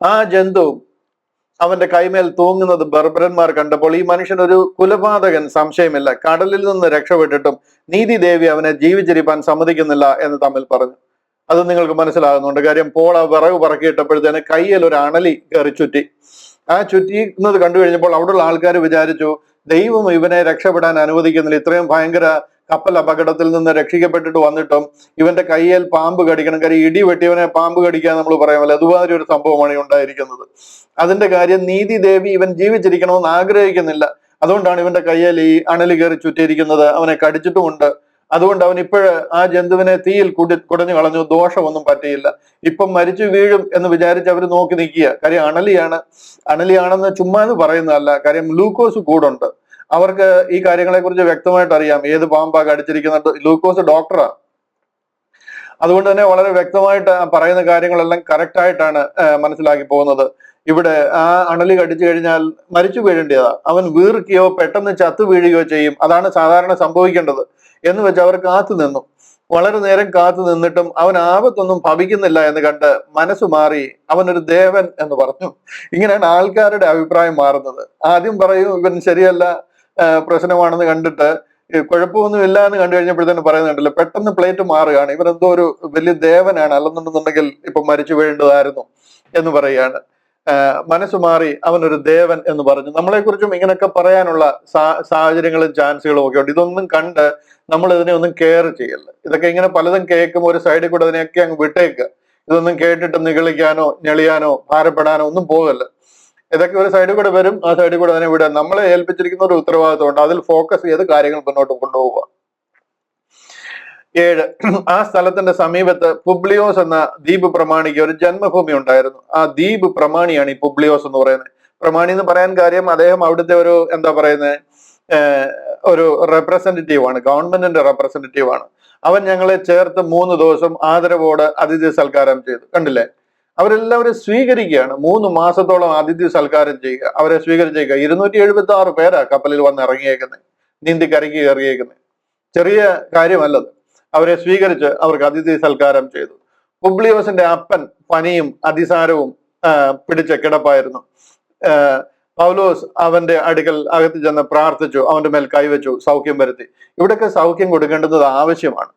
ആ ജന്തു അവന്റെ കൈമേൽ തൂങ്ങുന്നത് ബർബരന്മാർ കണ്ടപ്പോൾ ഈ മനുഷ്യൻ ഒരു കുലപാതകൻ സംശയമില്ല, കടലിൽ നിന്ന് രക്ഷപ്പെട്ടിട്ടും നീതിദേവി അവനെ ജീവിച്ചിരിപ്പാൻ സമ്മതിക്കുന്നില്ല എന്ന് തമ്മിൽ പറഞ്ഞു. അത് നിങ്ങൾക്ക് മനസ്സിലാകുന്നുണ്ട്. കാര്യം പോൾ ആ വിറക് പറക്കിയിട്ടപ്പോഴത്തേന് കയ്യിൽ ഒരു അണലി കയറി ചുറ്റി. ആ ചുറ്റിക്കുന്നത് കണ്ടു കഴിഞ്ഞപ്പോൾ അവിടെയുള്ള ആൾക്കാർ വിചാരിച്ചു ദൈവം ഇവനെ രക്ഷപ്പെടാൻ അനുവദിക്കുന്നില്ല, ഇത്രയും ഭയങ്കര കപ്പൽ അപകടത്തിൽ നിന്ന് രക്ഷിക്കപ്പെട്ടിട്ട് വന്നിട്ടും ഇവന്റെ കയ്യിൽ പാമ്പ് കടിക്കണം. കാര്യം ഇടി വെട്ടിയവനെ പാമ്പ് കടിക്കാൻ നമ്മൾ പറയാമല്ലോ, അതുമാതിരി ഒരു സംഭവമാണ് ഈ ഉണ്ടായിരിക്കുന്നത്. അതിന്റെ കാര്യം നീതിദേവി ഇവൻ ജീവിച്ചിരിക്കണമെന്ന് ആഗ്രഹിക്കുന്നില്ല, അതുകൊണ്ടാണ് ഇവന്റെ കയ്യിൽ ഈ അണലി കയറി ചുറ്റിയിരിക്കുന്നത്. അവനെ കടിച്ചിട്ടുമുണ്ട്. അതുകൊണ്ട് അവൻ ഇപ്പോഴ് ആ ജന്തുവിനെ തീയിൽ കുടഞ്ഞു കളഞ്ഞു, ദോഷമൊന്നും പറ്റിയില്ല. ഇപ്പം മരിച്ചു വീഴും എന്ന് വിചാരിച്ച് അവർ നോക്കി നിൽക്കുക. കാര്യം അണലിയാണെന്ന് ചുമ്മാ പറയുന്നതല്ല, കാര്യം ലൂക്കോസ് കൂടുണ്ട്. അവർക്ക് ഈ കാര്യങ്ങളെ കുറിച്ച് വ്യക്തമായിട്ട് അറിയാം, ഏത് പാമ്പാ കടിച്ചിരിക്കുന്നുണ്ട്. ലൂക്കോസ് ഡോക്ടറാ, അതുകൊണ്ട് തന്നെ വളരെ വ്യക്തമായിട്ട് പറയുന്ന കാര്യങ്ങളെല്ലാം കറക്റ്റ് ആയിട്ടാണ് മനസ്സിലാക്കി പോകുന്നത്. ഇവിടെ ആ അണലി കടിച്ചു കഴിഞ്ഞാൽ മരിച്ചു വീഴേണ്ടതാ, അവൻ വീർക്കുകയോ പെട്ടെന്ന് ചത്തു വീഴുകയോ ചെയ്യും. അതാണ് സാധാരണ സംഭവിക്കേണ്ടത് എന്ന് വെച്ച് അവർ കാത്തു നിന്നു. വളരെ നേരം കാത്തു നിന്നിട്ടും അവൻ ആപത്തൊന്നും ഭവിക്കുന്നില്ല എന്ന് കണ്ട് മനസ്സ് മാറി അവനൊരു ദേവൻ എന്ന് പറഞ്ഞു. ഇങ്ങനെയാണ് ആൾക്കാരുടെ അഭിപ്രായം മാറുന്നത്. ആദ്യം പറയും ഇവൻ ശരിയല്ല, പ്രശ്നമാണെന്ന് കണ്ടിട്ട് കുഴപ്പമൊന്നുമില്ല എന്ന് കണ്ടു കഴിഞ്ഞപ്പോഴത്തേന് പറയുന്നുണ്ടല്ലോ, പെട്ടെന്ന് പ്ലേറ്റ് മാറുകയാണ്, ഇവൻ എന്തോ ഒരു വലിയ ദേവനാണ്, അല്ലെന്നുണ്ടെന്നുണ്ടെങ്കിൽ ഇപ്പൊ മരിച്ചു വീഴേണ്ടതായിരുന്നു എന്ന് പറയുകയാണ്. മനസ്സ് മാറി അവനൊരു ദേവൻ എന്ന് പറഞ്ഞു. നമ്മളെക്കുറിച്ചും ഇങ്ങനെയൊക്കെ പറയാനുള്ള സാഹചര്യങ്ങളും ചാൻസുകളും ഒക്കെ ഉണ്ട്. ഇതൊന്നും കണ്ട് നമ്മൾ ഇതിനെ ഒന്നും കെയർ ചെയ്യല്ല. ഇതൊക്കെ ഇങ്ങനെ പലതും കേൾക്കുമ്പോൾ ഒരു സൈഡിൽ കൂടെ അതിനെയൊക്കെ അങ്ങ് വിട്ടേക്കുക. ഇതൊന്നും കേട്ടിട്ട് നിഗളിക്കാനോ ഞെളിയാനോ ഭാരപ്പെടാനോ ഒന്നും പോകല്ല. ഇതൊക്കെ ഒരു സൈഡിൽ കൂടെ വരും, ആ സൈഡിൽ കൂടെ അതിനെ വിടുക. നമ്മളെ ഏൽപ്പിച്ചിരിക്കുന്ന ഒരു ഉത്തരവാദിത്വമുണ്ട്, അതിൽ ഫോക്കസ് ചെയ്ത് കാര്യങ്ങൾ മുന്നോട്ട് കൊണ്ടുപോവുക. 7, ആ സ്ഥലത്തിന്റെ സമീപത്ത് പുബ്ലിയോസ് എന്ന ദ്വീപ് പ്രമാണിക്ക് ഒരു ജന്മഭൂമി ഉണ്ടായിരുന്നു. ആ ദ്വീപ് പ്രമാണിയാണ് ഈ പുബ്ലിയോസ് എന്ന് പറയുന്നത്. പ്രമാണി എന്ന് പറയാൻ കാര്യം അദ്ദേഹം അവിടുത്തെ ഒരു എന്താ പറയുന്നത് ഒരു റെപ്രസെന്റേറ്റീവ് ആണ്, ഗവൺമെന്റിന്റെ റെപ്രസെന്റേറ്റീവ് ആണ്. അവൻ ഞങ്ങളെ ചേർത്ത് 3 ദിവസം ആദരവോടെ അതിഥി സൽക്കാരം ചെയ്തു. കണ്ടില്ലേ, അവരെല്ലാവരും സ്വീകരിക്കുകയാണ്. 3 മാസത്തോളം അതിഥി സൽക്കാരം ചെയ്യുക, അവരെ സ്വീകരിച്ചേക്കുക. 276 പേരാ കപ്പലിൽ വന്ന് ഇറങ്ങിയേക്കുന്നത്, നീന്തി കരയ്ക്ക് കയറിയേക്കുന്നത്. ചെറിയ കാര്യമല്ലത്. അവരെ സ്വീകരിച്ച് അവർക്ക് അതിഥി സൽക്കാരം ചെയ്തു. പുബ്ലിയോസിന്റെ അപ്പൻ പനിയും അതിസാരവും പിടിച്ച കിടപ്പായിരുന്നു. പൗലോസ് അവന്റെ അടുക്കൽ അകത്ത് ചെന്ന് പ്രാർത്ഥിച്ചു, അവന്റെ മേൽ കൈവച്ചു, സൗഖ്യം വരുത്തി. ഇവിടെയൊക്കെ സൗഖ്യം കൊടുക്കേണ്ടത് ആവശ്യമാണ്.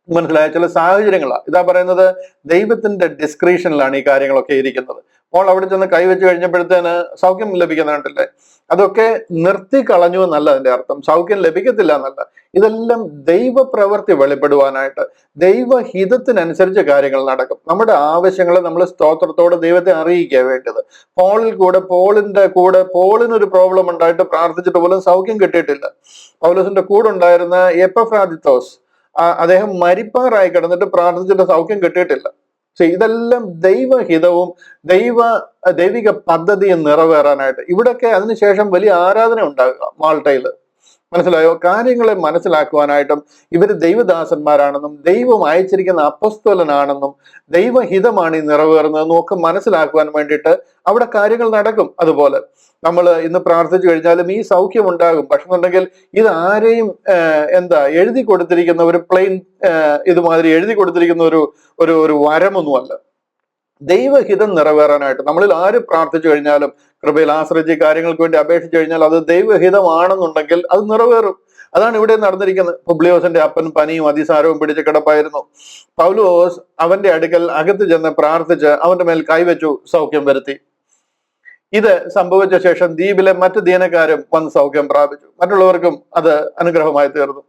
മനസ്സിലായ ചില സാഹചര്യങ്ങളാണ്. ഇതാ പറയുന്നത്, ദൈവത്തിന്റെ ഡിസ്ക്രിപ്ഷനിലാണ് ഈ കാര്യങ്ങളൊക്കെ ഇരിക്കുന്നത്. അപ്പോൾ അവിടെ ചെന്ന് കൈവച്ച് കഴിഞ്ഞപ്പോഴത്തേന് സൗഖ്യം ലഭിക്കുന്നുണ്ടല്ലേ. അതൊക്കെ നിർത്തി കളഞ്ഞു എന്നല്ല അതിന്റെ അർത്ഥം, സൗഖ്യം ലഭിക്കത്തില്ല എന്നല്ല. ഇതെല്ലാം ദൈവപ്രവൃത്തി വെളിപ്പെടുവാനായിട്ട് ദൈവഹിതത്തിനനുസരിച്ച് കാര്യങ്ങൾ നടക്കും. നമ്മുടെ ആവശ്യങ്ങളെ നമ്മൾ സ്തോത്രത്തോടെ ദൈവത്തെ അറിയിക്കുക വേണ്ടത്. പോളിനൊരു പ്രോബ്ലം ഉണ്ടായിട്ട് പ്രാർത്ഥിച്ചിട്ട് പോലും സൗഖ്യം കിട്ടിയിട്ടില്ല. പൗലോസിന്റെ കൂടെ ഉണ്ടായിരുന്ന എപ്പഫ്രാദിത്തോസ് അദ്ദേഹം മരിപ്പാറായി കിടന്നിട്ട് പ്രാർത്ഥിച്ചിട്ട് സൗഖ്യം കിട്ടിയിട്ടില്ല. പക്ഷെ ഇതെല്ലാം ദൈവഹിതവും ദൈവിക പദ്ധതിയും നിറവേറാനായിട്ട്. ഇവിടൊക്കെ അതിനുശേഷം വലിയ ആരാധന ഉണ്ടാകുക മാൾട്ടയില്. മനസ്സിലായോ? കാര്യങ്ങളെ മനസ്സിലാക്കുവാനായിട്ടും ഇവര് ദൈവദാസന്മാരാണെന്നും ദൈവം അയച്ചിരിക്കുന്ന അപ്പസ്തോലനാണെന്നും ദൈവഹിതമാണ് ഈ നിറവേറുന്നതെന്നും ഒക്കെ മനസ്സിലാക്കുവാൻ വേണ്ടിയിട്ട് അവിടെ കാര്യങ്ങൾ നടക്കും. അതുപോലെ നമ്മൾ ഇന്ന് പ്രാർത്ഥിച്ചു കഴിഞ്ഞാലും ഈ സൗഖ്യം ഉണ്ടാകും. പക്ഷെ എന്നുണ്ടെങ്കിൽ ഇത് ആരെയും എഴുതി കൊടുത്തിരിക്കുന്ന ഒരു പ്ലെയിൻ ഇതുമാതിരി എഴുതി കൊടുത്തിരിക്കുന്ന ഒരു വരമൊന്നുമല്ല. ദൈവഹിതം നിറവേറാനായിട്ട് നമ്മളിൽ ആര് പ്രാർത്ഥിച്ചു കഴിഞ്ഞാലും, കൃപയിൽ ആശ്രയിച്ച് കാര്യങ്ങൾക്ക് വേണ്ടി അപേക്ഷിച്ചു കഴിഞ്ഞാൽ അത് ദൈവഹിതമാണെന്നുണ്ടെങ്കിൽ അത് നിറവേറും. അതാണ് ഇവിടെ നടന്നിരിക്കുന്നത്. പുബ്ലിയോസിന്റെ അപ്പൻ പനിയും അതിസാരവും പിടിച്ച് കിടപ്പായിരുന്നു. പൗലോസ് അവന്റെ അടുക്കൽ അകത്ത് ചെന്ന് പ്രാർത്ഥിച്ച് അവന്റെ മേൽ കൈവച്ചു, സൗഖ്യം വരുത്തി. ഇത് സംഭവിച്ച ശേഷം ദ്വീപിലെ മറ്റു ദീനക്കാരും വന്ന് സൗഖ്യം പ്രാപിച്ചു. മറ്റുള്ളവർക്കും അത് അനുഗ്രഹമായി തീർന്നു.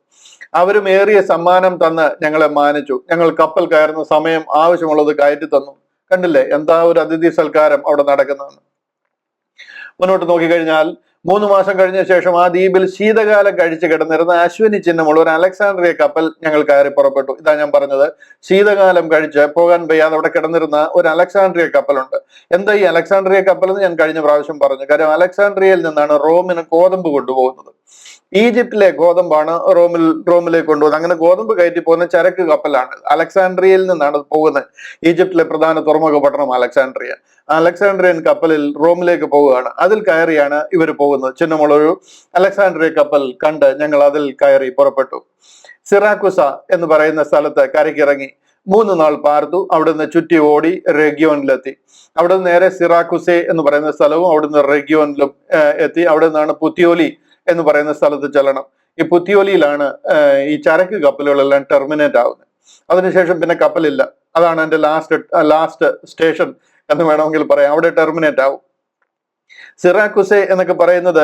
അവരും ഏറിയ സമ്മാനം തന്ന് ഞങ്ങളെ മാനിച്ചു. ഞങ്ങൾ കപ്പൽ കയറുന്ന സമയം ആവശ്യമുള്ളത് കയറ്റി തന്നു. കണ്ടില്ലേ എന്താ ഒരു അതിഥി സൽക്കാരം അവിടെ നടക്കുന്നതെന്ന്. മുന്നോട്ട് നോക്കിക്കഴിഞ്ഞാൽ 3 മാസം കഴിഞ്ഞ ശേഷം ആ ദ്വീപിൽ ശീതകാലം കഴിച്ചു കിടന്നിരുന്ന അശ്വിനി ചിഹ്നമുള്ള ഒരു അലക്സാണ്ട്രിയ കപ്പൽ ഞങ്ങൾ കയറി പുറപ്പെട്ടു. ഇതാ ഞാൻ പറഞ്ഞത്, ശീതകാലം കഴിച്ച് പോകാൻ വയ്യാതെ അവിടെ കിടന്നിരുന്ന ഒരു അലക്സാണ്ട്രിയ കപ്പലുണ്ട്. എന്താ ഈ അലക്സാണ്ട്രിയ കപ്പൽ എന്ന് ഞാൻ കഴിഞ്ഞ പ്രാവശ്യം പറഞ്ഞു. കാര്യം അലക്സാണ്ട്രിയയിൽ നിന്നാണ് റോമിന് ഗോതമ്പ് കൊണ്ടുപോകുന്നത്. ഈജിപ്തിലെ ഗോതമ്പാണ് റോമിലേക്ക് കൊണ്ടുപോകുന്നത്. അങ്ങനെ ഗോതമ്പ് കയറ്റി പോകുന്ന ചരക്ക് കപ്പലാണ്. അലക്സാണ്ട്രിയയിൽ നിന്നാണ് പോകുന്നത്. ഈജിപ്തിലെ പ്രധാന തുറമുഖ പട്ടണം അലക്സാണ്ട്രിയ. അലക്സാണ്ട്രിയൻ കപ്പലിൽ റോമിലേക്ക് പോവുകയാണ്. അതിൽ കയറിയാണ് ഇവർ പോകുന്നത്. ചിഹ്നമുള്ളൊരു അലക്സാണ്ട്രിയ കപ്പൽ കണ്ട് ഞങ്ങൾ അതിൽ കയറി പുറപ്പെട്ടു. സിറാക്കുസ എന്ന് പറയുന്ന സ്ഥലത്ത് കരയ്ക്കിറങ്ങി 3 നാൾ പാർത്തു. അവിടുന്ന് ചുറ്റി ഓടി റെഗ്യോനിലെത്തി. അവിടെ നിന്ന് നേരെ സിറാക്കുസെ എന്ന് പറയുന്ന സ്ഥലവും അവിടുന്ന് റെഗ്യോനിലും എത്തി. അവിടെ നിന്നാണ് പുത്തിയോലി എന്ന് പറയുന്ന സ്ഥലത്ത് ചെല്ലണം. ഈ പുത്തിയോലിയിലാണ് ഈ ചരക്ക് കപ്പലുകളെല്ലാം ടെർമിനേറ്റ് ആവുന്നത്. അതിനുശേഷം പിന്നെ കപ്പലില്ല. അതാണ് എൻ്റെ ലാസ്റ്റ് സ്റ്റേഷൻ എന്ന് വേണമെങ്കിൽ പറയാം. അവിടെ ടെർമിനേറ്റ് ആവും. സിറാക്കുസെ എന്നൊക്കെ പറയുന്നത്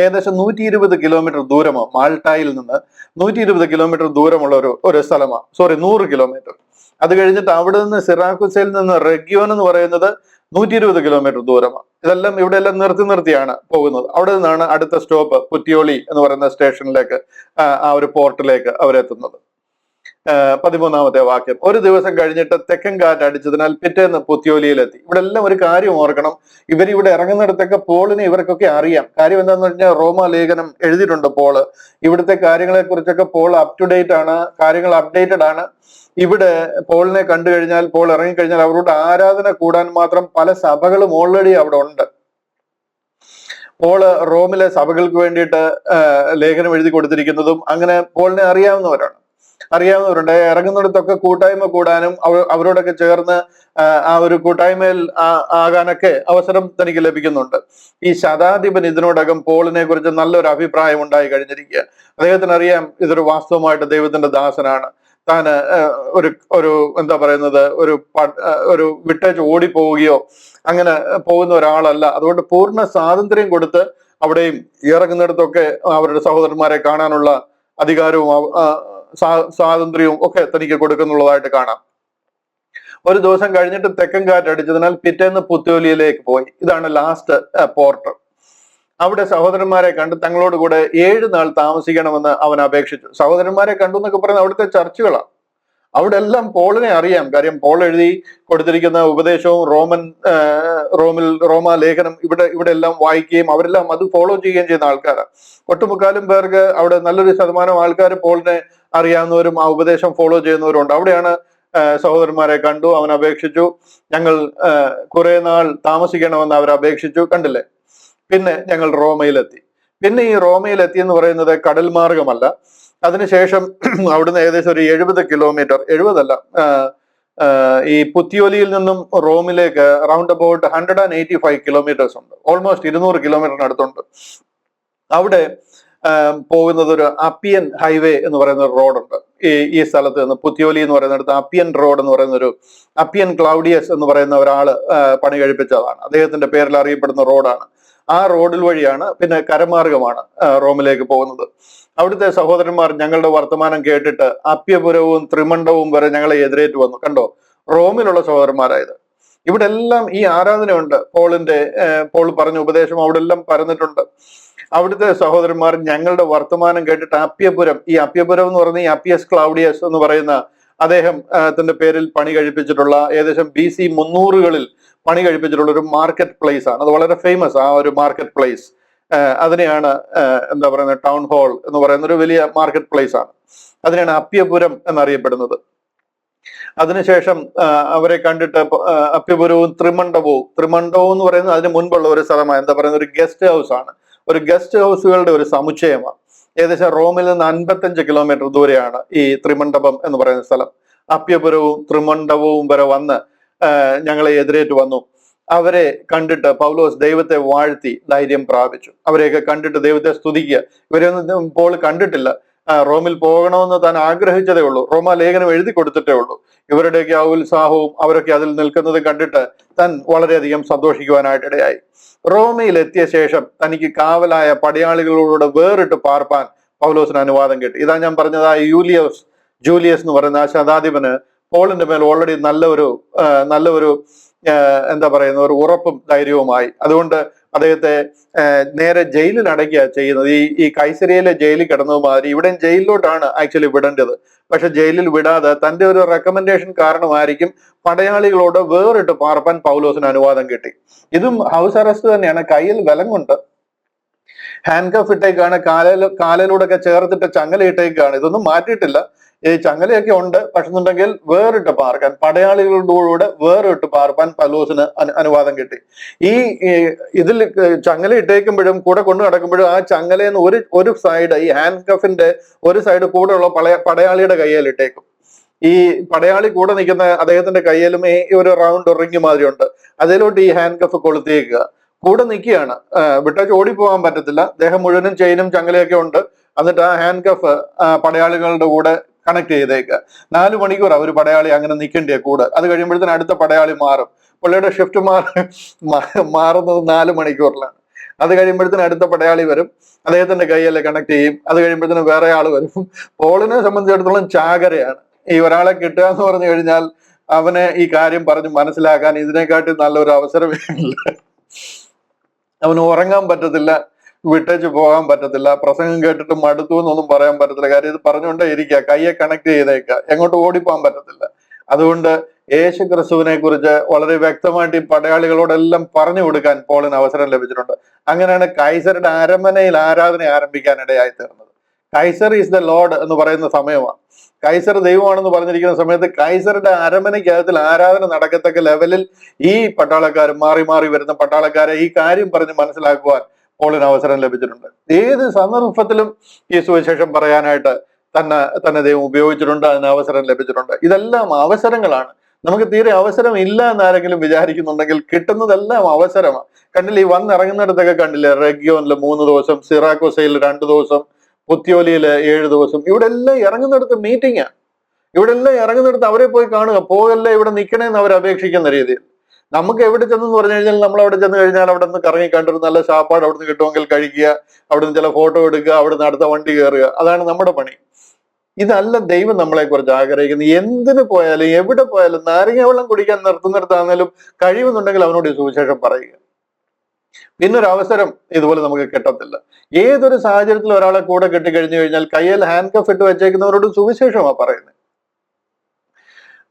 ഏകദേശം 120 കിലോമീറ്റർ ദൂരമാണ്. മാൾട്ടായിൽ നിന്ന് 120 കിലോമീറ്റർ ദൂരമുള്ള ഒരു സ്ഥലമാണ്. 100 കിലോമീറ്റർ. അത് കഴിഞ്ഞിട്ട് അവിടെ നിന്ന് സിറാക്കുസയിൽ നിന്ന് റെഗ്യോൻ എന്ന് പറയുന്നത് 120 കിലോമീറ്റർ ദൂരമാണ്. ഇതെല്ലാം ഇവിടെ എല്ലാം നിർത്തിയാണ് പോകുന്നത്. അവിടെ നിന്നാണ് അടുത്ത സ്റ്റോപ്പ് പുത്തിയോളി എന്ന് പറയുന്ന സ്റ്റേഷനിലേക്ക്, ആ ഒരു പോർട്ടിലേക്ക് അവരെത്തുന്നത്. 13ാമത്തെ വാക്യം. ഒരു ദിവസം കഴിഞ്ഞിട്ട് തെക്കൻ കാറ്റ് അടിച്ചതിനാൽ പിറ്റേന്ന് പുത്തിയോലിയിലെത്തി. ഇവിടെ എല്ലാം ഒരു കാര്യം ഓർക്കണം. ഇവരിവിടെ ഇറങ്ങുന്നിടത്തൊക്കെ പോളിനെ ഇവർക്കൊക്കെ അറിയാം. കാര്യം എന്താണെന്ന് പറഞ്ഞാൽ റോമാ ലേഖനം എഴുതിയിട്ടുണ്ട് പോള്. ഇവിടുത്തെ കാര്യങ്ങളെ കുറിച്ചൊക്കെ പോൾ അപ് ടു ഡേറ്റ് ആണ്, കാര്യങ്ങൾ അപ്ഡേറ്റഡ് ആണ്. ഇവിടെ പോളിനെ കണ്ടു കഴിഞ്ഞാൽ, പോൾ ഇറങ്ങിക്കഴിഞ്ഞാൽ അവരോട് ആരാധന കൂടാൻ മാത്രം പല സഭകളും ഓൾറെഡി അവിടെ ഉണ്ട്. പോള് റോമിലെ സഭകൾക്ക് വേണ്ടിയിട്ട് ലേഖനം എഴുതി കൊടുത്തിരിക്കുന്നതും അങ്ങനെ പോളിനെ അറിയാവുന്നവരുണ്ട്. ഇറങ്ങുന്നിടത്തൊക്കെ കൂട്ടായ്മ കൂടാനും അവരോടൊക്കെ ചേർന്ന് ആ ഒരു കൂട്ടായ്മയിൽ ആകാനൊക്കെ അവസരം തനിക്ക് ലഭിക്കുന്നുണ്ട്. ഈ ശതാധിപൻ ഇതിനോടകം പോളിനെ കുറിച്ച് നല്ലൊരു അഭിപ്രായം ഉണ്ടായി കഴിഞ്ഞിരിക്കുക. അദ്ദേഹത്തിന് അറിയാം ഇതൊരു വാസ്തവമായിട്ട് ദൈവത്തിന്റെ ദാസനാണ്. താൻ ഒരു എന്താ പറയുന്നത്, ഒരു വിട്ടേച്ച് ഓടിപ്പോവുകയോ അങ്ങനെ പോകുന്ന ഒരാളല്ല. അതുകൊണ്ട് പൂർണ്ണ സ്വാതന്ത്ര്യം കൊടുത്ത് അവിടെയും ഇറങ്ങുന്നിടത്തൊക്കെ അവരുടെ സഹോദരന്മാരെ കാണാനുള്ള അധികാരവും സ്വാതന്ത്ര്യവും ഒക്കെ തനിക്ക് കൊടുക്കുന്നുള്ളതായിട്ട് കാണാം. ഒരു ദിവസം കഴിഞ്ഞിട്ട് തെക്കൻ കാറ്റ് അടിച്ചതിനാൽ പിറ്റേന്ന് പുത്തിയോലിയിലേക്ക് പോയി. ഇതാണ് ലാസ്റ്റ് പോർട്ട്. അവിടെ സഹോദരന്മാരെ കണ്ട് തങ്ങളോട് കൂടെ 7 നാൾ താമസിക്കണമെന്ന് അവൻ അപേക്ഷിച്ചു. സഹോദരന്മാരെ കണ്ടു എന്നൊക്കെ പറയുന്നത് അവിടുത്തെ ചർച്ചുകളാണ്. അവിടെ എല്ലാം പോളിനെ അറിയാം. കാര്യം പോൾ എഴുതി കൊടുത്തിരിക്കുന്ന ഉപദേശവും റോമാ ലേഖനം ഇവിടെ എല്ലാം വായിക്കുകയും അവരെല്ലാം അത് ഫോളോ ചെയ്യുകയും ചെയ്യുന്ന ആൾക്കാരാണ്. ഒട്ടുമുക്കാലും പേർക്ക് അവിടെ നല്ലൊരു ശതമാനം ആൾക്കാർ പോളിനെ അറിയാവുന്നവരും ആ ഉപദേശം ഫോളോ ചെയ്യുന്നവരും ഉണ്ട്. അവിടെയാണ് സഹോദരന്മാരെ കണ്ടു. അവൻ അപേക്ഷിച്ചു. ഞങ്ങൾ കുറെ നാൾ താമസിക്കണമെന്ന് അവർ അപേക്ഷിച്ചു. കണ്ടില്ലേ? പിന്നെ ഞങ്ങൾ റോമയിലെത്തി. പിന്നെ ഈ റോമയിലെത്തി എന്ന് പറയുന്നത് കടൽ മാർഗമല്ല. അതിനുശേഷം അവിടുന്ന് ഏകദേശം ഒരു 70 കിലോമീറ്റർ, 70 അല്ല, ഈ പുത്തിയോലിയിൽ നിന്നും റോമിലേക്ക് റൗണ്ട് അബൌട്ട് 185 കിലോമീറ്റേഴ്സ് ഉണ്ട്. ഓൾമോസ്റ്റ് 200 കിലോമീറ്ററിനടുത്തുണ്ട്. അവിടെ പോകുന്നത് ഒരു അപ്പിയൻ ഹൈവേ എന്ന് പറയുന്ന ഒരു റോഡുണ്ട്. ഈ സ്ഥലത്ത് നിന്ന് പുത്തിയോലി എന്ന് പറയുന്നിടത്ത് അപ്പിയൻ റോഡ് എന്ന് പറയുന്ന ഒരു അപ്പിയൻ ക്ലൗഡിയസ് എന്ന് പറയുന്ന ഒരാള് പണി കഴിപ്പിച്ചതാണ്. അദ്ദേഹത്തിന്റെ പേരിൽ അറിയപ്പെടുന്ന റോഡാണ്. ആ റോഡിൽ വഴിയാണ്, പിന്നെ കരമാർഗമാണ് റോമിലേക്ക് പോകുന്നത്. അവിടുത്തെ സഹോദരന്മാർ ഞങ്ങളുടെ വർത്തമാനം കേട്ടിട്ട് അപ്യപുരവും ത്രിമണ്ഡവും വരെ ഞങ്ങളെ എതിരേറ്റ് വന്നു. കണ്ടോ, റോമിലുള്ള സഹോദരന്മാരായത്. ഇവിടെ എല്ലാം ഈ ആരാധനയുണ്ട്. പോൾ പറഞ്ഞ ഉപദേശം അവിടെ എല്ലാം പരന്നിട്ടുണ്ട്. അവിടുത്തെ സഹോദരന്മാർ ഞങ്ങളുടെ വർത്തമാനം കേട്ടിട്ട് അപ്യപുരം എന്ന് പറയുന്ന ഈ അപ്പിയസ് ക്ലൗഡിയസ് എന്ന് പറയുന്ന അദ്ദേഹത്തിന്റെ പേരിൽ പണി കഴിപ്പിച്ചിട്ടുള്ള ഏകദേശം BC 300-കളിൽ പണി കഴിപ്പിച്ചിട്ടുള്ള ഒരു മാർക്കറ്റ് പ്ലേസ് ആണ്. അത് വളരെ ഫേമസ്. ആ ഒരു മാർക്കറ്റ് പ്ലേസ്, അതിനെയാണ് എന്താ പറയുന്നത്, ടൗൺ ഹാൾ എന്ന് പറയുന്ന ഒരു വലിയ മാർക്കറ്റ് പ്ലേസ് ആണ്. അതിനെയാണ് അപ്യപുരം എന്നറിയപ്പെടുന്നത്. അതിനുശേഷം അവരെ കണ്ടിട്ട് അപ്യപുരവും ത്രിമണ്ഡവും എന്ന് പറയുന്നത് അതിന് മുൻപുള്ള ഒരു സ്ഥലമാണ്. എന്താ പറയുന്നത്, ഒരു ഗസ്റ്റ് ഹൗസ് ആണ്. ഒരു ഗസ്റ്റ് ഹൗസുകളുടെ ഒരു സമുച്ചയമാണ്. ഏകദേശം റോമിൽ നിന്ന് 55 കിലോമീറ്റർ ദൂരെയാണ് ഈ ത്രിമണ്ഡപം എന്ന് പറയുന്ന സ്ഥലം. അപ്യപുരവും ത്രിമണ്ഡപവും വരെ വന്ന് ഞങ്ങളെ എതിരേറ്റ് വന്നു. അവരെ കണ്ടിട്ട് പൗലോസ് ദൈവത്തെ വാഴ്ത്തി ധൈര്യം പ്രാപിച്ചു. അവരെയൊക്കെ കണ്ടിട്ട് ദൈവത്തെ സ്തുതിക്കുക. ഇവരെയൊന്നും പോൾ കണ്ടിട്ടില്ല. റോമിൽ പോകണമെന്ന് താൻ ആഗ്രഹിച്ചതേ ഉള്ളൂ. റോമാ ലേഖനം എഴുതി കൊടുത്തിട്ടേ ഉള്ളൂ. ഇവരുടെയൊക്കെ ആ ഉത്സാഹവും അവരൊക്കെ അതിൽ നിൽക്കുന്നത് കണ്ടിട്ട് താൻ വളരെയധികം സന്തോഷിക്കുവാനായിട്ട് ഇടയായി. റോമയിൽ എത്തിയ ശേഷം തനിക്ക് കാവലായ പടയാളികളോട് വേറിട്ട് പാർപ്പാൻ പൗലോസിന് അനുവാദം കിട്ടി. ഇതാ ഞാൻ പറഞ്ഞത്, ആ ജൂലിയസ് എന്ന് പറയുന്ന ആ ശതാധിപന് പോളിന്റെ മേൽ ഓൾറെഡി നല്ല ഒരു എന്താ പറയുന്ന ഒരു ഉറപ്പും ധൈര്യവുമായി. അതുകൊണ്ട് അദ്ദേഹത്തെ നേരെ ജയിലിൽ അടയ്ക്കുക ചെയ്യുന്നത്. ഈ കൈസരിയയിലെ ജയിലിൽ കിടന്നത് മാതിരി ഇവിടെയും ജയിലിലോട്ടാണ് ആക്ച്വലി വിടേണ്ടത്. പക്ഷെ ജയിലിൽ വിടാതെ തന്റെ ഒരു റെക്കമെൻഡേഷൻ കാരണമായിരിക്കും പടയാളികളോട് വേറിട്ട് പാർപ്പാൻ പൗലോസിന് അനുവാദം കിട്ടി. ഇതും ഹൗസ് അറസ്റ്റ് തന്നെയാണ്. കയ്യിൽ ബലം കൊണ്ട് ഹാൻഡ് കഫ് ഇട്ടേക്കാണ്, കാലിലൂടെ ഒക്കെ ചേർത്തിട്ട് ചങ്ങല ഇട്ടേക്കാണ്. ഇതൊന്നും മാറ്റിയിട്ടില്ല. ഈ ചങ്ങലയൊക്കെ ഉണ്ട്. പക്ഷെന്നുണ്ടെങ്കിൽ വേറിട്ട് പാർക്കാൻ, പടയാളികളുടെ വേറിട്ട് പാർപ്പാൻ പൗലോസിന് അനുവാദം കിട്ടി. ഈ ഇതിൽ ചങ്ങല ഇട്ടേക്കുമ്പോഴും കൂടെ കൊണ്ടു നടക്കുമ്പോഴും ആ ചങ്ങലയെന്ന് ഒരു സൈഡ്, ഈ ഹാൻഡ് കഫിന്റെ ഒരു സൈഡ് കൂടെയുള്ള പടയാളിയുടെ കയ്യിൽ ഇട്ടേക്കും. ഈ പടയാളി കൂടെ നിൽക്കുന്ന അദ്ദേഹത്തിന്റെ കയ്യിലും ഈ ഒരു റൗണ്ട് റിങ് മാതിരി ഉണ്ട്. അതിലോട്ട് ഈ ഹാൻഡ് കഫ് കൊളുത്തിയേക്കുക. കൂടെ നിൽക്കുകയാണ്, വിട്ടേച്ച് ഓടിപ്പോകാൻ പറ്റത്തില്ല. ദേഹം മുഴുവനും ചെയിനും ചങ്ങലയൊക്കെ ഉണ്ട്. എന്നിട്ട് ആ ഹാൻഡ് കഫ് പടയാളികളുടെ കൂടെ കണക്ട് ചെയ്തേക്കുക. 4 മണിക്കൂർ ഒരു പടയാളി അങ്ങനെ നിൽക്കേണ്ടിയ കൂടെ. അത് കഴിയുമ്പോഴത്തേന് അടുത്ത പടയാളി മാറും. പുള്ളിയുടെ ഷിഫ്റ്റ് മാറുന്നത് 4 മണിക്കൂറിലാണ്. അത് കഴിയുമ്പോഴത്തേന് അടുത്ത പടയാളി വരും, അദ്ദേഹത്തിന്റെ കൈയല്ലേ കണക്ട് ചെയ്യും. അത് കഴിയുമ്പോഴത്തേന് വേറെ ആൾ വരും. പോളിനെ സംബന്ധിച്ചിടത്തോളം ചാകരയാണ്. ഈ ഒരാളെ കിട്ടുക എന്ന് പറഞ്ഞു കഴിഞ്ഞാൽ അവനെ ഈ കാര്യം പറഞ്ഞ് മനസ്സിലാക്കാൻ ഇതിനെക്കാട്ടി നല്ലൊരു അവസരമേ ഇല്ല. അവന് ഉറങ്ങാൻ പറ്റത്തില്ല, വിട്ടേച്ച് പോകാൻ പറ്റത്തില്ല, പ്രസംഗം കേട്ടിട്ട് മടുത്തു എന്നൊന്നും പറയാൻ പറ്റത്തില്ല. കാര്യം ഇത് പറഞ്ഞുകൊണ്ടേ ഇരിക്കുക, കയ്യെ കണക്ട് ചെയ്തേക്കുക, എങ്ങോട്ട് ഓടിപ്പോകാൻ പറ്റത്തില്ല. അതുകൊണ്ട് യേശു ക്രിസ്തുവിനെ കുറിച്ച് വളരെ വ്യക്തമായിട്ട് ഈ പടയാളികളോടെല്ലാം പറഞ്ഞു കൊടുക്കാൻ പോളിന് അവസരം ലഭിച്ചിട്ടുണ്ട്. അങ്ങനെയാണ് കൈസരുടെ അരമനയിൽ ആരാധന ആരംഭിക്കാൻ ഇടയായി തീർന്നത്. കൈസർ ഈസ് ദ ലോർഡ് എന്ന് പറയുന്ന സമയമാണ്. കൈസർ ദൈവമാണെന്ന് പറഞ്ഞിരിക്കുന്ന സമയത്ത് കൈസറുടെ അരമനയ്ക്കകത്തിൽ ആരാധന നടക്കത്തക്ക ലെവലിൽ ഈ പട്ടാളക്കാർ, മാറി മാറി വരുന്ന പട്ടാളക്കാരെ ഈ കാര്യം പറഞ്ഞ് മനസ്സിലാക്കുവാൻ പോളിന് അവസരം ലഭിച്ചിട്ടുണ്ട്. ഏത് സന്ദർഭത്തിലും ഈ സുവിശേഷം പറയാനായിട്ട് തന്നെ ദൈവം ഉപയോഗിച്ചിട്ടുണ്ട്, അതിന് അവസരം ലഭിച്ചിട്ടുണ്ട്. ഇതെല്ലാം അവസരങ്ങളാണ്. നമുക്ക് തീരെ അവസരം ഇല്ല എന്നാരെങ്കിലും വിചാരിക്കുന്നുണ്ടെങ്കിൽ കിട്ടുന്നതെല്ലാം അവസരമാണ്. കണ്ടില്ലേ, ഈ വന്നിറങ്ങുന്നിടത്തൊക്കെ കണ്ടില്ലേ, റെഗ്യോനില് 3 ദിവസം, സിറാക്കോസയിൽ 2 ദിവസം, പുത്യോലിയില് 7 ദിവസം. ഇവിടെ എല്ലാം ഇറങ്ങുന്നിടത്ത് മീറ്റിംഗാ. ഇവിടെ എല്ലാം ഇറങ്ങുന്നിടത്ത് അവരെ പോയി കാണുക. പോകല്ലേ, ഇവിടെ നിൽക്കണേന്ന് അവർ അപേക്ഷിക്കുന്ന രീതിയിൽ. നമുക്ക് എവിടെ ചെന്നെന്ന് പറഞ്ഞു കഴിഞ്ഞാൽ നമ്മൾ അവിടെ ചെന്ന് കഴിഞ്ഞാൽ അവിടെ നിന്ന് കറങ്ങി കണ്ടൊരു നല്ല സാപ്പാട് അവിടെ നിന്ന് കിട്ടുമെങ്കിൽ കഴിക്കുക, അവിടെ നിന്ന് ചില ഫോട്ടോ എടുക്കുക, അവിടെ നിന്ന് അടുത്ത വണ്ടി കയറുക. അതാണ് നമ്മുടെ പണി. ഇതല്ല ദൈവം നമ്മളെ കുറിച്ച് ആഗ്രഹിക്കുന്നത്. എന്തിനു പോയാലും എവിടെ പോയാലും നാരങ്ങ വെള്ളം കുടിക്കാൻ നിർത്തുന്നിടത്താണെങ്കിലും കഴിയുന്നുണ്ടെങ്കിൽ അവനോട് ഈ സുവിശേഷം പറയുക. പിന്നൊരു അവസരം ഇതുപോലെ നമുക്ക് കിട്ടത്തില്ല. ഏതൊരു സാഹചര്യത്തിൽ ഒരാളെ കൂടെ കെട്ടിക്കഴിഞ്ഞു കഴിഞ്ഞാൽ കയ്യിൽ ഹാൻഡ് കഫ് ഇട്ട് വെച്ചേക്കുന്നവരോട് സുവിശേഷമാണ് പറയുന്നത്.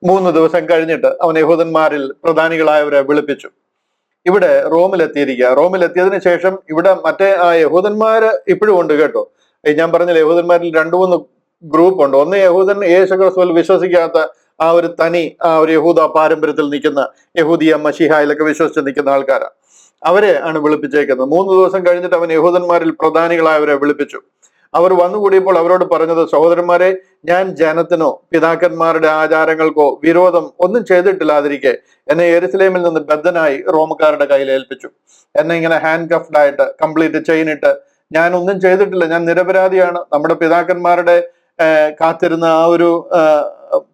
3 ദിവസം കഴിഞ്ഞിട്ട് അവൻ യഹൂദന്മാരിൽ പ്രധാനികളായവരെ വിളിപ്പിച്ചു. ഇവിടെ റോമിലെത്തിയിരിക്കുക. റോമിലെത്തിയതിനു ശേഷം ഇവിടെ മറ്റേ ആ യഹൂദന്മാര് ഇപ്പോഴും ഉണ്ട് കേട്ടോ. ഞാൻ പറഞ്ഞില്ല, യഹൂദന്മാരിൽ 2-3 ഗ്രൂപ്പ് ഉണ്ട്. ഒന്ന് യഹൂദൻ യേശു ക്രിസ്തുവിൽ വിശ്വസിക്കാത്ത ആ ഒരു യഹൂദ പാരമ്പര്യത്തിൽ നിൽക്കുന്ന, യഹൂദിയ മശീഹായിലൊക്കെ വിശ്വസിച്ച് നിൽക്കുന്ന ആൾക്കാരാണ്. അവരെ ആണ് വിളിപ്പിച്ചേക്കുന്നത്. 3 ദിവസം കഴിഞ്ഞിട്ട് അവൻ യഹൂദന്മാരിൽ പ്രധാനികളായവരെ വിളിപ്പിച്ചു. അവർ വന്നുകൂടിയപ്പോൾ അവരോട് പറഞ്ഞത്, സഹോദരന്മാരെ, ഞാൻ ജനത്തിനോ പിതാക്കന്മാരുടെ ആചാരങ്ങൾക്കോ വിരോധം ഒന്നും ചെയ്തിട്ടില്ലാതിരിക്കെ എന്നെ യെരുശലേമിൽ നിന്ന് ബദ്ധനായി റോമക്കാരുടെ കയ്യിൽ ഏൽപ്പിച്ചു. എന്നെ ഇങ്ങനെ ഹാൻഡ് കഫ്ഡ് ആയിട്ട് കംപ്ലീറ്റ് ചെയിനിട്ട്, ഞാൻ ഒന്നും ചെയ്തിട്ടില്ല, ഞാൻ നിരപരാധിയാണ്. നമ്മുടെ പിതാക്കന്മാരുടെ കാത്തിരുന്ന ആ ഒരു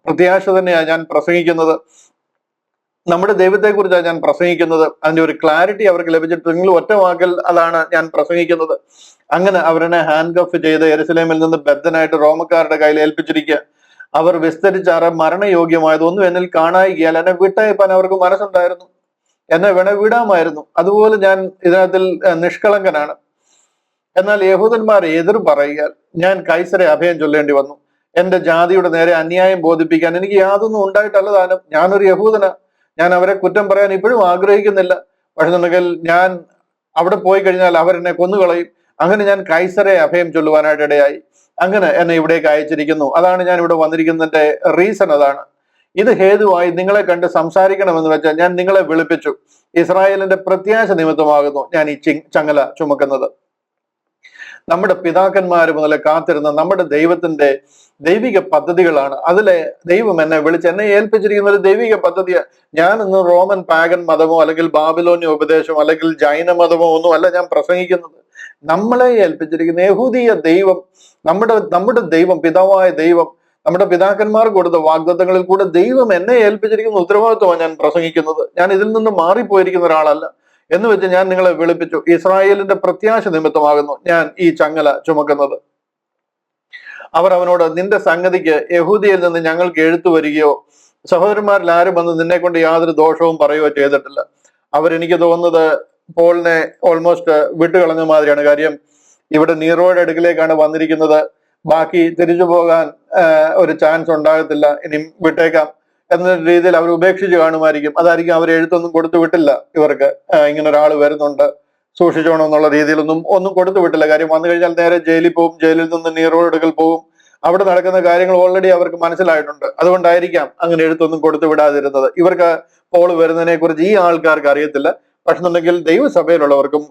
പ്രത്യാശ തന്നെയാണ് ഞാൻ പ്രസംഗിക്കുന്നത്. നമ്മുടെ ദൈവത്തെ കുറിച്ചാണ് ഞാൻ പ്രസംഗിക്കുന്നത്. അതിന്റെ ഒരു ക്ലാരിറ്റി അവർക്ക് ലഭിച്ചിട്ടുണ്ടെങ്കിൽ ഒറ്റ വാക്കിൽ അതാണ് ഞാൻ പ്രസംഗിക്കുന്നത്. അങ്ങനെ അവരെ ഹാൻഡ് കഫ് ചെയ്ത് യെരുശലേമിൽ നിന്ന് ബദ്ധനായിട്ട് റോമക്കാരുടെ കയ്യിൽ ഏൽപ്പിച്ചിരിക്കുക. അവർ വിസ്തരിച്ചാറ് മരണയോഗ്യമായതൊന്നും എന്നിൽ കാണായികയാൽ എന്നെ വിട്ടയപ്പാൻ അവർക്ക് മനസ്സുണ്ടായിരുന്നു. എന്നെ വിടാമായിരുന്നു. അതുപോലെ ഞാൻ ഇതിനകത്തിൽ നിഷ്കളങ്കനാണ്. എന്നാൽ യഹൂദന്മാർ എതിർ പറയുക, ഞാൻ കൈസരെ അഭയം ചൊല്ലേണ്ടി വന്നു. എന്റെ ജാതിയുടെ നേരെ അന്യായം ബോധിപ്പിക്കാൻ എനിക്ക് യാതൊന്നും ഉണ്ടായിട്ടല്ല താനും. ഞാനൊരു യഹൂദനാ. ഞാൻ അവരെ കുറ്റം പറയാൻ ഇപ്പോഴും ആഗ്രഹിക്കുന്നില്ല. പക്ഷെ ഞാൻ അവിടെ പോയി കഴിഞ്ഞാൽ അവരെന്നെ കൊന്നുകളയും. അങ്ങനെ ഞാൻ കൈസരെ അഭയം ചൊല്ലുവാനായിട്ട് ഇടയായി. അങ്ങനെ എന്നെ ഇവിടേക്ക് അയച്ചിരിക്കുന്നു. അതാണ് ഞാൻ ഇവിടെ വന്നിരിക്കുന്നതിന്റെ റീസൺ. അതാണ് ഇത് ഹേതുവായി നിങ്ങളെ കണ്ട് സംസാരിക്കണമെന്ന് വെച്ചാൽ ഞാൻ നിങ്ങളെ വിളിപ്പിച്ചു. ഇസ്രായേലിന്റെ പ്രത്യാശ നിമിത്തമാകുന്നു ഞാൻ ഈ ചങ്ങല ചുമക്കുന്നത്. നമ്മുടെ പിതാക്കന്മാര് മുതലേ കാത്തിരുന്ന നമ്മുടെ ദൈവത്തിന്റെ ദൈവിക പദ്ധതികളാണ്. അതിലെ ദൈവം എന്നെ എന്നെ ഏൽപ്പിച്ചിരിക്കുന്ന ഒരു ദൈവിക പദ്ധതിയാണ്. ഞാൻ ഇന്ന് റോമൻ പാഗൻ മതമോ അല്ലെങ്കിൽ ബാബിലോന്യ ഉപദേശമോ അല്ലെങ്കിൽ ജൈന മതമോ ഒന്നും അല്ല ഞാൻ പ്രസംഗിക്കുന്നത്. നമ്മളെ ഏൽപ്പിച്ചിരിക്കുന്ന യഹൂദീയ ദൈവം, നമ്മുടെ ദൈവം, പിതാവായ ദൈവം, നമ്മുടെ പിതാക്കന്മാർ കൊടുത്ത വാഗ്ദത്തങ്ങളിൽ കൂടെ ദൈവം എന്നെ ഏൽപ്പിച്ചിരിക്കുന്ന ഉത്തരവാദിത്വമാണ് ഞാൻ പ്രസംഗിക്കുന്നത്. ഞാൻ ഇതിൽ നിന്ന് മാറിപ്പോയിരിക്കുന്ന ഒരാളല്ല. എന്ന് വെച്ച് ഞാൻ നിങ്ങളെ വിളിപ്പിച്ചു. ഇസ്രായേലിന്റെ പ്രത്യാശ നിമിത്തമാകുന്നു ഞാൻ ഈ ചങ്ങല ചുമക്കുന്നത്. അവർ അവനോട്, നിന്റെ സംഗതിക്ക് യഹൂദിയിൽ നിന്ന് ഞങ്ങൾക്ക് എഴുത്തു വരികയോ സഹോദരന്മാരിൽ ആരും വന്ന് നിന്നെ കൊണ്ട് യാതൊരു ദോഷവും പറയുകയോ ചെയ്തിട്ടില്ല. അവരെനിക്ക് തോന്നുന്നത് പോളിനെ ഓൾമോസ്റ്റ് വിട്ടുകളഞ്ഞ മാതിരിയാണ്. കാര്യം ഇവിടെ നീറോയുടെ അടുക്കിലേക്കാണ് വന്നിരിക്കുന്നത്, ബാക്കി തിരിച്ചു പോകാൻ ഒരു ചാൻസ് ഉണ്ടാകത്തില്ല, ഇനി വിട്ടേക്കാം എന്ന രീതിയിൽ അവർ ഉപേക്ഷിച്ച് കാണുമായിരിക്കും. അതായിരിക്കും അവർ എഴുത്തൊന്നും കൊടുത്തു വിട്ടില്ല ഇവർക്ക്, ഇങ്ങനെ ഒരാൾ വരുന്നുണ്ട് സൂക്ഷിച്ചോണം എന്നുള്ള രീതിയിലൊന്നും കൊടുത്തു വിട്ടില്ല. കാര്യം വന്നു കഴിഞ്ഞാൽ നേരെ ജയിലിൽ പോകും, ജയിലിൽ നിന്ന് നീറോയുടെ അടുക്കൽ പോകും, അവിടെ നടക്കുന്ന കാര്യങ്ങൾ ഓൾറെഡി അവർക്ക് മനസ്സിലായിട്ടുണ്ട്. അതുകൊണ്ടായിരിക്കാം അങ്ങനെ എഴുത്തൊന്നും കൊടുത്തു വിടാതിരുന്നത്. ഇവർക്ക് പോൾ വരുന്നതിനെ കുറിച്ച് ഈ ആൾക്കാർക്ക് അറിയത്തില്ല. പക്ഷെന്നുണ്ടെങ്കിൽ ദൈവസഭയിലുള്ളവർക്കും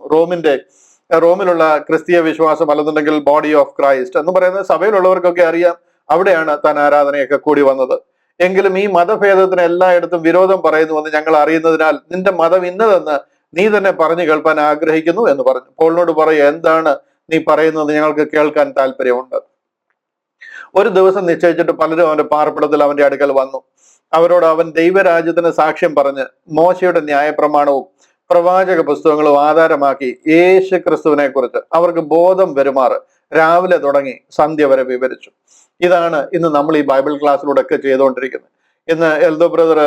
റോമിലുള്ള ക്രിസ്തീയ വിശ്വാസം അല്ലെന്നുണ്ടെങ്കിൽ ബോഡി ഓഫ് ക്രൈസ്റ്റ് എന്ന് പറയുന്ന സഭയിലുള്ളവർക്കൊക്കെ അറിയാം അവിടെയാണ് താൻ ആരാധനയൊക്കെ കൂടി വന്നത്. എങ്കിലും ഈ മതഭേദത്തിന് എല്ലായിടത്തും വിരോധം പറയുന്നുവെന്ന് ഞങ്ങൾ അറിയുന്നതിനാൽ നിന്റെ മതം ഇന്നതെന്ന് നീ തന്നെ പറഞ്ഞു കേൾപ്പാൻ ആഗ്രഹിക്കുന്നു എന്ന് പറഞ്ഞു. പോളിനോട് പറയുക, എന്താണ് നീ പറയുന്നത്, ഞങ്ങൾക്ക് കേൾക്കാൻ താല്പര്യമുണ്ട്. ഒരു ദിവസം നിശ്ചയിച്ചിട്ട് പലരും അവന്റെ പാർപ്പിടത്തിൽ അവന്റെ അടുക്കൽ വന്നു. അവരോട് അവൻ ദൈവരാജ്യത്തിന് സാക്ഷ്യം പറഞ്ഞ് മോശയുടെ ന്യായപ്രമാണവും പ്രവാചക പുസ്തകങ്ങളും ആധാരമാക്കി യേശു ക്രിസ്തുവിനെ കുറിച്ച് അവർക്ക് ബോധം വരുമാറ് രാവിലെ തുടങ്ങി സന്ധ്യ വരെ വിവരിച്ചു. ഇതാണ് ഇന്ന് നമ്മൾ ഈ ബൈബിൾ ക്ലാസ്സിലൂടെ ഒക്കെ ചെയ്തുകൊണ്ടിരിക്കുന്നത്. ഇന്ന് എൽദോ ബ്രദർ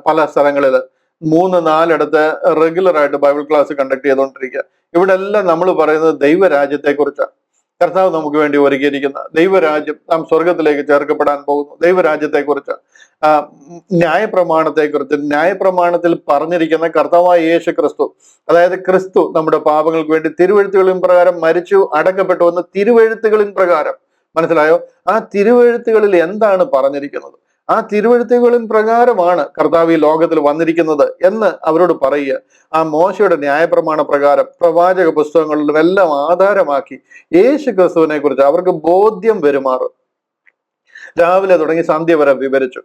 പല സ്ഥലങ്ങളിൽ 3-4 റെഗുലർ ആയിട്ട് ബൈബിൾ ക്ലാസ് കണ്ടക്ട് ചെയ്തുകൊണ്ടിരിക്കുക. ഇവിടെ എല്ലാം നമ്മൾ പറയുന്നത് ദൈവരാജ്യത്തെ കുറിച്ചാണ്. കർത്താവ് നമുക്ക് വേണ്ടി ഒരുക്കിയിരിക്കുന്ന ദൈവരാജ്യം, നാം സ്വർഗത്തിലേക്ക് ചേർക്കപ്പെടാൻ പോകുന്നു, ദൈവരാജ്യത്തെ കുറിച്ച്, ന്യായപ്രമാണത്തെക്കുറിച്ച്, ന്യായപ്രമാണത്തിൽ പറഞ്ഞിരിക്കുന്ന കർത്താവായ യേശു ക്രിസ്തു, അതായത് ക്രിസ്തു നമ്മുടെ പാപങ്ങൾക്ക് വേണ്ടി തിരുവെഴുത്തുകളിൻ പ്രകാരം മരിച്ചു അടക്കപ്പെട്ടു എന്ന് തിരുവെഴുത്തുകളിൻ പ്രകാരം, മനസ്സിലായോ? ആ തിരുവെഴുത്തുകളിൽ എന്താണ് പറഞ്ഞിരിക്കുന്നത്, ആ തിരുവെഴുത്തുകളിൻ പ്രകാരമാണ് കർത്താവ് ഈ ലോകത്തിൽ വന്നിരിക്കുന്നത് എന്ന് അവരോട് പറയുക. ആ മോശയുടെ ന്യായപ്രമാണ പ്രകാരം പ്രവാചക പുസ്തകങ്ങളിലും എല്ലാം ആധാരമാക്കി യേശു ക്രിസ്തുവിനെ കുറിച്ച് അവർക്ക് ബോധ്യം വരുമാറും രാവിലെ തുടങ്ങി സന്ധ്യ വരെ വിവരിച്ചു.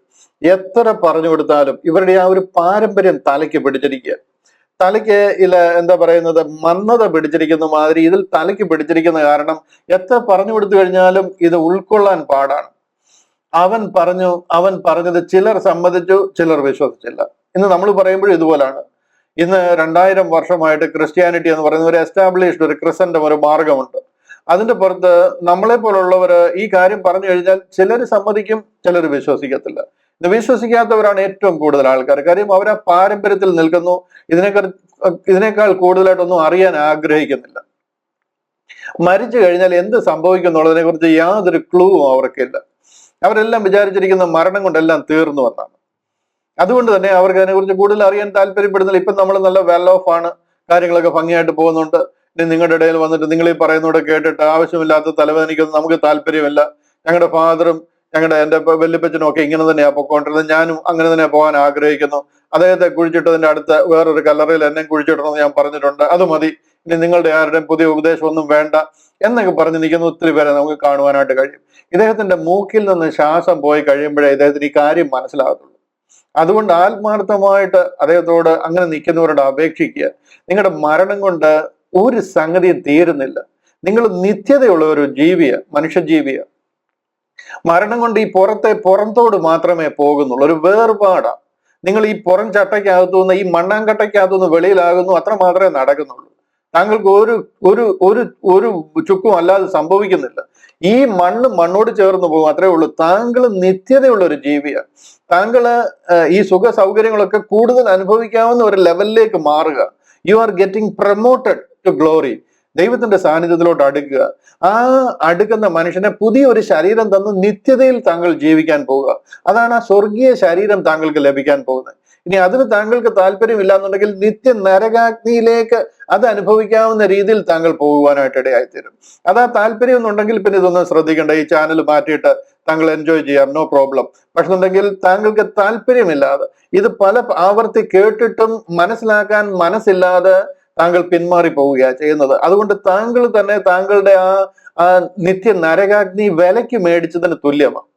എത്ര പറഞ്ഞു കൊടുത്താലും ഇവരുടെ ആ ഒരു പാരമ്പര്യം തലയ്ക്ക് പിടിച്ചിരിക്കുക. തലയ്ക്ക് എന്താ പറയുന്നത്, മന്ദത പിടിച്ചിരിക്കുന്ന മാതിരി ഇതിൽ തലയ്ക്ക് പിടിച്ചിരിക്കുന്ന കാരണം എത്ര പറഞ്ഞു കൊടുത്തു കഴിഞ്ഞാലും ഇത് ഉൾക്കൊള്ളാൻ പാടാണ്. അവൻ പറഞ്ഞത് ചിലർ സമ്മതിച്ചു, ചിലർ വിശ്വസിച്ചില്ല. ഇന്ന് നമ്മൾ പറയുമ്പോഴും ഇതുപോലാണ്. ഇന്ന് 2000 വർഷമായിട്ട് ക്രിസ്ത്യാനിറ്റി എന്ന് പറയുന്ന ഒരു എസ്റ്റാബ്ലിഷ്ഡ് ഒരു ക്രിസന്റം, ഒരു മാർഗമുണ്ട്. അതിന്റെ പുറത്ത് നമ്മളെ പോലുള്ളവർ ഈ കാര്യം പറഞ്ഞു കഴിഞ്ഞാൽ ചിലർ സമ്മതിക്കും, ചിലർ വിശ്വസിക്കത്തില്ല. ഇത് വിശ്വസിക്കാത്തവരാണ് ഏറ്റവും കൂടുതൽ ആൾക്കാർ. കാര്യം അവർ ആ പാരമ്പര്യത്തിൽ നിൽക്കുന്നു, ഇതിനേക്കാൾ കൂടുതലായിട്ടൊന്നും അറിയാൻ ആഗ്രഹിക്കുന്നില്ല. മരിച്ചു കഴിഞ്ഞാൽ എന്ത് സംഭവിക്കും എന്നുള്ളതിനെ കുറിച്ച് യാതൊരു ക്ലൂവും അവർക്കില്ല. അവരെല്ലാം വിചാരിച്ചിരിക്കുന്ന മരണം കൊണ്ടെല്ലാം തീർന്നു എന്നാണ്. അതുകൊണ്ട് തന്നെ അവർക്ക് അതിനെക്കുറിച്ച് കൂടുതൽ അറിയാൻ താല്പര്യപ്പെടുന്നില്ല. ഇപ്പം നമ്മൾ നല്ല വെൽ ഓഫ് ആണ്, കാര്യങ്ങളൊക്കെ ഭംഗിയായിട്ട് പോകുന്നുണ്ട്. ഇനി നിങ്ങളുടെ ഇടയിൽ വന്നിട്ട് നിങ്ങൾ ഈ പറയുന്നൂടെ കേട്ടിട്ട് ആവശ്യമില്ലാത്ത തലവേദനയ്ക്കൊന്നും നമുക്ക് താല്പര്യമില്ല. ഞങ്ങളുടെ ഫാദറും എൻ്റെ വല്യപ്പച്ചനും ഒക്കെ ഇങ്ങനെ തന്നെയാണ് പൊക്കോണ്ടിരുന്നത്, ഞാനും അങ്ങനെ തന്നെ പോകാൻ ആഗ്രഹിക്കുന്നു. അദ്ദേഹത്തെ കുഴിച്ചിട്ടതിന്റെ അടുത്ത് വേറൊരു കല്ലറയിൽ എന്നെ കുഴിച്ചിടണമെന്ന് ഞാൻ പറഞ്ഞിട്ടുണ്ട്, അത് മതി, ഇനി നിങ്ങളുടെ ആരുടെയും പുതിയ ഉപദേശമൊന്നും വേണ്ട എന്നൊക്കെ പറഞ്ഞ് നിൽക്കുന്ന ഒത്തിരി പേരെ നമുക്ക് കാണുവാനായിട്ട് കഴിയും. ഇദ്ദേഹത്തിന്റെ മൂക്കിൽ നിന്ന് ശ്വാസം പോയി കഴിയുമ്പോഴേ ഇദ്ദേഹത്തിന് ഈ കാര്യം മനസ്സിലാകത്തുള്ളൂ. അതുകൊണ്ട് ആത്മാർത്ഥമായിട്ട് അദ്ദേഹത്തോട് അങ്ങനെ നിൽക്കുന്നവരോട് അപേക്ഷിക്കുക. നിങ്ങളുടെ മരണം കൊണ്ട് ഒരു സംഗതിയും തീരുന്നില്ല. നിങ്ങൾ നിത്യതയുള്ള ഒരു മനുഷ്യജീവിയ. മരണം കൊണ്ട് ഈ പുറത്തോട് മാത്രമേ പോകുന്നുള്ളൂ, ഒരു വേർപാടാണ്. നിങ്ങൾ ഈ പുറം ചട്ടയ്ക്കകത്തുനിന്ന്, ഈ മണ്ണാങ്കട്ടയ്ക്കകത്തുനിന്ന് വെളിയിലാകുന്നു, അത്ര മാത്രമേ നടക്കുന്നുള്ളൂ. താങ്കൾക്ക് ഒരു ചുക്കും അല്ലാതെ സംഭവിക്കുന്നില്ല. ഈ മണ്ണോട് ചേർന്ന് പോകും, അത്രേ ഉള്ളൂ. താങ്കൾ നിത്യതയുള്ള ഒരു ജീവിയാണ്. താങ്കള് ഈ സുഖ സൗകര്യങ്ങളൊക്കെ കൂടുതൽ അനുഭവിക്കാവുന്ന ഒരു ലെവലിലേക്ക് മാറുക. You are getting promoted to glory. ദൈവത്തിന്റെ സാന്നിധ്യത്തിലോട്ട് അടുക്കുക. ആ അടുക്കുന്ന മനുഷ്യനെ പുതിയൊരു ശരീരം തന്ന് നിത്യതയിൽ താങ്കൾ ജീവിക്കാൻ പോവുക. അതാണ് ആ സ്വർഗീയ ശരീരം താങ്കൾക്ക് ലഭിക്കാൻ പോകുന്നത്. ഇനി അതിന് താങ്കൾക്ക് താല്പര്യമില്ല എന്നുണ്ടെങ്കിൽ നിത്യ നരകാഗ്നിയിലേക്ക് അത് അനുഭവിക്കാവുന്ന രീതിയിൽ താങ്കൾ പോകുവാനായിട്ട് ഇടയായിത്തീരും. അതാ താല്പര്യം എന്നുണ്ടെങ്കിൽ പിന്നെ ഇതൊന്നും ശ്രദ്ധിക്കേണ്ട, ഈ ചാനൽ മാറ്റിയിട്ട് താങ്കൾ എൻജോയ് ചെയ്യാം, നോ പ്രോബ്ലം. പക്ഷെ എന്നുണ്ടെങ്കിൽ താങ്കൾക്ക് താല്പര്യമില്ലാതെ ഇത് പല ആവർത്തി കേട്ടിട്ടും മനസ്സിലാക്കാൻ മനസ്സില്ലാതെ താങ്കൾ പിന്മാറി പോവുകയാണ് ചെയ്യുന്നത്. അതുകൊണ്ട് താങ്കൾ തന്നെ താങ്കളുടെ ആ നിത്യ നരകാഗ്നി വിലയ്ക്ക് മേടിച്ചതിന് തുല്യമാണ്.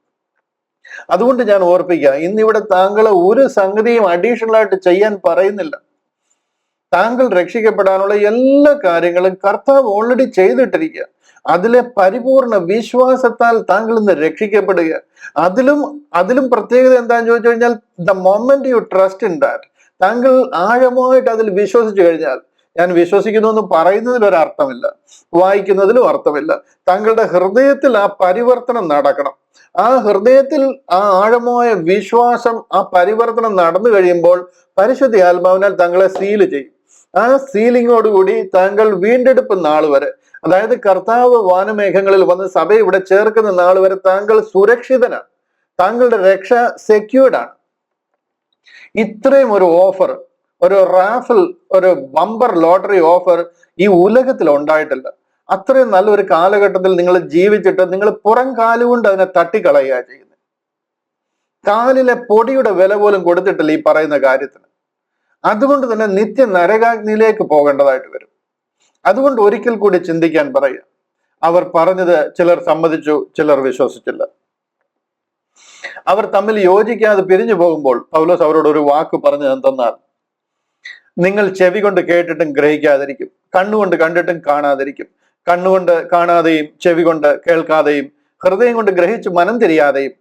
അതുകൊണ്ട് ഞാൻ ഓർപ്പിക്കുക, ഇന്നിവിടെ താങ്കൾ ഒരു സംഗതിയും അഡീഷണൽ ആയിട്ട് ചെയ്യാൻ പറയുന്നില്ല. താങ്കൾ രക്ഷിക്കപ്പെടാനുള്ള എല്ലാ കാര്യങ്ങളും കർത്താവ് ഓൾറെഡി ചെയ്തിട്ടിരിക്കുക. അതിലെ പരിപൂർണ വിശ്വാസത്താൽ താങ്കൾ ഇന്ന് രക്ഷിക്കപ്പെടുക. അതിലും പ്രത്യേകത എന്താന്ന് ചോദിച്ചു കഴിഞ്ഞാൽ, the moment you trust in that, താങ്കൾ ആഴമായിട്ട് അതിൽ വിശ്വസിച്ചു കഴിഞ്ഞാൽ, ഞാൻ വിശ്വസിക്കുന്നു എന്ന് പറയുന്നതിൽ ഒരർത്ഥമില്ല, വായിക്കുന്നതിലും അർത്ഥമില്ല. താങ്കളുടെ ഹൃദയത്തിൽ ആ പരിവർത്തനം നടക്കണം. ആ ഹൃദയത്തിൽ ആ ആഴമായ വിശ്വാസം, ആ പരിവർത്തനം നടന്നു കഴിയുമ്പോൾ പരിശുദ്ധ ആത്മാവിനാൽ താങ്കളെ സീല് ചെയ്യും. ആ സീലിങ്ങോടുകൂടി താങ്കൾ വീണ്ടെടുപ്പ് നാൾ വരെ, അതായത് കർത്താവ് വാനമേഘങ്ങളിൽ വന്ന് സഭ ഇവിടെ ചേർക്കുന്ന നാൾ വരെ താങ്കൾ സുരക്ഷിതനാണ്, താങ്കളുടെ രക്ഷ സെക്യൂർഡ് ആണ്. ഇത്രയും ഒരു ഓഫർ, ഒരു റാഫൽ, ഒരു ബമ്പർ ലോട്ടറി ഓഫർ ഈ ഉലകത്തിൽ ഉണ്ടായിട്ടില്ല. അത്രയും നല്ലൊരു കാലഘട്ടത്തിൽ നിങ്ങൾ ജീവിച്ചിട്ട് നിങ്ങൾ പുറം കാലുകൊണ്ട് അതിനെ തട്ടിക്കളയുക ചെയ്യുന്നത്. കാലിലെ പൊടിയുടെ വില പോലും കൊടുത്തിട്ടില്ല ഈ പറയുന്ന കാര്യത്തിന്. അതുകൊണ്ട് തന്നെ നിത്യ നരകാഗ്നിയിലേക്ക് പോകേണ്ടതായിട്ട് വരും. അതുകൊണ്ട് ഒരിക്കൽ കൂടി ചിന്തിക്കാൻ പറയുക. അവർ പറഞ്ഞത് ചിലർ സമ്മതിച്ചു, ചിലർ വിശ്വസിച്ചില്ല. അവർ തമ്മിൽ യോജിക്കാതെ പിരിഞ്ഞു പോകുമ്പോൾ പൗലോസ് അവരോട് ഒരു വാക്ക് പറഞ്ഞു എന്തെന്നാൽ, നിങ്ങൾ ചെവി കൊണ്ട് കേട്ടിട്ടും ഗ്രഹിക്കാതിരിക്കും, കണ്ണുകൊണ്ട് കണ്ടിട്ടും കാണാതിരിക്കും, കണ്ണുകൊണ്ട് കാണാതെയും ചെവി കൊണ്ട് കേൾക്കാതെയും ഹൃദയം കൊണ്ട് ഗ്രഹിച്ച് മനം തിരിയാതെയും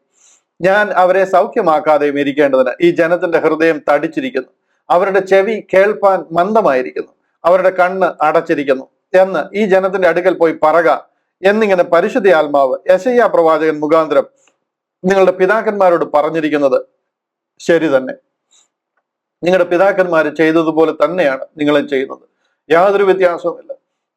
ഞാൻ അവരെ സൗഖ്യമാക്കാതെയും ഇരിക്കേണ്ടതിന് ഈ ജനത്തിന്റെ ഹൃദയം തടിച്ചിരിക്കുന്നു, അവരുടെ ചെവി കേൾപ്പാൻ മന്ദമായിരിക്കുന്നു, അവരുടെ കണ്ണ് അടച്ചിരിക്കുന്നു എന്ന് ഈ ജനത്തിന്റെ അടുക്കൽ പോയി പറക എന്നിങ്ങനെ പരിശുദ്ധ ആത്മാവ് യെശയ്യാ പ്രവാചകൻ മുഖാന്തരം നിങ്ങളുടെ പിതാക്കന്മാരോട് പറഞ്ഞിരിക്കുന്നത് ശരി തന്നെ. നിങ്ങളുടെ പിതാക്കന്മാർ ചെയ്തതുപോലെ തന്നെയാണ് നിങ്ങളും ചെയ്യുന്നത്, യാതൊരു വ്യത്യാസവുമില്ല.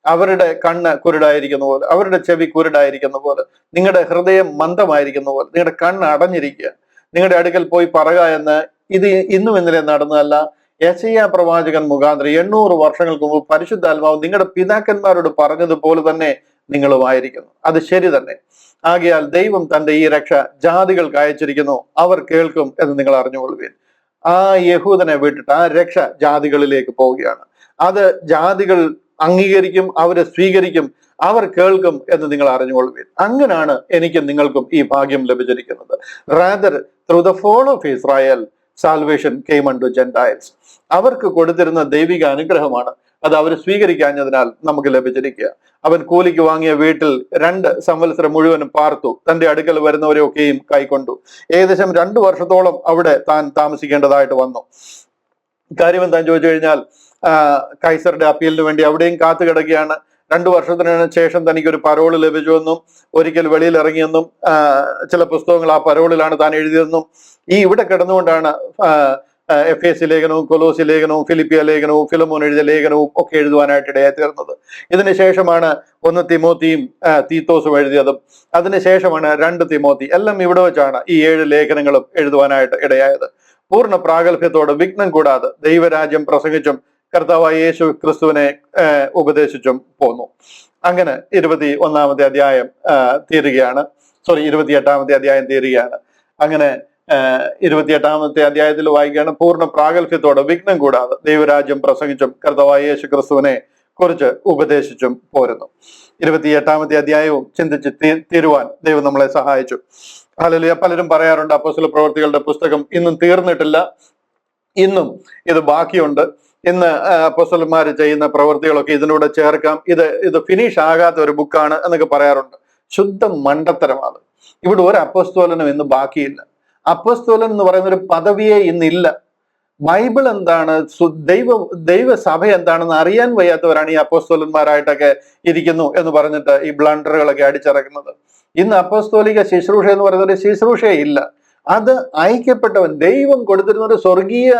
അവരുടെ കണ്ണ് കുരുടായിരിക്കുന്ന പോലെ, അവരുടെ ചെവി കുരുടായിരിക്കുന്ന പോലെ, നിങ്ങളുടെ ഹൃദയം മന്ദമായിരിക്കുന്ന പോലെ, നിങ്ങളുടെ കണ്ണ് അടഞ്ഞിരിക്കുക, നിങ്ങളുടെ അടുക്കൽ പോയി പറയുക എന്ന് ഇത് ഇന്നും ഇന്നലെ നടന്നതല്ല. യെശയ്യാ പ്രവാചകൻ മുഖാന്തരം 800 വർഷങ്ങൾക്ക് മുമ്പ് പരിശുദ്ധാത്മാവ് നിങ്ങളുടെ പിതാക്കന്മാരോട് പറഞ്ഞതുപോലെ തന്നെ നിങ്ങളുമായിരിക്കുന്നു. അത് ശരി തന്നെ. ആകയാൽ ദൈവം തന്റെ ഈ രക്ഷ ജാതികൾക്ക് അയച്ചിരിക്കുന്നു, അവർ കേൾക്കും എന്ന് നിങ്ങൾ അറിഞ്ഞുകൊള്ളുവീൻ. ആ യഹൂദനെ വിട്ടിട്ട് ആ രക്ഷ ജാതികളിലേക്ക് പോവുകയാണ്. അത് ജാതികൾ അംഗീകരിക്കും, അവരെ സ്വീകരിക്കും, അവർ കേൾക്കും എന്ന് നിങ്ങൾ അറിഞ്ഞുകൊള്ളുവീൻ. അങ്ങനാണ് എനിക്കും നിങ്ങൾക്കും ഈ ഭാഗ്യം ലഭിച്ചിരിക്കുന്നത്. Rather through the fall of Israel salvation came unto Gentiles. അവർക്ക് കൊടുത്തിരുന്ന ദൈവിക അനുഗ്രഹമാണ് അത് അവർ സ്വീകരിക്കാഞ്ഞതിനാൽ നമുക്ക് ലഭിച്ചിരിക്കുക. അവൻ കൂലിക്ക് വാങ്ങിയ വീട്ടിൽ 2 സംവത്സരം മുഴുവനും പാർത്തു, തന്റെ അടുക്കൽ വരുന്നവരെയൊക്കെയും കൈക്കൊണ്ടു. ഏകദേശം 2 വർഷത്തോളം അവിടെ താൻ താമസിക്കേണ്ടതായിട്ട് വന്നു. കാര്യം എന്താന്ന് ചോദിച്ചു കഴിഞ്ഞാൽ, കൈസറുടെ അപ്പീലിന് വേണ്ടി അവിടെയും കാത്തു കിടക്കുകയാണ്. 2 വർഷത്തിന് ശേഷം തനിക്കൊരു പരോള് ലഭിച്ചുവെന്നും ഒരിക്കൽ വെളിയിൽ ഇറങ്ങിയെന്നും ചില പുസ്തകങ്ങൾ ആ പരോളിലാണ് താൻ എഴുതിയതെന്നും ഈ ഇവിടെ കിടന്നുകൊണ്ടാണ് എഫേസ്യ ലേഖനവും കൊലോസ്യ ലേഖനവും ഫിലിപ്പിയ ലേഖനവും ഫിലമോൻ എഴുതിയ ലേഖനവും ഒക്കെ എഴുതുവാനായിട്ട് ഇടയായി തീർന്നത്. ഇതിനുശേഷമാണ് 1 തിമോത്തിയും തീത്തോസും എഴുതിയതും, അതിനുശേഷമാണ് 2 തിമോത്തി. എല്ലാം ഇവിടെ വെച്ചാണ് ഈ 7 ലേഖനങ്ങളും എഴുതുവാനായിട്ട് ഇടയായത്. പൂർണ്ണ പ്രാഗൽഭ്യത്തോടെ വിഘ്നം കൂടാതെ ദൈവരാജ്യം പ്രസംഗിച്ചും കർത്താവായ യേശു ക്രിസ്തുവിനെ ഉപദേശിച്ചും പോന്നു. അങ്ങനെ 21-ാമത്തെ അധ്യായം തീരുകയാണ്. 28-ാമത്തെ അധ്യായം തീരുകയാണ്. അങ്ങനെ 28-ാമത്തെ അധ്യായത്തിൽ വായിക്കുകയാണ്, പൂർണ്ണ പ്രാഗൽഭ്യത്തോടെ വിഘ്നം കൂടാതെ ദൈവരാജ്യം പ്രസംഗിച്ചും കർത്താവായ യേശു ക്രിസ്തുവിനെ കുറിച്ച് ഉപദേശിച്ചും പോരുന്നു. 28-ാമത്തെ അധ്യായവും ചിന്തിച്ച് തീരുവാൻ ദൈവം നമ്മളെ സഹായിച്ചു. ഹല്ലേലൂയ. പലരും പറയാറുണ്ട് അപ്പോസ്തല പ്രവൃത്തികളുടെ പുസ്തകം ഇന്നും തീർന്നിട്ടില്ല, ഇന്നും ഇത് ബാക്കിയുണ്ട്, ഇന്ന് അപ്പോസ്തലന്മാർ ചെയ്യുന്ന പ്രവൃത്തികളൊക്കെ ഇതിലൂടെ ചേർക്കാം, ഇത് ഫിനിഷ് ആകാത്ത ഒരു ബുക്കാണ് എന്നൊക്കെ പറയാറുണ്ട്. ശുദ്ധ മണ്ടത്തരമാണ്. ഇവിടെ ഒരു അപ്പോസ്തലനും ഇന്ന് ബാക്കിയില്ല. അപ്പോസ്തലൻ എന്ന് പറയുന്ന ഒരു പദവിയെ ഇന്നില്ല. ബൈബിൾ എന്താണ്, ദൈവസഭ എന്താണെന്ന് അറിയാൻ വയ്യാത്തവരാണ് ഈ അപ്പോസ്തലന്മാരായിട്ടൊക്കെ ഇരിക്കുന്നു എന്ന് പറഞ്ഞിട്ട് ഈ ബ്ലണ്ടറുകളൊക്കെ അടിച്ചിറക്കുന്നത്. ഇന്ന് അപ്പോസ്തോലിക ശുശ്രൂഷ എന്ന് പറയുന്ന ഒരു ശുശ്രൂഷയെ ഇല്ല. അത് അയക്കപ്പെട്ടവൻ, ദൈവം കൊടുത്തിരുന്ന ഒരു സ്വർഗീയ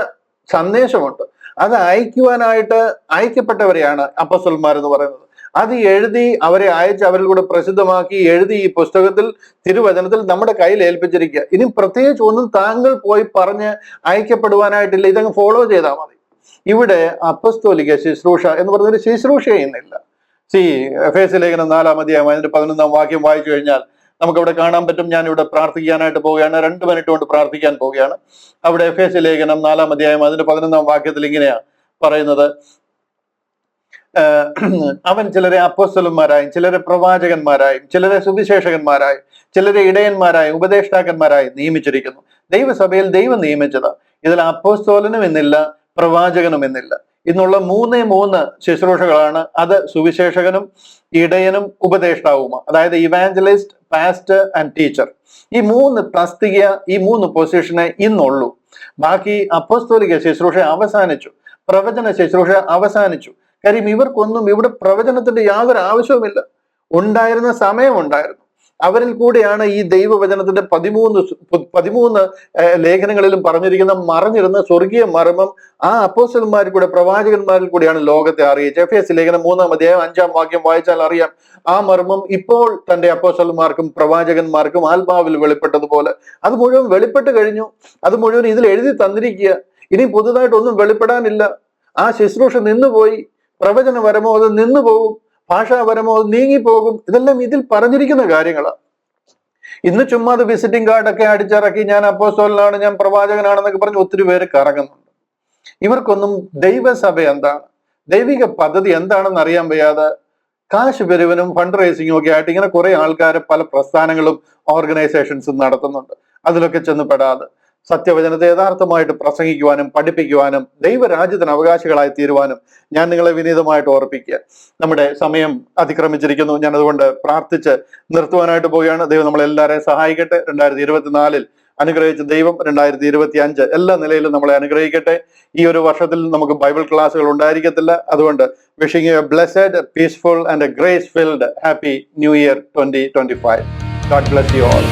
സന്ദേശമുണ്ട്, അത് അയക്കുവാനായിട്ട് അയക്കപ്പെട്ടവരെയാണ് അപ്പോസ്തലന്മാർ എന്ന് പറയുന്നത്. അത് എഴുതി അവരെ അയച്ച് അവരിൽ കൂടെ പ്രസിദ്ധമാക്കി എഴുതി ഈ പുസ്തകത്തിൽ തിരുവചനത്തിൽ നമ്മുടെ കയ്യിൽ ഏൽപ്പിച്ചിരിക്കുക. ഇനി പ്രത്യേകിച്ച് ഒന്നും താങ്കൾ പോയി പറഞ്ഞ് അയക്കപ്പെടുവാനായിട്ടില്ല, ഇതങ്ങ് ഫോളോ ചെയ്താൽ മതി. ഇവിടെ അപ്പോസ്തോലിക ശുശ്രൂഷ എന്ന് പറയുന്നൊരു ശുശ്രൂഷ ചെയ്യുന്നില്ല. എഫേസ്യ ലേഖനം 4-ാം അധ്യായം അതിന്റെ 11-ാം വാക്യം വായിച്ചു കഴിഞ്ഞാൽ നമുക്കവിടെ കാണാൻ പറ്റും. ഞാൻ ഇവിടെ പ്രാർത്ഥിക്കാനായിട്ട് പോവുകയാണ്, 2 മിനിറ്റ് കൊണ്ട് പ്രാർത്ഥിക്കാൻ പോവുകയാണ്. അവിടെ എഫേസ്യ ലേഖനം 4-ാം അധ്യായം അതിന്റെ 11-ാം വാക്യത്തിൽ ഇങ്ങനെയാണ് പറയുന്നത്, അവൻ ചിലരെ അപ്പോസ്തലന്മാരായും ചിലരെ പ്രവാചകന്മാരായും ചിലരെ സുവിശേഷകന്മാരായും ചിലരെ ഇടയന്മാരായും ഉപദേഷ്ടാക്കന്മാരായും നിയമിച്ചിരിക്കുന്നു. ദൈവസഭയിൽ ദൈവം നിയമിച്ചത്. ഇതിൽ അപ്പോസ്തലനും എന്നില്ല, പ്രവാചകനും എന്നില്ല. ഇന്നുള്ള 3 ശുശ്രൂഷകളാണ്. അത് സുവിശേഷകനും ഇടയനും ഉപദേഷ്ടാവുമാണ്. അതായത് ഇവാഞ്ചലിസ്റ്റ്, പാസ്റ്റർ ആൻഡ് ടീച്ചർ. ഈ 3 തസ്തിക, ഈ 3 പൊസിഷനെ ഇന്നുള്ളൂ. ബാക്കി അപ്പോസ്തോലിക ശുശ്രൂഷ അവസാനിച്ചു, പ്രവചന ശുശ്രൂഷ അവസാനിച്ചു. കാര്യം ഇവർക്കൊന്നും ഇവിടെ പ്രവചനത്തിന്റെ യാതൊരു ആവശ്യവുമില്ല. ഉണ്ടായിരുന്ന സമയമുണ്ടായിരുന്നു, അവരിൽ കൂടെയാണ് ഈ ദൈവവചനത്തിന്റെ 13 ലേഖനങ്ങളിലും പറഞ്ഞിരിക്കുന്ന മറഞ്ഞിരുന്ന സ്വർഗീയ മർമ്മം ആ അപ്പോസ്തലന്മാരിൽ കൂടെ, പ്രവാചകന്മാരിൽ കൂടെയാണ് ലോകത്തെ അറിയിച്ചത്. എഫേസ്യ ലേഖനം 3-ാം അധ്യായം 5-ാം വാക്യം വായിച്ചാൽ അറിയാം, ആ മർമ്മം ഇപ്പോൾ തന്റെ അപ്പോസ്തലന്മാർക്കും പ്രവാചകന്മാർക്കും ആത്മാവിൽ വെളിപ്പെട്ടതുപോലെ. അത് മുഴുവൻ വെളിപ്പെട്ട് കഴിഞ്ഞു. അത് മുഴുവൻ ഇതിൽ എഴുതി തന്നിരിക്കുക. ഇനി പുതുതായിട്ടൊന്നും വെളിപ്പെടാനില്ല. ആ ശുശ്രൂഷ നിന്നുപോയി. പ്രവചനപരമോ അത് നിന്നുപോകും, ഭാഷാപരമോ അത് നീങ്ങിപ്പോകും. ഇതെല്ലാം ഇതിൽ പറഞ്ഞിരിക്കുന്ന കാര്യങ്ങളാണ്. ഇന്ന് ചുമ്മാ അത് വിസിറ്റിംഗ് കാർഡൊക്കെ അടിച്ചിറക്കി ഞാൻ അപ്പോസ്തലനാണ്, ഞാൻ പ്രവാചകനാണെന്നൊക്കെ പറഞ്ഞ് ഒത്തിരി പേര് കറങ്ങുന്നുണ്ട്. ഇവർക്കൊന്നും ദൈവസഭ എന്താണ്, ദൈവിക പദ്ധതി എന്താണെന്ന് അറിയാൻ വയ്യാതെ കാശ് പെരുവനും ഫണ്ട് റേസിംഗും ഒക്കെ ആയിട്ട് ഇങ്ങനെ കുറെ ആൾക്കാർ പല പ്രസ്ഥാനങ്ങളും ഓർഗനൈസേഷൻസും നടത്തുന്നുണ്ട്. അതിലൊക്കെ ചെന്ന് പെടാതെ സത്യവചനത്തെ യഥാർത്ഥമായിട്ട് പ്രസംഗിക്കുവാനും പഠിപ്പിക്കുവാനും ദൈവരാജ്യത്തിന് അവകാശികളായി തീരുവാനും ഞാൻ നിങ്ങളെ വിനീതമായിട്ട് ഓർപ്പിക്കുക. നമ്മുടെ സമയം അതിക്രമിച്ചിരിക്കുന്നു. ഞാൻ അതുകൊണ്ട് പ്രാർത്ഥിച്ച് നിർത്തുവാനായിട്ട് പോവുകയാണ്. ദൈവം നമ്മളെല്ലാവരെയും സഹായിക്കട്ടെ. 2024 അനുഗ്രഹിച്ച ദൈവം 2025 എല്ലാ നിലയിലും നമ്മളെ അനുഗ്രഹിക്കട്ടെ. ഈ ഒരു വർഷത്തിൽ നമുക്ക് ബൈബിൾ ക്ലാസ്സുകൾ ഉണ്ടായിരിക്കത്തില്ല. അതുകൊണ്ട് wishing you A blessed, peaceful and A grace filled happy new year 2025. God bless you all.